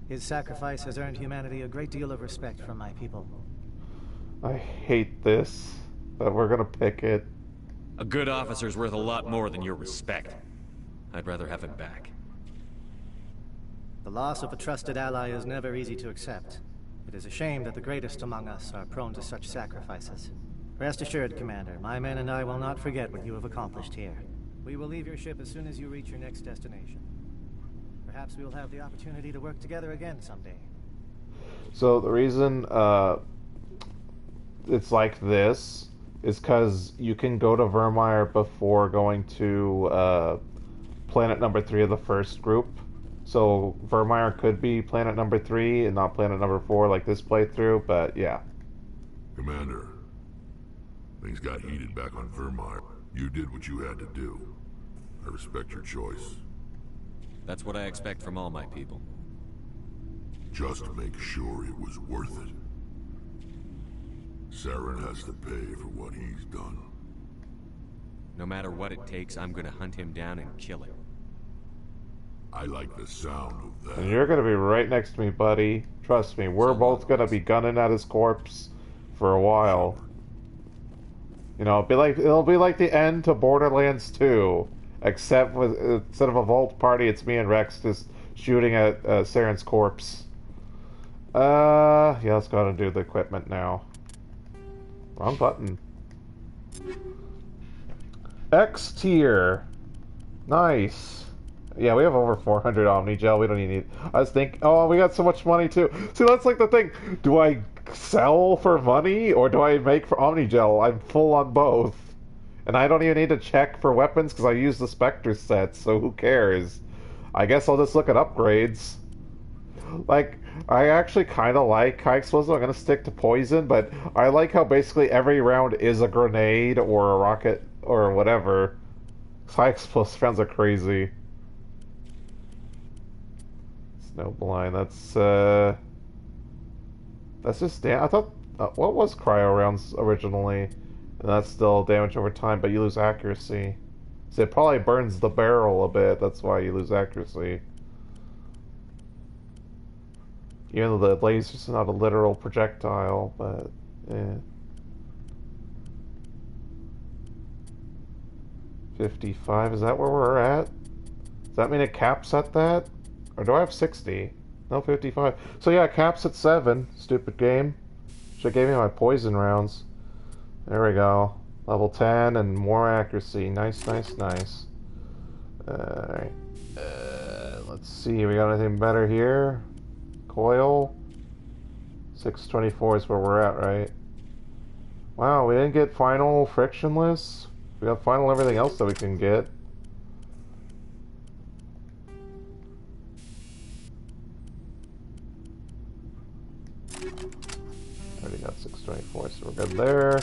His sacrifice has earned humanity a great deal of respect from my people. I hate this, but we're going to pick it. A good officer's worth a lot more than your respect. I'd rather have him back. The loss of a trusted ally is never easy to accept. It is a shame that the greatest among us are prone to such sacrifices. Rest assured, Commander, my men and I will not forget what you have accomplished here. We will leave your ship as soon as you reach your next destination. Perhaps we will have the opportunity to work together again someday. So the reason it's like this is because you can go to Virmire before going to planet number 3 of the first group. So Virmire could be planet number 3 and not planet number 4 like this playthrough, but yeah. Commander, things got heated back on Virmire. You did what you had to do. I respect your choice. That's what I expect from all my people. Just make sure it was worth it. Saren has to pay for what he's done. No matter what it takes, I'm gonna hunt him down and kill him. I like the sound of that. And you're going to be right next to me, buddy. Trust me, we're both going to be gunning at his corpse for a while. You know, it'll be like the end to Borderlands 2, except with instead of a vault party, it's me and Rex just shooting at Saren's corpse. Yeah, let's go ahead and do the equipment now. Wrong button. X tier. Nice. Yeah, we have over 400 Omni Gel. We don't even need. I was thinking, oh, we got so much money too. See, that's like the thing. Do I sell for money or do I make for Omni Gel? I'm full on both. And I don't even need to check for weapons because I use the Spectre set, so who cares? I guess I'll just look at upgrades. Like, I actually kind of like high explosive. I'm going to stick to poison, but I like how basically every round is a grenade or a rocket or whatever. High explosive rounds are crazy. Snowblind, that's just I thought, what was cryo rounds originally? And that's still damage over time, but you lose accuracy. So it probably burns the barrel a bit, that's why you lose accuracy. Even though the laser's not a literal projectile, but yeah. 55, is that where we're at? Does that mean it caps at that? Or do I have 60? No, 55. So yeah, it caps at 7. Stupid game. Should've gave me my poison rounds. There we go. Level 10 and more accuracy. Nice, nice, nice. Alright. Let's see, we got anything better here? Coil. 624 is where we're at, right? Wow, we didn't get final frictionless. We got final everything else that we can get. Already got 624, so we're good there.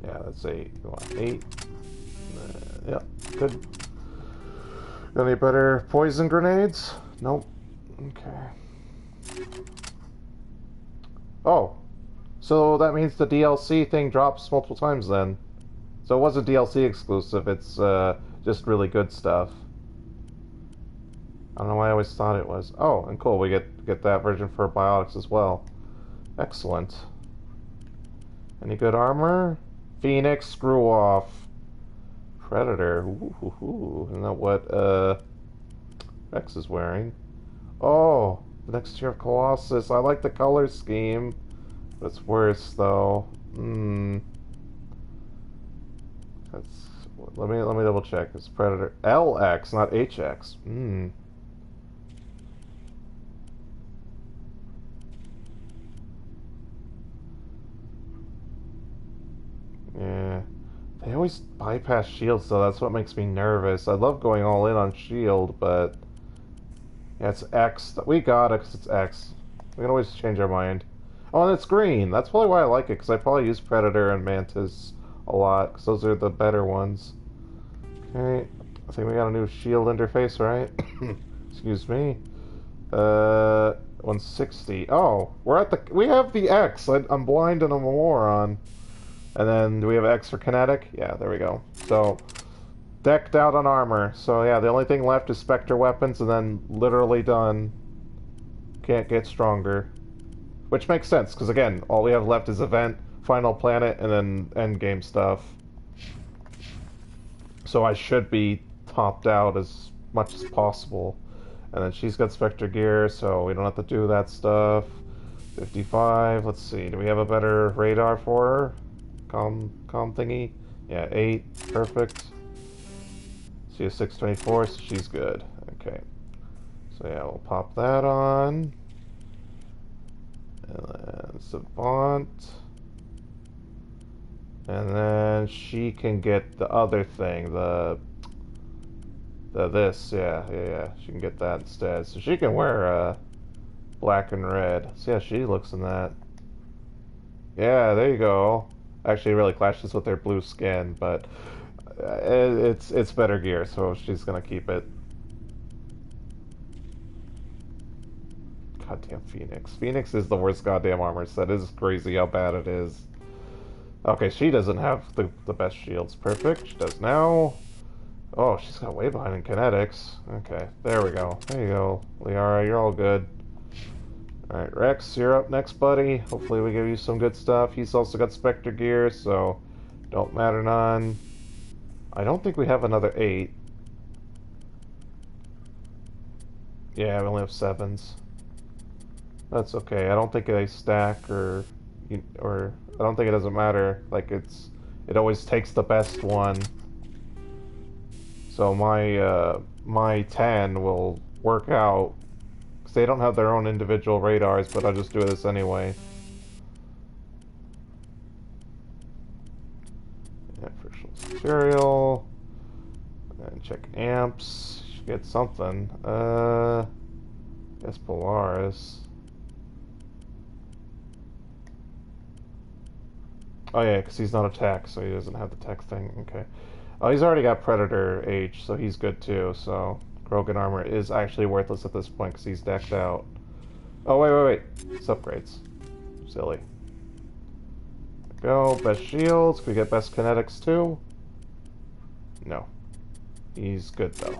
Yeah, that's 8. You want 8? Yeah, good. Got any better poison grenades? Nope. Okay. Oh. So that means the DLC thing drops multiple times then. So it wasn't DLC exclusive, it's just really good stuff. I don't know why I always thought it was. Oh, and cool, we get that version for biotics as well. Excellent. Any good armor? Phoenix, screw off. Predator. Ooh. Isn't that what Rex is wearing? Oh, the next tier of Colossus. I like the color scheme. But it's worse though. That's let me double check. It's Predator LX, not HX. Yeah. They always bypass shields though, that's what makes me nervous. I love going all in on shield, but yeah, it's X. We got it because it's X. We can always change our mind. Oh, and it's green. That's probably why I like it, because I probably use Predator and Mantis a lot, because those are the better ones. Okay, I think we got a new shield interface, right? Excuse me. 160. Oh, we have the X. I'm blind and I'm a moron. And then, do we have X for kinetic? Yeah, there we go. So, decked out on armor. So yeah, the only thing left is Spectre weapons, and then literally done. Can't get stronger. Which makes sense, because again, all we have left is event, final planet, and then endgame stuff. So I should be topped out as much as possible. And then she's got Spectre gear, so we don't have to do that stuff. 55, let's see, do we have a better radar for her? Com thingy? Yeah, 8, perfect. She has 624, so she's good. Okay. So yeah, we'll pop that on. And then Savant. And then she can get the other thing, this, yeah. She can get that instead. So she can wear black and red. So yeah, she looks in that. Yeah, there you go. Actually, it really clashes with their blue skin, but it's better gear, so she's gonna keep it. Goddamn Phoenix. Phoenix is the worst goddamn armor set. It is crazy how bad it is. Okay, she doesn't have the best shields. Perfect. She does now. Oh, she's got way behind in kinetics. Okay, there we go. There you go, Liara. You're all good. Alright, Rex, you're up next, buddy. Hopefully we give you some good stuff. He's also got Spectre gear, so don't matter none. I don't think we have another 8. Yeah, we only have 7s. That's okay. I don't think they stack or I don't think it doesn't matter. Like it always takes the best one. So my 10 will work out because they don't have their own individual radars, but I'll just do this anyway. Yeah, frictionless material. And check amps. Should get something. Guess Polaris. Oh yeah, because he's not a tech, so he doesn't have the tech thing. Okay. Oh, he's already got Predator H, so he's good too. So Krogan armor is actually worthless at this point because he's decked out. Oh wait. It's upgrades. Silly. There we go. Best shields. Can we get best kinetics too? No. He's good though.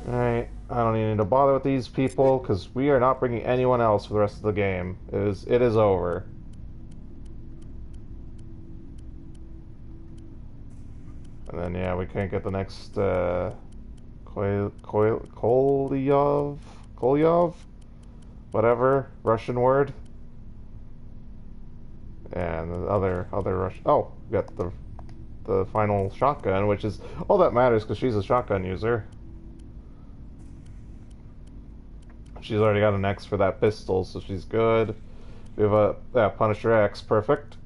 Alright. I don't even need to bother with these people because we are not bringing anyone else for the rest of the game. It is over. And then, yeah, we can't get the next, Kolyov? Whatever, Russian word. And the other Russian... Oh, we got the final shotgun, which is all that matters because she's a shotgun user. She's already got an X for that pistol, so she's good. We have a Punisher X, perfect.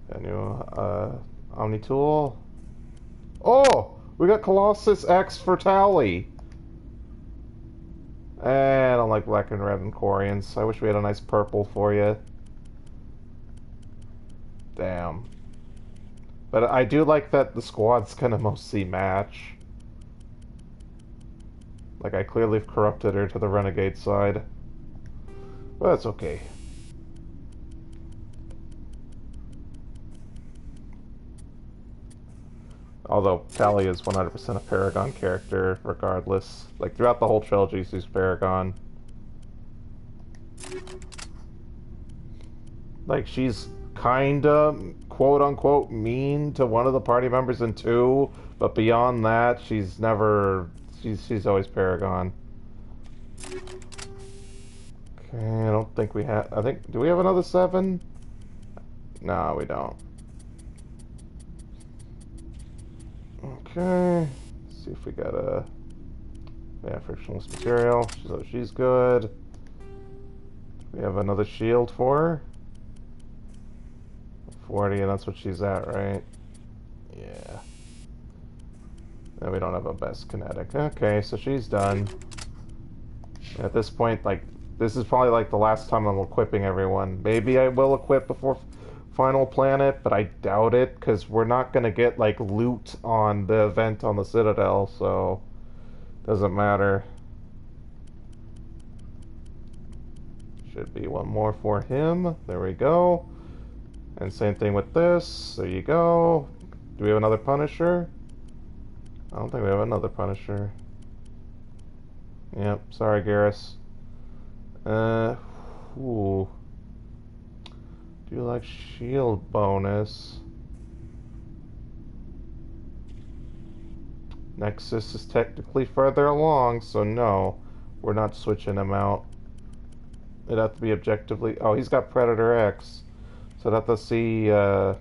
A new, Omni Tool. Oh! We got Colossus X for Tally! And I don't like black and red and Corians. I wish we had a nice purple for you. Damn. But I do like that the squad's gonna mostly match. Like, I clearly corrupted her to the renegade side. But that's okay. Although Tally is 100% a Paragon character, regardless. Like, throughout the whole trilogy, she's Paragon. Like, she's kinda, quote-unquote, mean to one of the party members in 2, but beyond that, she's never... She's always Paragon. Okay, I don't think we have... do we have another 7? No, we don't. Okay, let's see if we got a... Yeah, frictionless material. She's good. We have another shield for her. 40, and that's what she's at, right? Yeah. And we don't have a best kinetic. Okay, so she's done. At this point, like, this is probably like the last time I'm equipping everyone. Maybe I will equip before Final Planet, but I doubt it, because we're not going to get, like, loot on the event on the Citadel, so doesn't matter. Should be one more for him. There we go. And same thing with this. There you go. Do we have another Punisher? I don't think we have another Punisher. Yep, sorry, Garrus. Ooh. Do you like shield bonus? Nexus is technically further along, so no. We're not switching him out. It'd have to be objectively... Oh, he's got Predator X. So I'd have to see, yeah,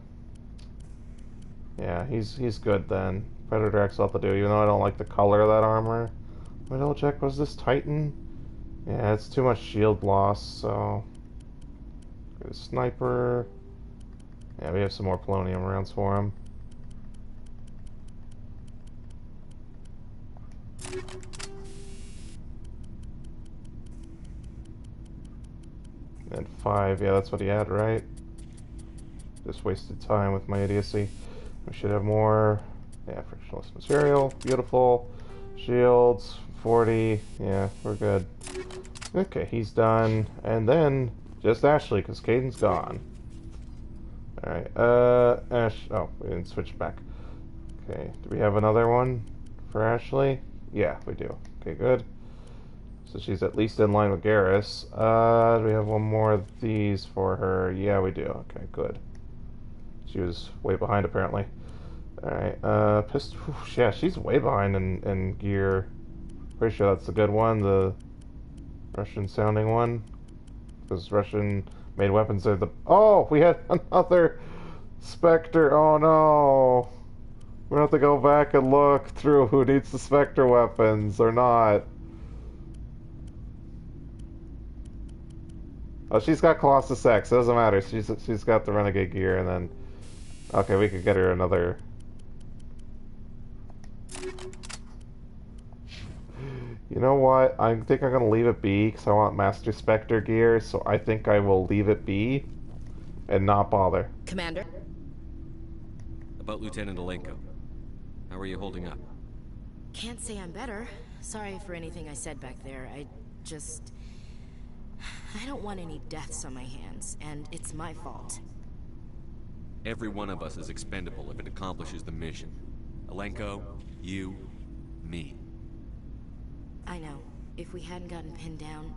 he's good then. Predator X will have to do, even though I don't like the color of that armor. Let me double check, was this Titan? Yeah, it's too much shield loss, so... Get a sniper. Yeah, we have some more polonium rounds for him. And 5, yeah, that's what he had, right? Just wasted time with my idiocy. We should have more. Yeah, frictionless material. Beautiful. Shields. 40. Yeah, we're good. Okay, he's done. And then just Ashley, because Caden's gone. Alright, Ash... Oh, we didn't switch back. Okay, do we have another one for Ashley? Yeah, we do. Okay, good. So she's at least in line with Garrus. Do we have one more of these for her? Yeah, we do. Okay, good. She was way behind, apparently. Alright, pistol... Yeah, she's way behind in gear. Pretty sure that's the good one, the Russian-sounding one. Because Russian-made weapons are the... Oh, we had another Spectre. Oh, no. We're gonna have to go back and look through who needs the Spectre weapons or not. Oh, she's got Colossus X. It doesn't matter. She's got the Renegade gear, and then... Okay, we could get her another... You know what? I think I'm gonna leave it be, because I want Master Spectre gear, so I think I will leave it be, and not bother. Commander? About Lieutenant Alenko. How are you holding up? Can't say I'm better. Sorry for anything I said back there. I don't want any deaths on my hands, and it's my fault. Every one of us is expendable if it accomplishes the mission. Alenko, you, me. I know. If we hadn't gotten pinned down,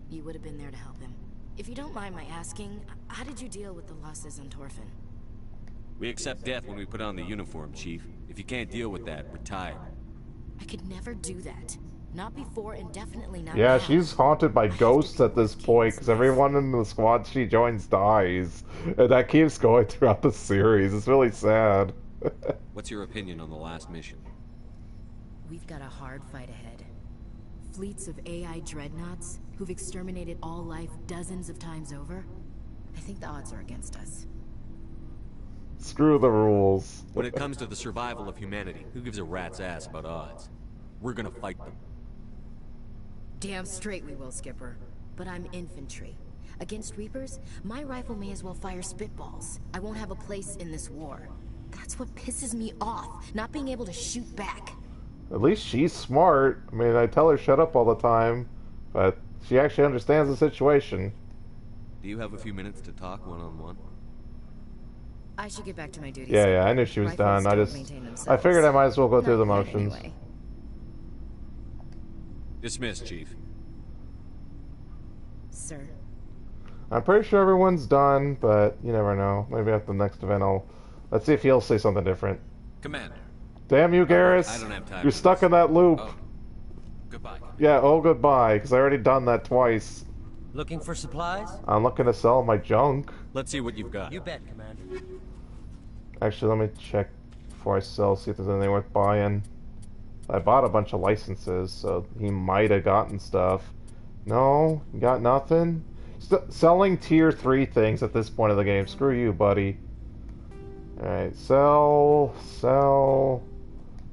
you would have been there to help him. If you don't mind my asking, how did you deal with the losses on Torfin? We accept death when we put on the uniform, Chief. If you can't deal with that, retire. I could never do that. Not before and definitely not Yeah, now. she's haunted by ghosts at this point, because everyone in the squad she joins dies. And that keeps going throughout the series. It's really sad. What's your opinion on the last mission? We've got a hard fight ahead. Fleets of AI dreadnoughts who've exterminated all life dozens of times over. I think the odds are against us. Screw the rules. When it comes to the survival of humanity, who gives a rat's ass about odds? We're gonna fight them. Damn straight we will, Skipper. But I'm infantry. Against Reapers, my rifle may as well fire spitballs. I won't have a place in this war. That's what pisses me off, not being able to shoot back. At least she's smart. I mean, I tell her shut up all the time, but she actually understands the situation. Do you have a few minutes to talk one-on-one? I should get back to my duties. Yeah, I knew she was done. I figured I might as well go through the motions. Anyway. Dismissed, Chief. Sir. I'm pretty sure everyone's done, but you never know. Maybe at the next event let's see if he'll say something different. Commander. Damn you, Garrus! I don't have time. You're stuck in that loop. Oh. Goodbye. Yeah, goodbye, because I already done that twice. Looking for supplies? I'm looking to sell my junk. Let's see what you've got. You bet, Commander. Actually, let me check before I sell, see if there's anything worth buying. I bought a bunch of licenses, so he might have gotten stuff. No? You got nothing? Selling tier 3 things at this point of the game. Screw you, buddy. Alright, sell.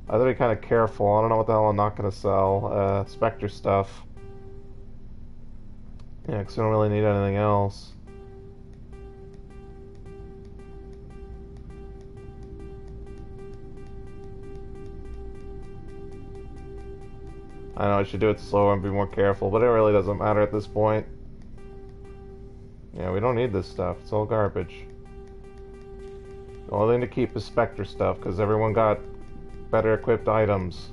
I have to be kind of careful. I don't know what the hell I'm not going to sell. Spectre stuff. Yeah, because I don't really need anything else. I know I should do it slower and be more careful, but it really doesn't matter at this point. Yeah, we don't need this stuff. It's all garbage. The only thing to keep is Spectre stuff, because everyone got better equipped items.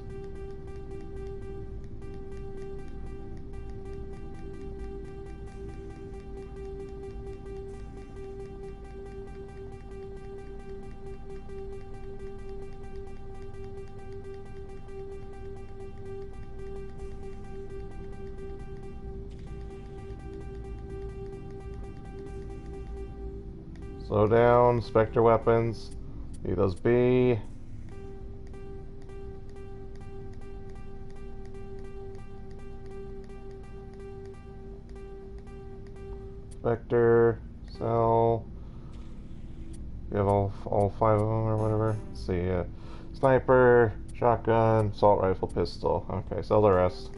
Slow down, Spectre weapons. Leave those be. Spectre, sell. You have all 5 of them or whatever. Let's see, sniper, shotgun, assault rifle, pistol. Okay, sell the rest.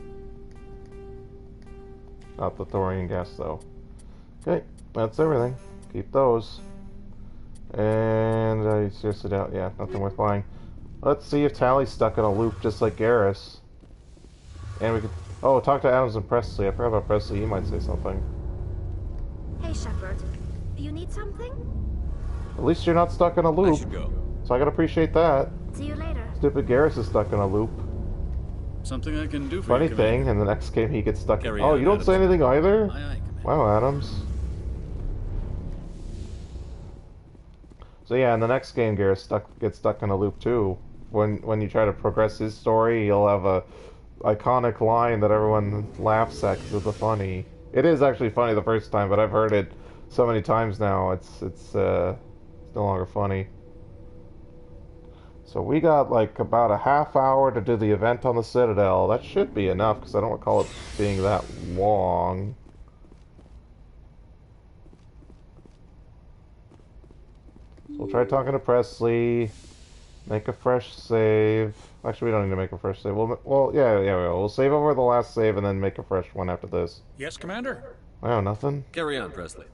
Not the thorium gas though. Okay, that's everything. Keep those. And I seriously doubt, yeah, nothing worth buying. Let's see if Tally's stuck in a loop just like Garrus. And we could, oh, talk to Adams and Presley. I forgot about Presley, he might say something. Hey, Shepard. You need something? At least you're not stuck in a loop. I should go. So I gotta appreciate that. See you later. Stupid Garrus is stuck in a loop. Something I can do for Funny you, thing, in the next game he gets stuck. Carry Oh, on, you don't Adams. say anything either? Aye, aye, Wow, Adams. So yeah, in the next game, Garrus gets stuck in a loop too. When you try to progress his story, he'll have a iconic line that everyone laughs at because of the funny. It is actually funny the first time, but I've heard it so many times now. It's no longer funny. So we got like about a half hour to do the event on the Citadel. That should be enough because I don't recall it being that long. So we'll try talking to Presley. Make a fresh save. Actually, we don't need to make a fresh save. Well, yeah, we will. We'll save over the last save and then make a fresh one after this. Yes, Commander? Oh, nothing? Carry on, Presley.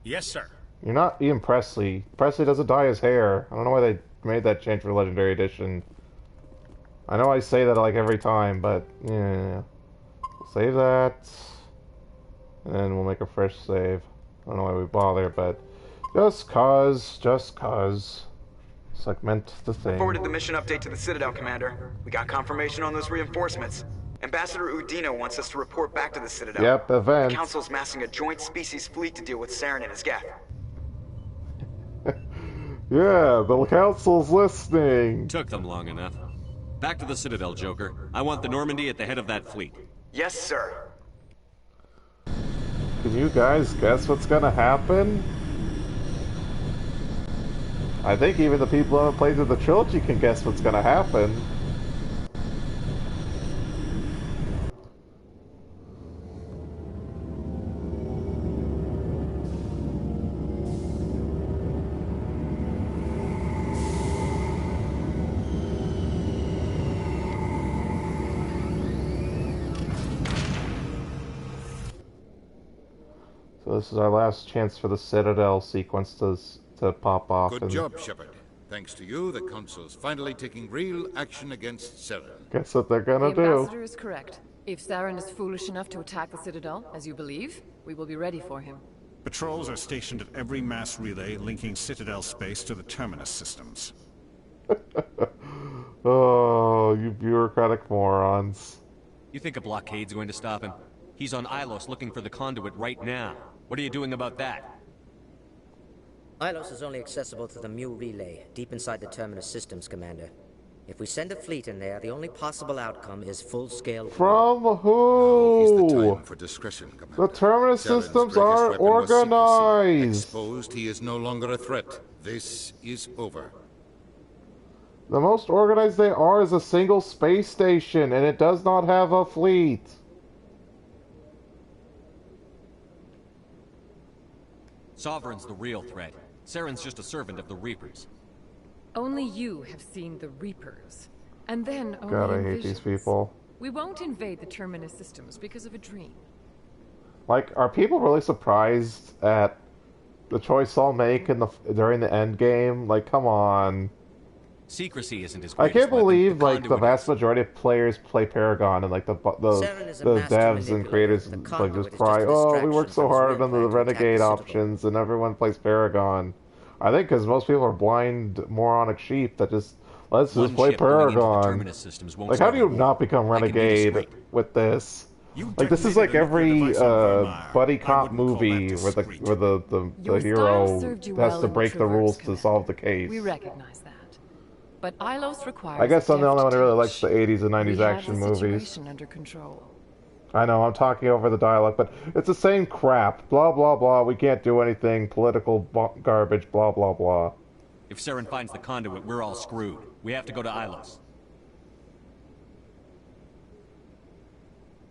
Yes, sir. You're not Ian Presley. Presley doesn't dye his hair. I don't know why they made that change for Legendary Edition. I know I say that like every time, but yeah. Save that. And then we'll make a fresh save. I don't know why we bother, but just cause. Segment the thing. Forwarded the mission update to the Citadel, Commander. We got confirmation on those reinforcements. Ambassador Udina wants us to report back to the Citadel. Yep, event. The Council's massing a joint species fleet to deal with Saren and his geth. Yeah, the Council's listening. Took them long enough. Back to the Citadel, Joker. I want the Normandy at the head of that fleet. Yes, sir. Can you guys guess what's gonna happen? I think even the people who haven't played through the trilogy can guess what's gonna happen. So this is our last chance for the Citadel sequence to pop off. Good job, Shepard. Thanks to you, the Council's finally taking real action against Saren. Guess what they're gonna The do. Ambassador is correct. If Saren is foolish enough to attack the Citadel, as you believe, we will be ready for him. Patrols are stationed at every mass relay linking Citadel space to the Terminus systems. Oh, you bureaucratic morons. You think a blockade's going to stop him? He's on Ilos looking for the conduit right now. What are you doing about that? Ilos is only accessible to the Mu relay, deep inside the Terminus systems, Commander. If we send a fleet in there, the only possible outcome is full-scale... From who? Now is the time for discretion, Commander. The Terminus Saren's systems greatest are weapon was secrecy. organized. Exposed, he is no longer a threat. This is over. The most organized they are is a single space station, and it does not have a fleet. Sovereign's the real threat. Saren's just a servant of the Reapers. Only you have seen the Reapers. And then only God, I in hate visions. these people. We won't invade the Terminus systems because of a dream. Like, are people really surprised at the choice I'll make during the end game? Like, come on. Secrecy isn't his I greatest can't believe weapon. like the vast majority of players play Paragon, and like the devs and creators like just cry, "Oh, we worked so hard on the Renegade options, and everyone plays Paragon." I think because most people are blind, moronic sheep that just let's just play Paragon. Like, how do you not become Renegade with this? Like, this is like every buddy cop movie where the hero has to break the rules to solve the case. We recognize that. But Ilos requires I guess I'm the only one who really deft likes the 80s and 90s action We have the movies. situation under control. I know, I'm talking over the dialogue, but it's the same crap. Blah, blah, blah, we can't do anything, political garbage, blah, blah, blah. If Saren finds the conduit, we're all screwed. We have to go to Ilos.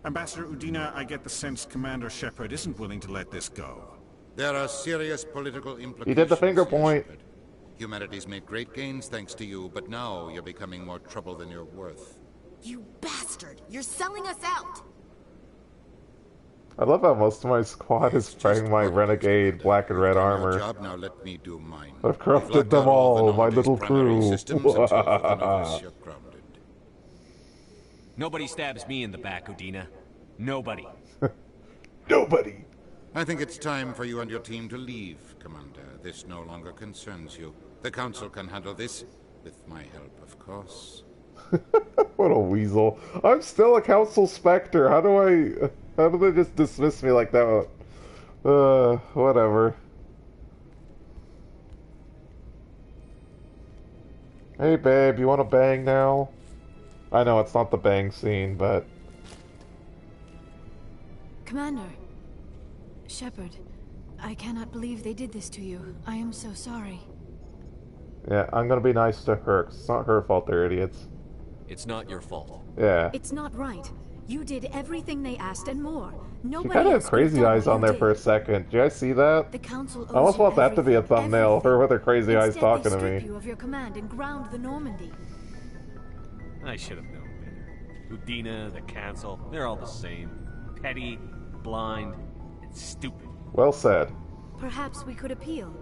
Ambassador Udina, I get the sense Commander Shepard isn't willing to let this go. There are serious political implications. He did the finger point. Humanity's made great gains thanks to you, but now you're becoming more trouble than you're worth. You bastard! You're selling us out! I love how most of my squad is wearing my Renegade black and red armor. Job, now let me do mine. I've corrupted them all, my little crew. Nobody stabs me in the back, Udina. Nobody. Nobody. I think it's time for you and your team to leave, Commander. This no longer concerns you. The Council can handle this, with my help, of course. What a weasel. I'm still a Council Spectre. How do they just dismiss me like that? Whatever. Hey babe, you wanna bang now? I know it's not the bang scene, but... Commander. Shepard. I cannot believe they did this to you. I am so sorry. Yeah, I'm gonna be nice to her, 'cause it's not her fault they're idiots. It's not your fault. Yeah. It's not right. You did everything they asked and more. She Nobody kind of had else could have crazy done eyes what on you there did. for a second. Did you guys see that? The Council I almost owes you want that to be a thumbnail, her with her crazy eyes Instead, talking they to strip me. you of your command and ground the Normandy. I should have known better. Udina, the Council, they're all the same. Petty, blind, and stupid. Well said. Perhaps we could appeal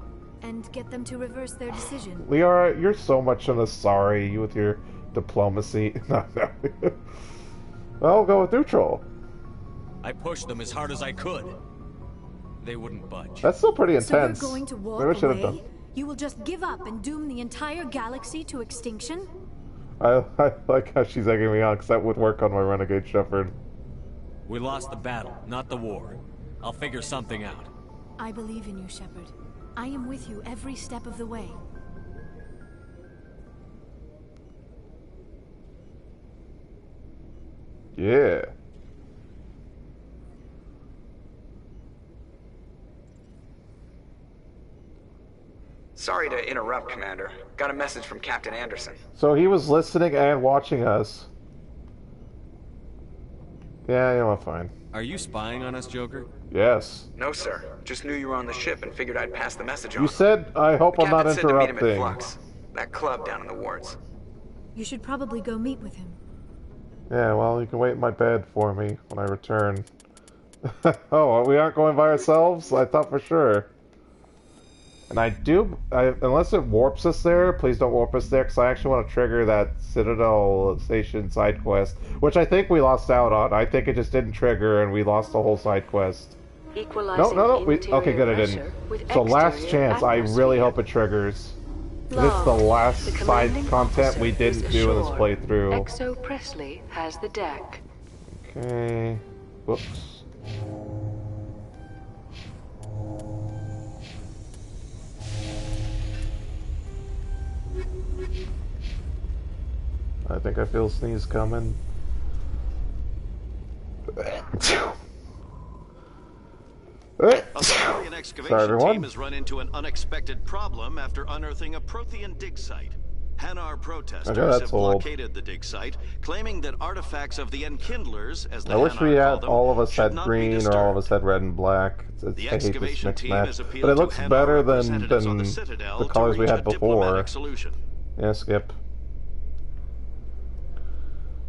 and get them to reverse their decision. Liara, you're so much in a sorry, you with your diplomacy. No. I'll go with neutral. I pushed them as hard as I could. They wouldn't budge. That's still pretty intense. So you're going to walk Maybe I should have away? done. You will just give up and doom the entire galaxy to extinction? I like how she's egging me on, because that would work on my Renegade Shepard. We lost the battle, not the war. I'll figure something out. I believe in you, Shepard. I am with you every step of the way. Yeah. Sorry to interrupt, Commander. Got a message from Captain Anderson. So he was listening and watching us. Yeah, you know what, fine. Are you spying on us, Joker? Yes. No, sir. Just knew you were on the ship and figured I'd pass the message on. You said, I hope The I'm not captain said to meet him at interrupting. Flux, that club down in the wards. You should probably go meet with him. Yeah, well, you can wait in my bed for me when I return. Oh, we aren't going by ourselves? I thought for sure. And unless it warps us there, please don't warp us there, because I actually want to trigger that Citadel Station side quest, which I think we lost out on. I think it just didn't trigger, and we lost the whole side quest. No. Okay, good, I didn't. So last chance, I really hope it triggers. It's the last side content we didn't do in this playthrough. Exo Presley has the deck. Okay. Whoops. I think I feel a sneeze coming. Australian excavation everyone. team has run into an unexpected problem after unearthing a Prothean dig site. Hanar protesters Okay, that's have old. blockaded the dig site, claiming that artifacts of the Enkindlers, as the I wish we Hanar had call them, all of us should had not be green or disturbed. all of us had red and black. The I hate this excavation mixed team match, has appealed but it to looks Hanar better than representatives on the Citadel the to colors we reach had a before. diplomatic solution. Yeah, skip.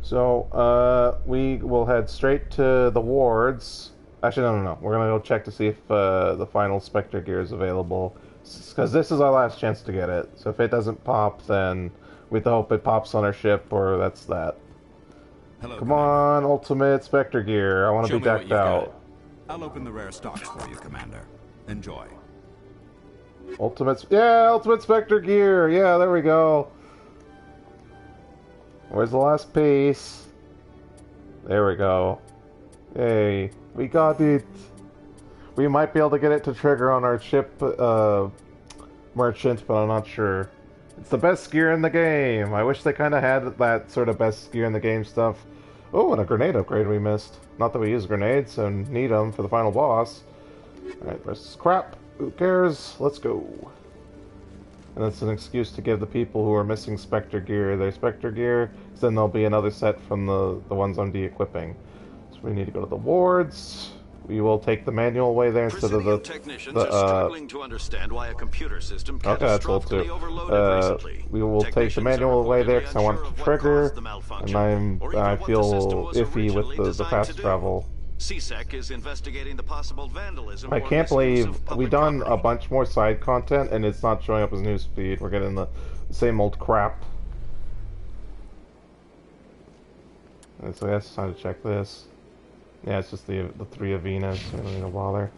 So, we will head straight to the wards. Actually, no. We're gonna go check to see if the final Spectre gear is available, because this is our last chance to get it. So if it doesn't pop, then we hope it pops on our ship, or that's that. Hello, Come on, Ultimate Spectre gear. I want to Show be me what decked you've got. out. I'll open the rare stocks for you, Commander. Enjoy. Ultimate Spectre gear. Yeah, there we go. Where's the last piece? There we go. Hey, we got it. We might be able to get it to trigger on our ship merchant, but I'm not sure. It's the best gear in the game. I wish they kind of had that sort of best gear in the game stuff. Oh, and a grenade upgrade we missed. Not that we use grenades and need them for the final boss. Alright, the rest is crap. Who cares? Let's go. And that's an excuse to give the people who are missing Spectre gear their Spectre gear, because then there'll be another set from the ones I'm de-equipping. So we need to go to the wards. We will take the manual way there instead of the Technicians are struggling to understand why a computer system okay, that's old catastrophically too. overloaded recently. We will take the manual way there because I want it to trigger, and I feel iffy with the fast travel. CSEC is investigating the possible vandalism. I or can't misuse believe of public we've done a bunch more side content and it's not showing up as newsfeed. We're getting the same old crap. And so I guess it's time to check this. Yeah, it's just the 3 Avenas, so I don't need to bother.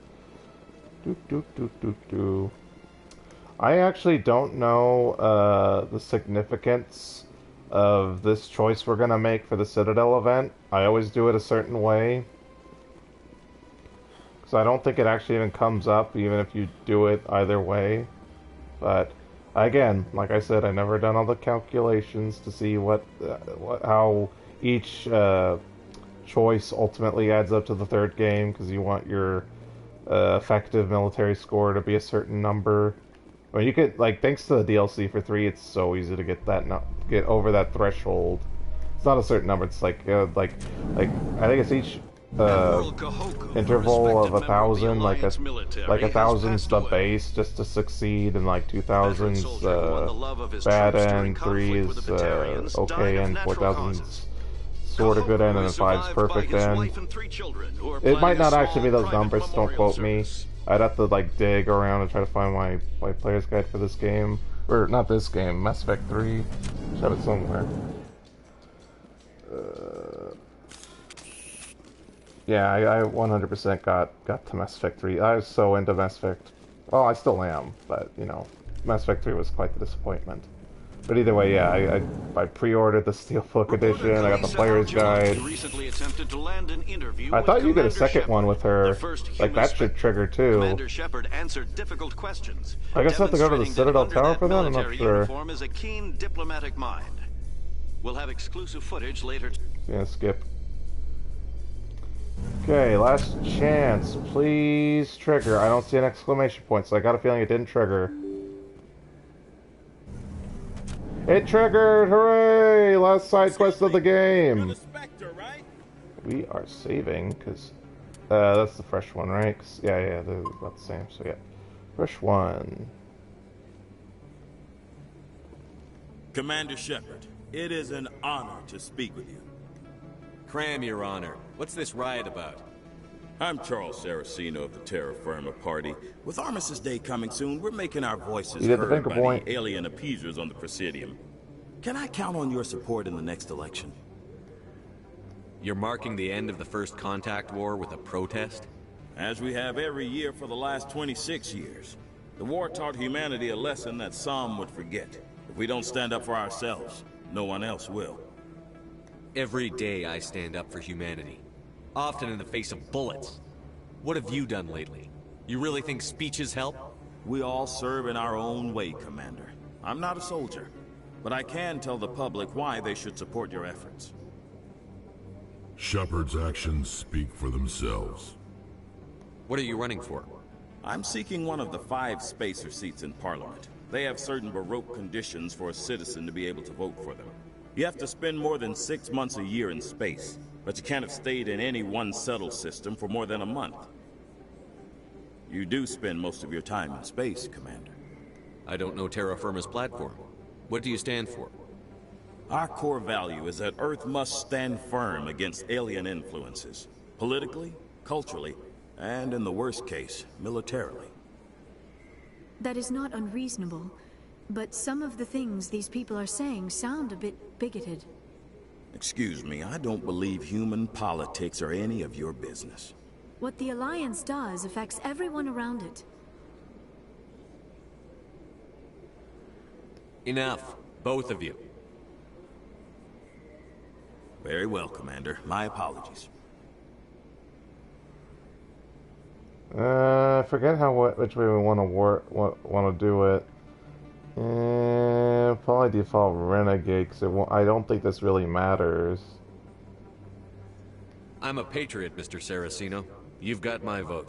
I actually don't know the significance of this choice we're gonna make for the Citadel event. I always do it a certain way. So I don't think it actually even comes up, even if you do it either way. But again, like I said, I never done all the calculations to see how each choice ultimately adds up to the third game, because you want your effective military score to be a certain number. I mean, you could, like, thanks to the DLC for 3, it's so easy to get over that threshold. It's not a certain number. It's like I think it's each interval of 1,000, like 1,000's the base just to succeed, and like 2,000's bad end, 3 is okay end, 4,000's sort of good end, and then 5's perfect end. It might not actually be those numbers, don't quote me. I'd have to like dig around and try to find my player's guide for this game. Or not this game, Mass Effect 3. Should have it somewhere. Yeah, I 100% got to Mass Effect 3. I was so into Mass Effect. Well, I still am, but you know, Mass Effect 3 was quite the disappointment. But either way, yeah, I pre-ordered the Steelbook edition. I got the player's guide. I thought you get a second one with her. Like that should trigger too. Commander Shepard answered difficult questions. I guess I have to go to the Citadel Tower for that. I'm not sure. Uniform is a keen diplomatic mind. We'll have exclusive footage later. Yeah, skip. Okay, last chance. Please trigger. I don't see an exclamation point, so I got a feeling it didn't trigger. It triggered! Hooray! Last side quest of the game. We are saving because that's the fresh one, right? Yeah, they're about the same. So yeah, fresh one. Commander Shepard, it is an honor to speak with you. Cram, Your Honor. What's this riot about? I'm Charles Saraceno of the Terra Firma Party. With Armistice Day coming soon, we're making our voices heard by the alien appeasers on the Presidium. Can I count on your support in the next election? You're marking the end of the First Contact War with a protest? As we have every year for the last 26 years. The war taught humanity a lesson that some would forget. If we don't stand up for ourselves, no one else will. Every day I stand up for humanity. Often in the face of bullets. What have you done lately? You really think speeches help? We all serve in our own way, Commander. I'm not a soldier, but I can tell the public why they should support your efforts. Shepard's actions speak for themselves. What are you running for? I'm seeking one of the 5 spacer seats in Parliament. They have certain baroque conditions for a citizen to be able to vote for them. You have to spend more than 6 months a year in space, but you can't have stayed in any one settled system for more than a month. You do spend most of your time in space, Commander. I don't know Terra Firma's platform. What do you stand for? Our core value is that Earth must stand firm against alien influences. Politically, culturally, and in the worst case, militarily. That is not unreasonable, but some of the things these people are saying sound a bit bigoted. Excuse me, I don't believe human politics are any of your business. What the Alliance does affects everyone around it. Enough, both of you. Very well, Commander. My apologies. I forget which way we want to do it. Probably default Renegade, because I don't think this really matters. I'm a patriot, Mr. Saraceno. You've got my vote.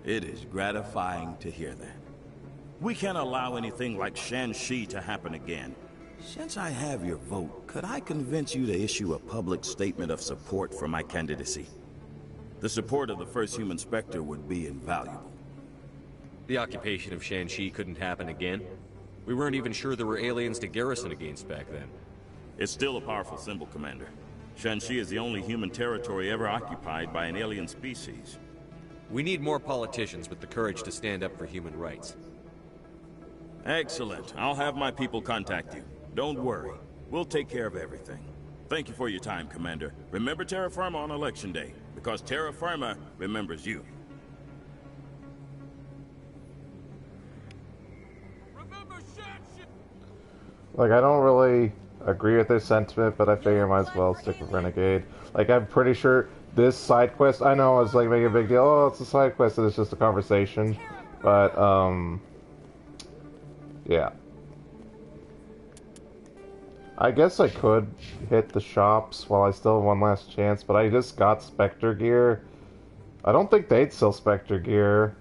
It is gratifying to hear that. We can't allow anything like Shan-Shi to happen again. Since I have your vote, could I convince you to issue a public statement of support for my candidacy? The support of the first human Spectre would be invaluable. The occupation of Shan-Shi couldn't happen again. We weren't even sure there were aliens to garrison against back then. It's still a powerful symbol, Commander. Shan-Shi is the only human territory ever occupied by an alien species. We need more politicians with the courage to stand up for human rights. Excellent. I'll have my people contact you. Don't worry. We'll take care of everything. Thank you for your time, Commander. Remember Terra Firma on Election Day, because Terra Firma remembers you. Like, I don't really agree with this sentiment, but I figure I might as well stick with Renegade. Like, I'm pretty sure this side quest, I know I was like making a big deal, oh, it's a side quest and it's just a conversation, but, yeah. I guess I could hit the shops while I still have one last chance, but I just got Spectre gear. I don't think they'd sell Spectre gear.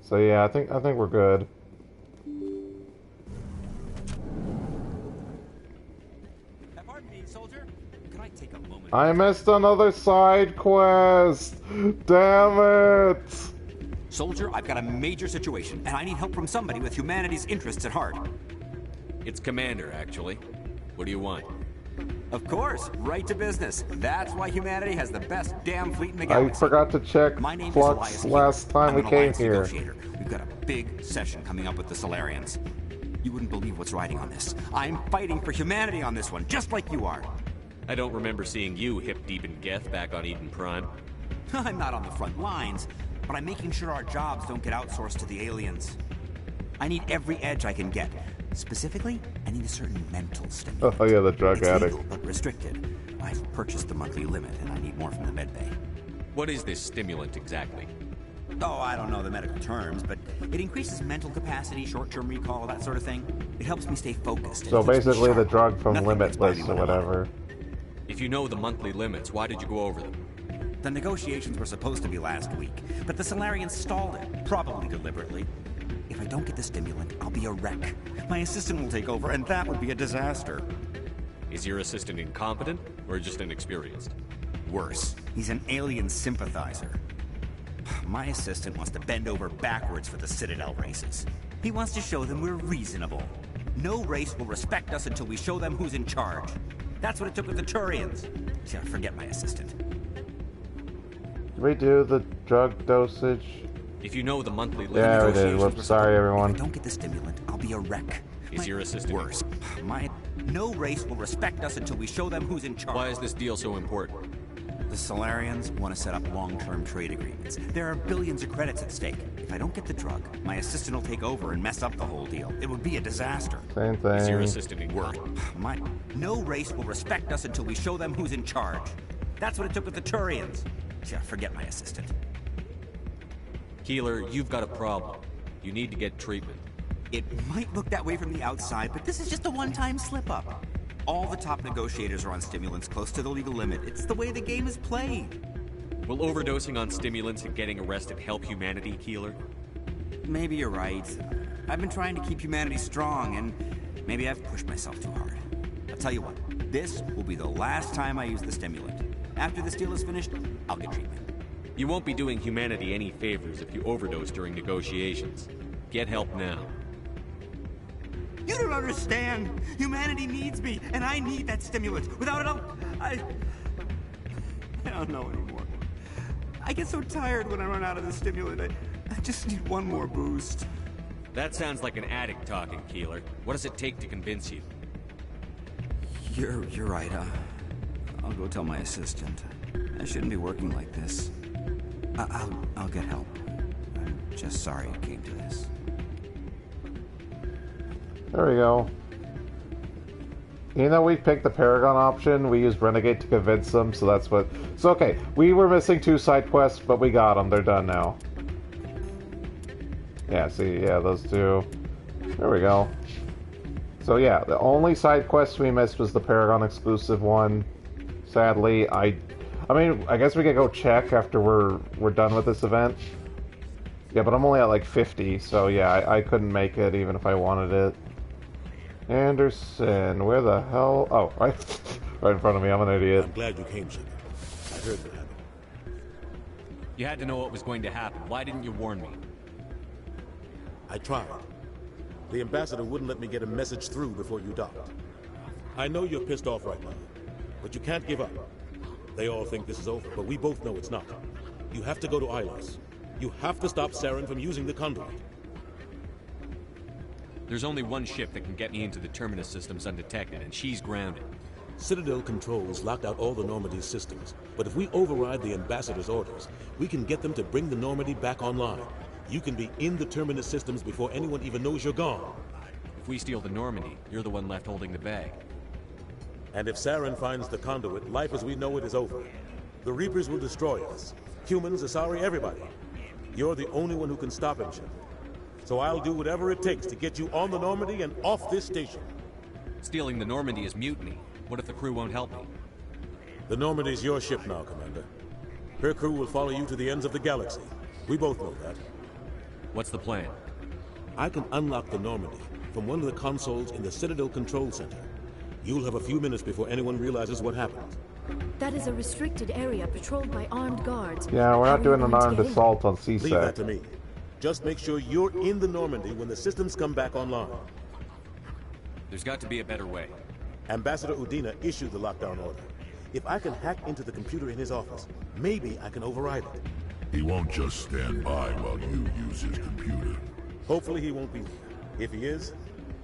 So yeah, I think we're good. Pardon me, soldier. Could I take a moment? I missed another side quest! Damn it! Soldier, I've got a major situation, and I need help from somebody with humanity's interests at heart. It's Commander, actually. What do you want? Of course, right to business. That's why humanity has the best damn fleet in the galaxy. I forgot to check Flux last time we came here. We've got a big session coming up with the Solarians. You wouldn't believe what's riding on this. I'm fighting for humanity on this one, just like you are. I don't remember seeing you hip-deep in Geth back on Eden Prime. I'm not on the front lines, but I'm making sure our jobs don't get outsourced to the aliens. I need every edge I can get. Specifically, I need a certain mental stimulant. Oh yeah, the drug addict. Legal, but restricted. I've purchased the monthly limit, and I need more from the medbay. What is this stimulant exactly? Oh, I don't know the medical terms, but it increases mental capacity, short-term recall, that sort of thing. It helps me stay focused. So basically the drug from Limitless or whatever. If you know the monthly limits, why did you go over them? The negotiations were supposed to be last week, but the Solarians stalled it, probably deliberately. If I don't get the stimulant, I'll be a wreck. My assistant will take over, and that would be a disaster. Is your assistant incompetent, or just inexperienced? Worse, he's an alien sympathizer. My assistant wants to bend over backwards for the Citadel races. He wants to show them we're reasonable. No race will respect us until we show them who's in charge. That's what it took with the Turians. Yeah, forget my assistant. Did we do the drug dosage? If you know the monthly limit, yeah, we did. Whoops, sorry everyone. If I don't get the stimulant, I'll be a wreck. Is your assistant worse? No race will respect us until we show them who's in charge. Why is this deal so important? The Solarians want to set up long-term trade agreements. There are billions of credits at stake. If I don't get the drug, my assistant will take over and mess up the whole deal. It would be a disaster. Same thing. Is your assistant in work? No race will respect us until we show them who's in charge. That's what it took with the Turians. Yeah, forget my assistant. Keeler, you've got a problem. You need to get treatment. It might look that way from the outside, but this is just a one-time slip-up. All the top negotiators are on stimulants close to the legal limit. It's the way the game is played. Will overdosing on stimulants and getting arrested help humanity, Keeler? Maybe you're right. I've been trying to keep humanity strong, and maybe I've pushed myself too hard. I'll tell you what, this will be the last time I use the stimulant. After this deal is finished, I'll get treatment. You won't be doing humanity any favors if you overdose during negotiations. Get help now. You don't understand! Humanity needs me, and I need that stimulant. Without it, I don't know anymore. I get so tired when I run out of the stimulant. I just need one more boost. That sounds like an addict talking, Keeler. What does it take to convince you? You're right. I'll go tell my assistant. I shouldn't be working like this. I'll get help. I'm just sorry it came to this. There we go. You know, we picked the Paragon option. We used Renegade to convince them, so that's what... So, okay, we were missing 2 side quests, but we got them. They're done now. Yeah, see, yeah, those 2. There we go. So, yeah, the only side quest we missed was the Paragon exclusive one. Sadly, I mean, I guess we could go check after we're done with this event. Yeah, but I'm only at like 50, so yeah, I couldn't make it even if I wanted it. Anderson, where the hell? Oh, right in front of me. I'm an idiot. I'm glad you came, Shepard. I heard what happened. You had to know what was going to happen. Why didn't you warn me? I tried. The ambassador wouldn't let me get a message through before you docked. I know you're pissed off right now, but you can't give up. They all think this is over, but we both know it's not. You have to go to Ilos. You have to stop Saren from using the conduit. There's only one ship that can get me into the Terminus systems undetected, and she's grounded. Citadel controls locked out all the Normandy's systems, but if we override the ambassador's orders, we can get them to bring the Normandy back online. You can be in the Terminus systems before anyone even knows you're gone. If we steal the Normandy, you're the one left holding the bag. And if Saren finds the conduit, life as we know it is over. The Reapers will destroy us. Humans, Asari, everybody. You're the only one who can stop him, Shepard. So I'll do whatever it takes to get you on the Normandy and off this station. Stealing the Normandy is mutiny. What if the crew won't help me? The Normandy's your ship now, Commander. Her crew will follow you to the ends of the galaxy. We both know that. What's the plan? I can unlock the Normandy from one of the consoles in the Citadel Control Center. You'll have a few minutes before anyone realizes what happened. That is a restricted area patrolled by armed guards. Yeah, we're not doing an armed assault on Leave CSEC. that to me. Just make sure you're in the Normandy when the systems come back online. There's got to be a better way. Ambassador Udina issued the lockdown order. If I can hack into the computer in his office, maybe I can override it. He won't just stand by while you use his computer. Hopefully he won't be there. If he is,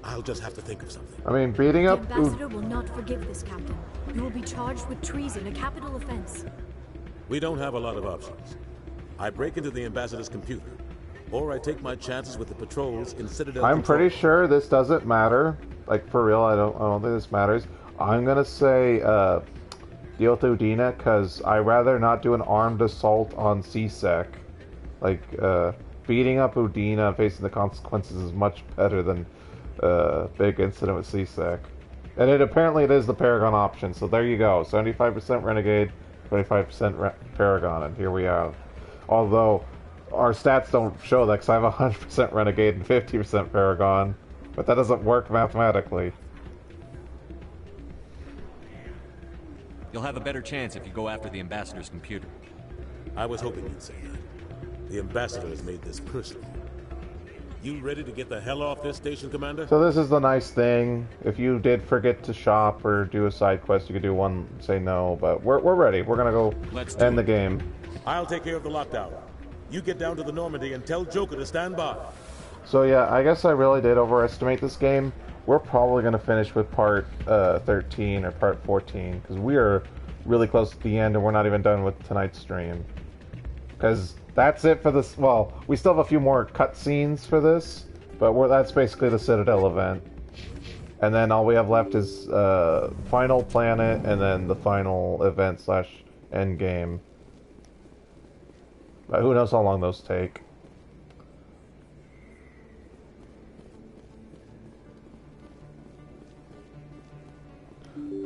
I'll just have to think of something. I mean, beating The up... ambassador will not forgive this, Captain. You will be charged with treason, a capital offense. We don't have a lot of options. I break into the ambassador's computer, or I take my chances with the patrols in Citadel I'm Control. pretty sure this doesn't matter. Like, for real, I don't think this matters. I'm gonna say, deal to Udina, because I'd rather not do an armed assault on CSEC. Like, beating up Udina and facing the consequences is much better than big incident with CSEC. And apparently it is the Paragon option, so there you go. 75% Renegade, 25% Paragon, and here we have. Although, our stats don't show that, because I have 100% Renegade and 50% Paragon. But that doesn't work mathematically. You'll have a better chance if you go after the Ambassador's computer. I was hoping you'd say that. The Ambassador has made this personal. You ready to get the hell off this station, Commander? So this is the nice thing. If you did forget to shop or do a side quest, you could do one, say no, but we're ready. We're gonna go end the game. I'll take care of the lockdown. You get down to the Normandy and tell Joker to stand by. So yeah, I guess I really did overestimate this game. We're probably gonna finish with part 13 or part 14, because we are really close to the end and we're not even done with tonight's stream. Because that's it for this. Well, we still have a few more cutscenes for this, but that's basically the Citadel event. And then all we have left is final planet and then the final event / end game. But who knows how long those take.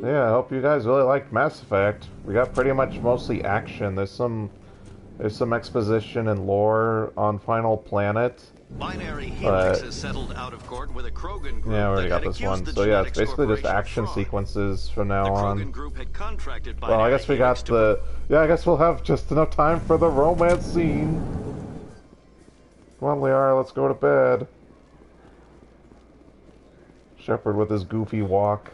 Yeah, I hope you guys really liked Mass Effect. We got pretty much mostly action. There's some exposition and lore on Final Planet. Binary Helix is settled out of court with a Krogan group. Yeah, I already got this one. So yeah, it's basically just action sequences from now on. Well, I guess we got the... Yeah, I guess we'll have just enough time for the romance scene. Come on, Liara, let's go to bed. Shepard with his goofy walk.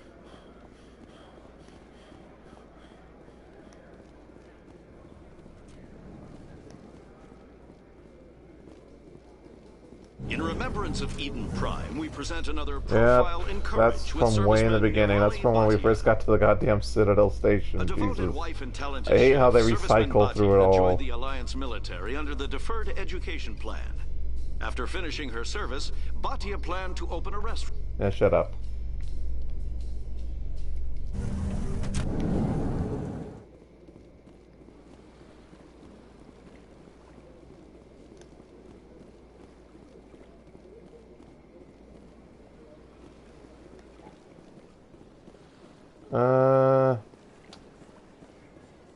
In remembrance of Eden Prime, we present another profile in courage. That's from way in the beginning. That's from when we first got to the goddamn Citadel station. Jesus. I hate how they recycle through it all. Joined the Alliance military under the Deferred Education Plan. After finishing her service, Batia planned to open a restaurant. Yeah, shut up.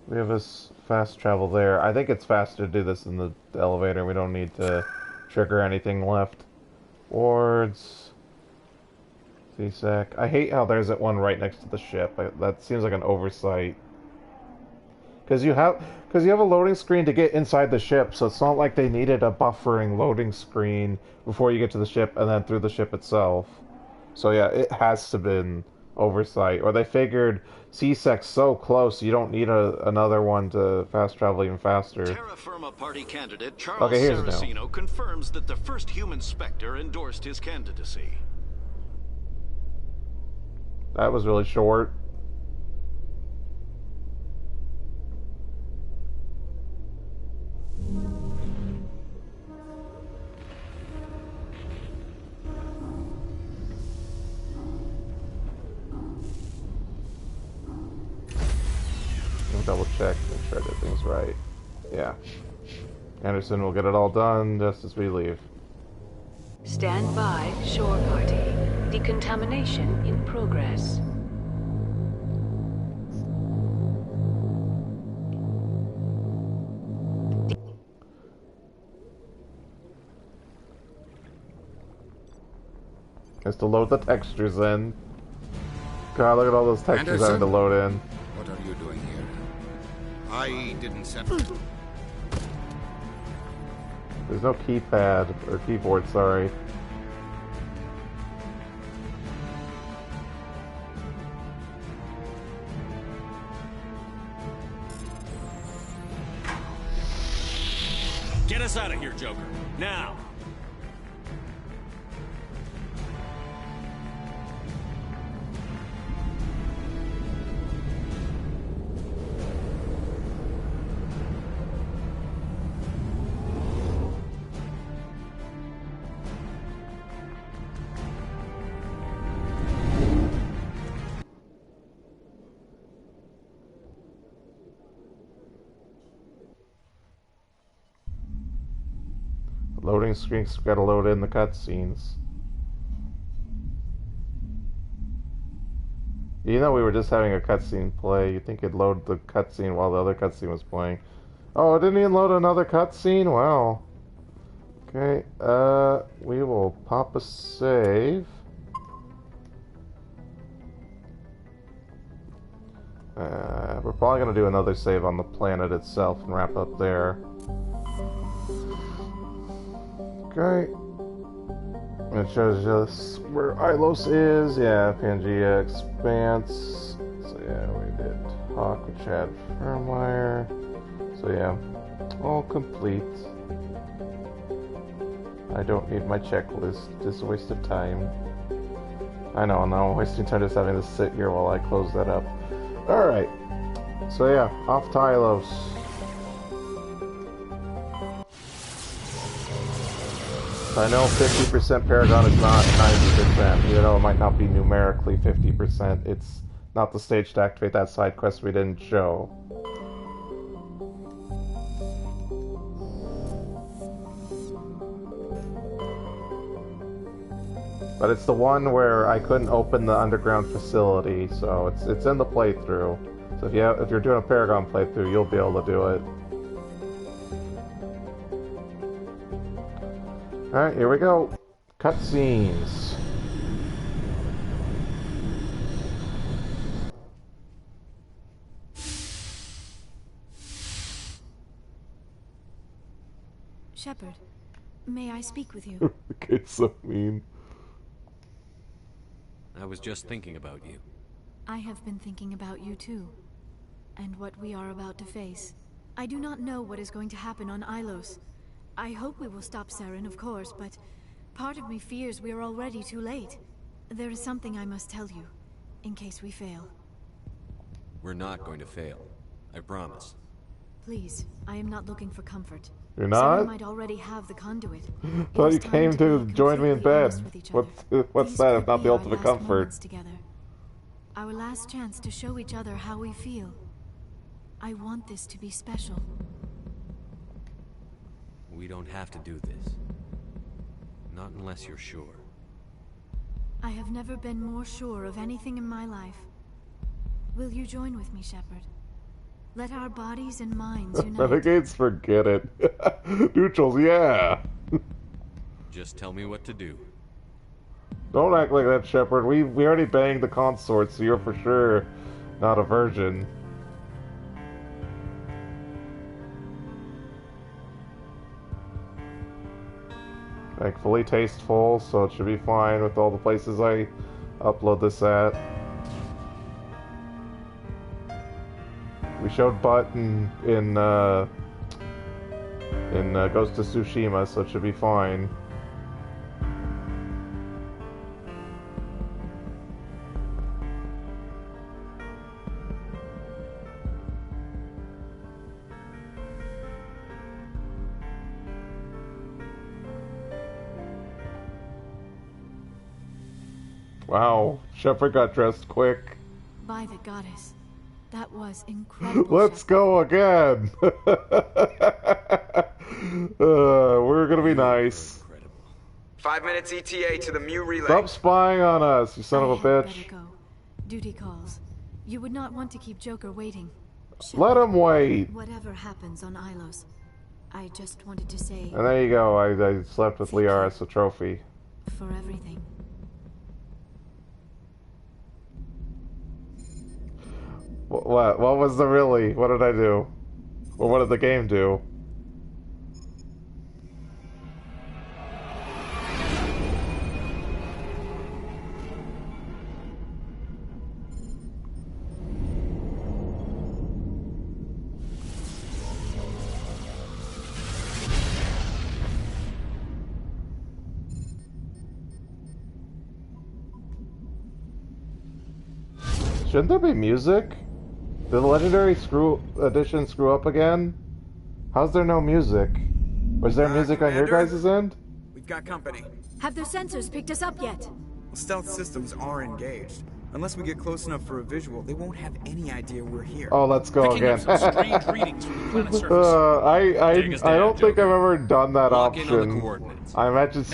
We have this fast travel there. I think it's faster to do this in the elevator. We don't need to trigger anything left. Wards. CSEC. I hate how there's that one right next to the ship. That seems like an oversight. Because you have a loading screen to get inside the ship, so it's not like they needed a buffering loading screen before you get to the ship and then through the ship itself. So yeah, it has to been oversight, or they figured CSEC's so close you don't need another one to fast travel even faster. Terra Firma Party candidate Charles Saraceno confirms that the first human Spectre endorsed his candidacy. That was really short. double check, make sure I did things right. Yeah. Anderson will get it all done just as we leave. Stand by, shore party. Decontamination in progress. Has to load the textures in. God, look at all those textures having to load in. What are you doing here? I didn't set... There's no keypad, or keyboard, sorry. Get us out of here, Joker. Now! Loading screen's gotta load in the cutscenes. You know we were just having a cutscene play. You'd think it'd load the cutscene while the other cutscene was playing. Oh, it didn't even load another cutscene? Wow. Okay, we will pop a save. We're probably gonna do another save on the planet itself and wrap up there. Okay. It shows us where Ilos is. Yeah, Pangea Expanse. So yeah, we did talk with Chad Virmire. So yeah, all complete. I don't need my checklist. Just a waste of time. I know, now I'm wasting time just having to sit here while I close that up. Alright. So yeah, off to Ilos. I know 50% Paragon is not 90%, even though it might not be numerically 50%. It's not the stage to activate that side quest we didn't show. But it's the one where I couldn't open the underground facility, so it's in the playthrough. So if you're doing a Paragon playthrough, you'll be able to do it. Alright, here we go. Cutscenes. Shepard, may I speak with you? Okay, so mean. I was just thinking about you. I have been thinking about you too, and what we are about to face. I do not know what is going to happen on Ilos. I hope we will stop Saren, of course, but part of me fears we are already too late. There is something I must tell you, in case we fail. We're not going to fail. I promise. Please, I am not looking for comfort. You're not? Saren might already have the conduit. Thought you came to join me in bed. What's that if not the ultimate comfort? Together. Our last chance to show each other how we feel. I want this to be special. We don't have to do this. Not unless you're sure. I have never been more sure of anything in my life. Will you join with me, Shepard? Let our bodies and minds unite. Renegades, forget it. Neutrals, yeah. Just tell me what to do. Don't act like that, Shepard. We already banged the consort, so you're for sure not a virgin. Thankfully tasteful, so it should be fine with all the places I upload this at. We showed butt in Ghost of Tsushima, so it should be fine. Wow, Shepard got dressed quick. By the goddess. That was incredible. Let's go again. We're gonna be nice. 5 minutes ETA to the Mu relay. Stop spying on us, you son of a bitch. Better go. Duty calls. You would not want to keep Joker waiting. Let him wait. Whatever happens on Ilos, I just wanted to say. And there you go. I slept with Liara as a trophy. For everything. What was the really? What did I do? Well, what did the game do? Shouldn't there be music? Did the Legendary Edition screw up again? How's there no music? Was there music on your guys' end? We've got company. Have their sensors picked us up yet? Well, stealth systems are engaged. Unless we get close enough for a visual, they won't have any idea we're here. Oh, let's go again. Strange readings from the planet's surface. I don't think I've ever done that option. I imagine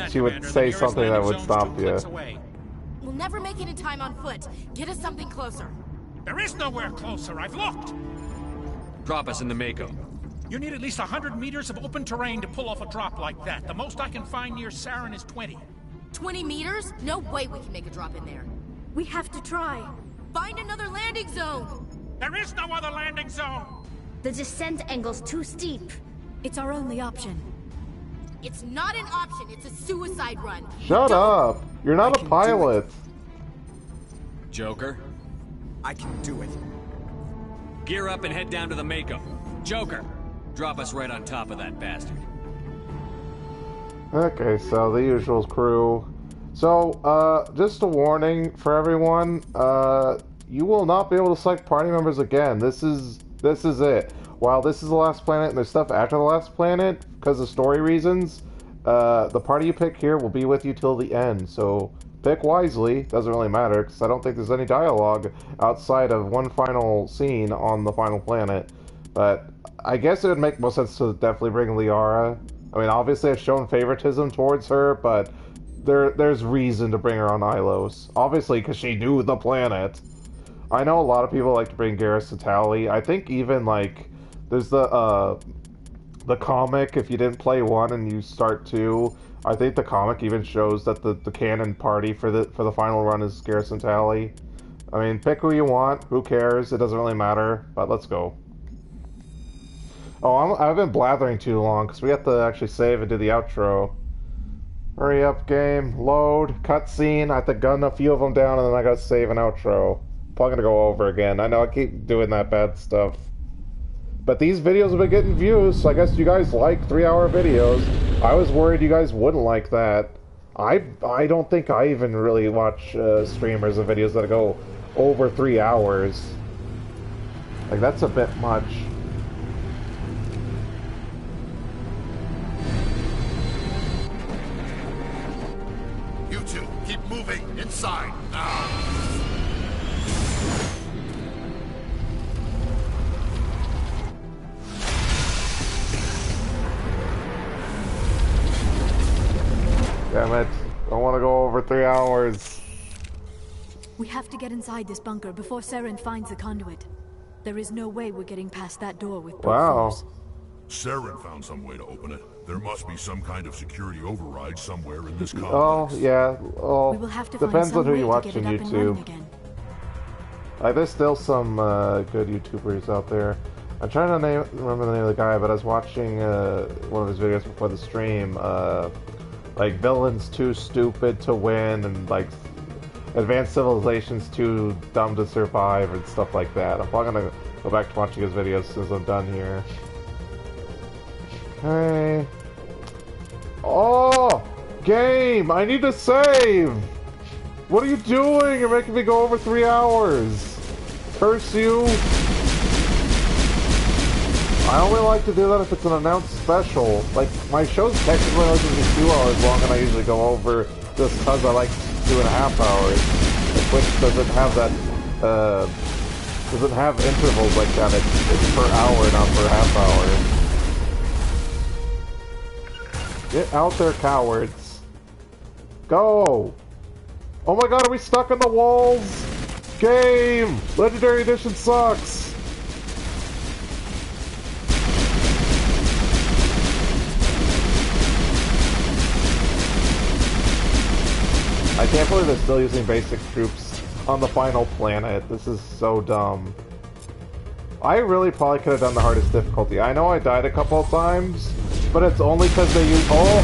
she would say something that would stop you. We'll never make it in time on foot. Get us something closer. There is nowhere closer. I've looked. Drop us in the Mako. You need at least 100 meters of open terrain to pull off a drop like that. The most I can find near Saren is 20. 20 meters? No way we can make a drop in there. We have to try. Find another landing zone. There is no other landing zone. The descent angle's too steep. It's our only option. It's not an option. It's a suicide run. Shut up. You're not a pilot. Joker? I can do it. Gear up and head down to the Mako. Joker, drop us right on top of that bastard. Okay, so the usual crew. So, just a warning for everyone. You will not be able to select party members again. This is it. While this is the last planet and there's stuff after the last planet, because of story reasons, the party you pick here will be with you till the end. So, pick wisely. Doesn't really matter, because I don't think there's any dialogue outside of one final scene on the final planet. But I guess it would make most sense to definitely bring Liara. I mean, obviously I've shown favoritism towards her, but there's reason to bring her on Ilos. Obviously, because she knew the planet. I know a lot of people like to bring Garrus Satali. I think even, like, there's the comic, if you didn't play 1 and you start 2, I think the comic even shows that the canon party for the final run is Garrus Satali. I mean, pick who you want, who cares, it doesn't really matter, but let's go. Oh, I've been blathering too long, because we have to actually save and do the outro. Hurry up, game. Load. Cutscene. I have to gun a few of them down, and then I gotta save an outro. Probably gonna go over again. I know I keep doing that bad stuff. But these videos have been getting views, so I guess you guys like 3-hour videos. I was worried you guys wouldn't like that. I don't think I even really watch streamers of videos that go over 3 hours. Like, that's a bit much. You two, keep moving inside now. Damn it. I want to go over 3 hours. We have to get inside this bunker before Saren finds the conduit. There is no way we're getting past that door with brute force. Saren found some way to open it. There must be some kind of security override somewhere in this complex. Oh, yeah. Oh, We will have to depends find on who you some watch way to on get it up and running YouTube. again. Like, there's still some good YouTubers out there. I'm trying to remember the name of the guy, but I was watching one of his videos before the stream. Like, villains too stupid to win, and like advanced civilizations too dumb to survive, and stuff like that. I'm probably gonna go back to watching his videos since I'm done here. Okay. Oh, game! I need to save. What are you doing? You're making me go over 3 hours. Curse you! I only like to do that if it's an announced special. Like, my show's technically only going to be 2 hours long, and I usually go over just because I like 2.5 hours. Like, Twitch doesn't have that, doesn't have intervals like that. It's per hour, not per half hour. Get out there, cowards. Go! Oh my god, are we stuck in the walls? Game! Legendary Edition sucks! I can't believe they're still using basic troops on the final planet. This is so dumb. I really probably could have done the hardest difficulty. I know I died a couple of times, but it's only because they use... Oh!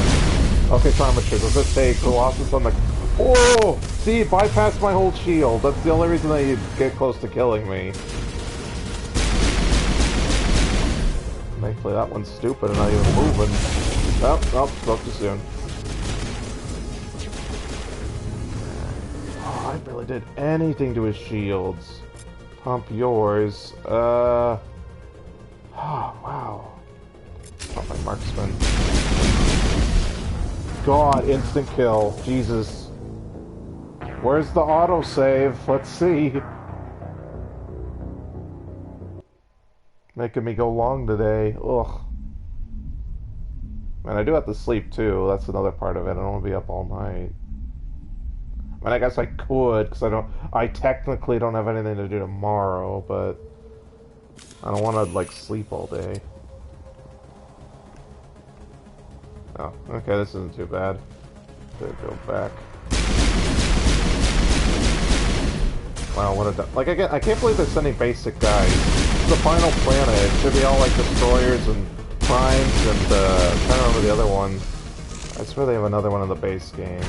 Okay, Traumatures, let's just say Colossus on the... Oh! See, it bypassed my whole shield. That's the only reason that you get close to killing me. Thankfully that one's stupid and not even moving. Oh, spoke too soon. Oh, I barely did anything to his shields. Pump yours. Oh, wow. Oh, my marksman. God, instant kill. Jesus. Where's the autosave? Let's see. Making me go long today. Ugh. Man, I do have to sleep too. That's another part of it. I don't want to be up all night. I mean, I guess I could, because I technically don't have anything to do tomorrow, but I don't want to, like, sleep all day. Oh, okay, this isn't too bad. Go back. Wow, what a... Like, I can't believe they're sending basic guys. It's the final planet. It should be all, like, destroyers and primes and, I can't remember the other one. I swear they have another one in the base game.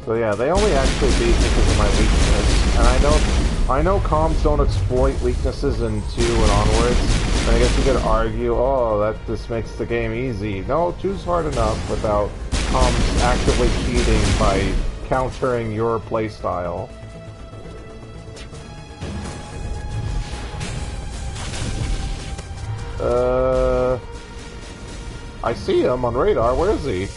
So yeah, they only actually beat me because of my weakness. And I know comms don't exploit weaknesses in 2 and onwards. And I guess you could argue, oh, that this makes the game easy. No, 2's hard enough without comms actively cheating by countering your playstyle. I see him on radar. Where is he?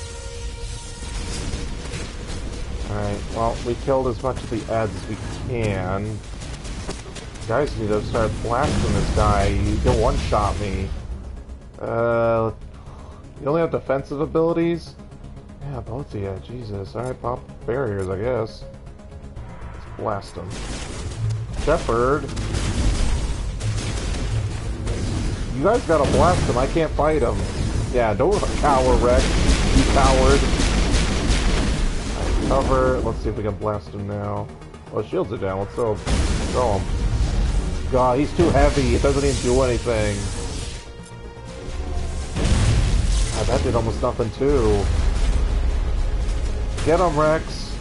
Alright, well, we killed as much of the ads as we can. You guys need to start blasting this guy. You can one-shot me. You only have defensive abilities? Yeah, both of you. Jesus. Alright, pop barriers, I guess. Let's blast him. Shepard! You guys gotta blast him. I can't fight him. Yeah, don't cower, Rex. You coward. Cover. Let's see if we can blast him now. Oh, shields are down. Let's throw him. God, he's too heavy. It doesn't even do anything. God, that did almost nothing too. Get him, Rex.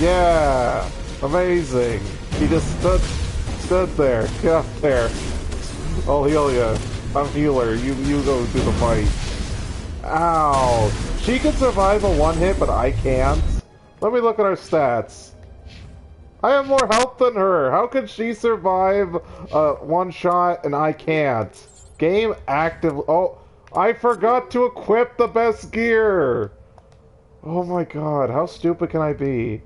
Yeah, amazing. He just stood there. Get up there. I'll heal you. I'm healer. You go do the fight. Ow. She can survive a one-hit, but I can't. Let me look at her stats. I have more health than her. How can she survive one shot and I can't? Game active. Oh, I forgot to equip the best gear. Oh my god, how stupid can I be?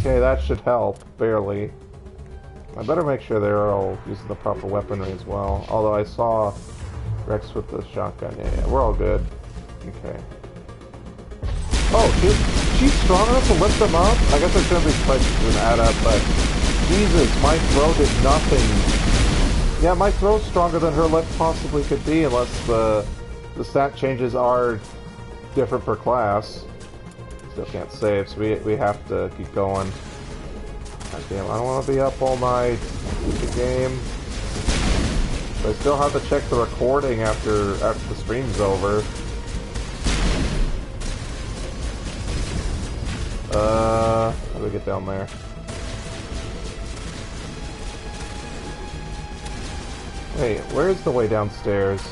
Okay, that should help, barely. I better make sure they're all using the proper weaponry as well. Although I saw Rex with the shotgun. Yeah, we're all good. Okay. Oh, she's strong enough to lift them up? I guess I shouldn't be questions and add up, but Jesus, my throw did nothing. Yeah, my throw's stronger than her lift possibly could be, unless the stat changes are different per class. Still can't save, so we have to keep going. God damn, I don't want to be up all night with the game. But I still have to check the recording after the stream's over. How do we get down there? Wait, where's the way downstairs?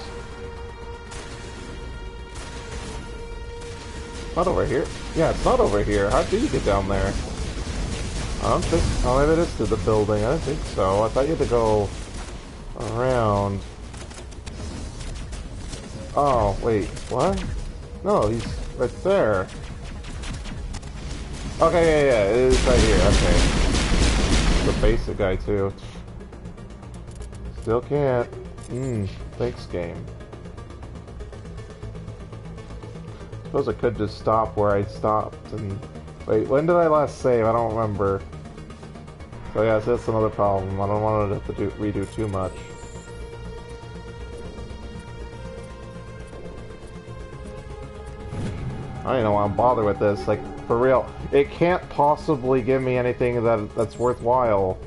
Not over here. Yeah, it's not over here. How do you get down there? I don't think... Oh, maybe it is to the building. I don't think so. I thought you had to go around. Oh, wait. What? No, he's right there. Okay, yeah, it is right here. Okay. The basic guy, too. Still can't. Thanks, game. Suppose I could just stop where I stopped and... Wait, when did I last save? I don't remember. So yeah, so that's another problem. I don't want to have to redo too much. I don't even want to bother with this. Like, for real. It can't possibly give me anything that's worthwhile.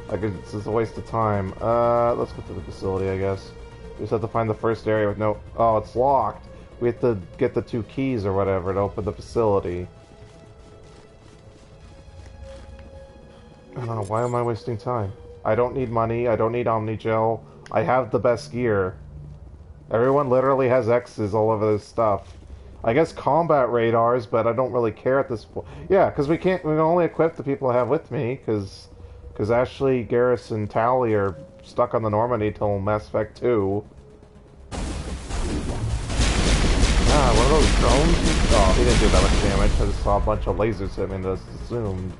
Like, it's just a waste of time. Let's go to the facility, I guess. We just have to find the first area with no... Oh, it's locked. We have to get the 2 keys or whatever to open the facility. I don't know, why am I wasting time? I don't need money, I don't need Omnigel. I have the best gear. Everyone literally has X's all over this stuff. I guess combat radars, but I don't really care at this point. Yeah, because we can only equip the people I have with me, because Ashley, Garrus, and Tally are stuck on the Normandy till Mass Effect 2. Ah, one of those drones? Oh, he didn't do that much damage. I just saw a bunch of lasers hit me and just assumed.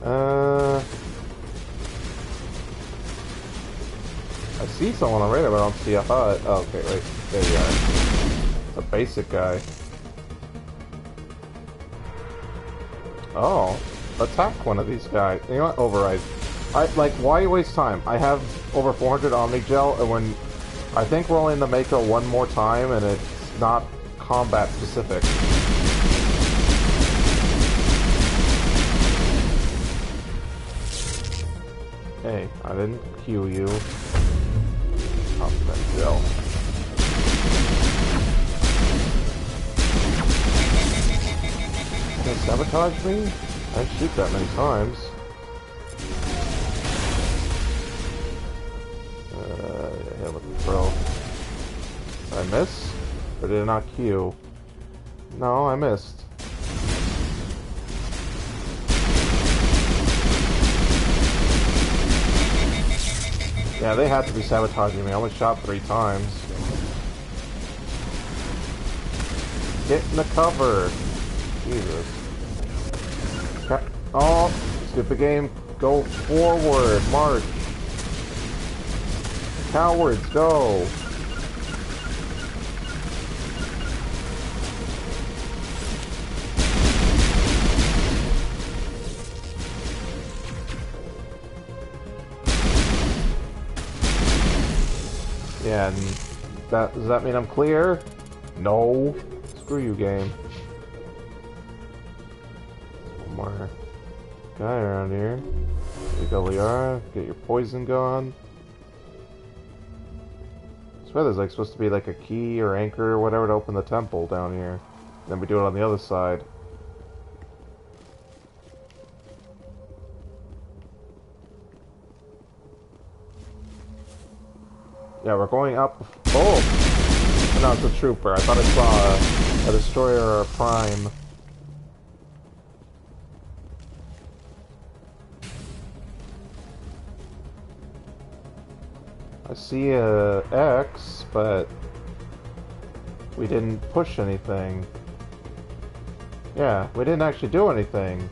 Alright, I see someone on radar, but I don't see a HUD. Oh, okay, wait. There you are. A basic guy. Oh, attack one of these guys. You know what? Override. Why waste time? I have over 400 Omnigel, and when... I think we're only in the Mako one more time, and it's not combat specific. Hey, I didn't cue you. Omnigel. Can you sabotage me? I didn't shoot that many times. Yeah, with the throw. Did I miss? Or did it not cue? No, I missed. Yeah, they had to be sabotaging me. I only shot 3 times. Get in the cover! Jesus. Oh, stupid game. Go forward. March. Cowards, go! Yeah, and does that mean I'm clear? No. Screw you, game. One more guy around here. You go, Liara. Get your poison gone. I swear there's supposed to be a key or anchor or whatever to open the temple down here. Then we do it on the other side. Yeah, we're going up. Oh! No, it's a trooper. I thought I saw a destroyer or a prime. I see a X, but we didn't push anything. Yeah, we didn't actually do anything.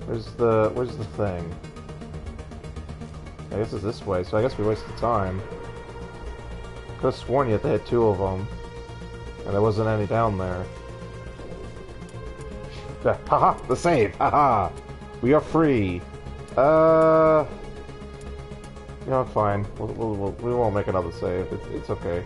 Where's the thing? I guess it's this way, so I guess we wasted time. Could have sworn you had to hit 2 of them. And there wasn't any down there. Haha! The save! Haha! We are free! You know, fine. We won't make another save. It's okay.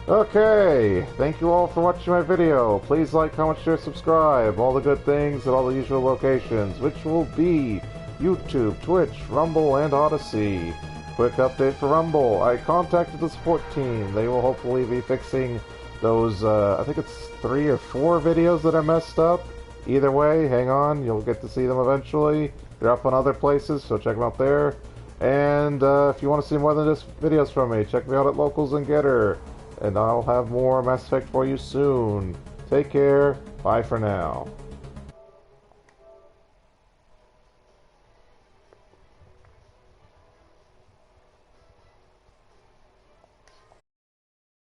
Okay! Thank you all for watching my video. Please like, comment, share, subscribe. All the good things at all the usual locations, which will be YouTube, Twitch, Rumble, and Odyssey. Quick update for Rumble. I contacted the support team. They will hopefully be fixing those, I think it's 3 or 4 videos that are messed up. Either way, hang on. You'll get to see them eventually. They're up on other places, so check them out there. And if you want to see more than just videos from me, check me out at Locals and Getter. And I'll have more Mass Effect for you soon. Take care. Bye for now.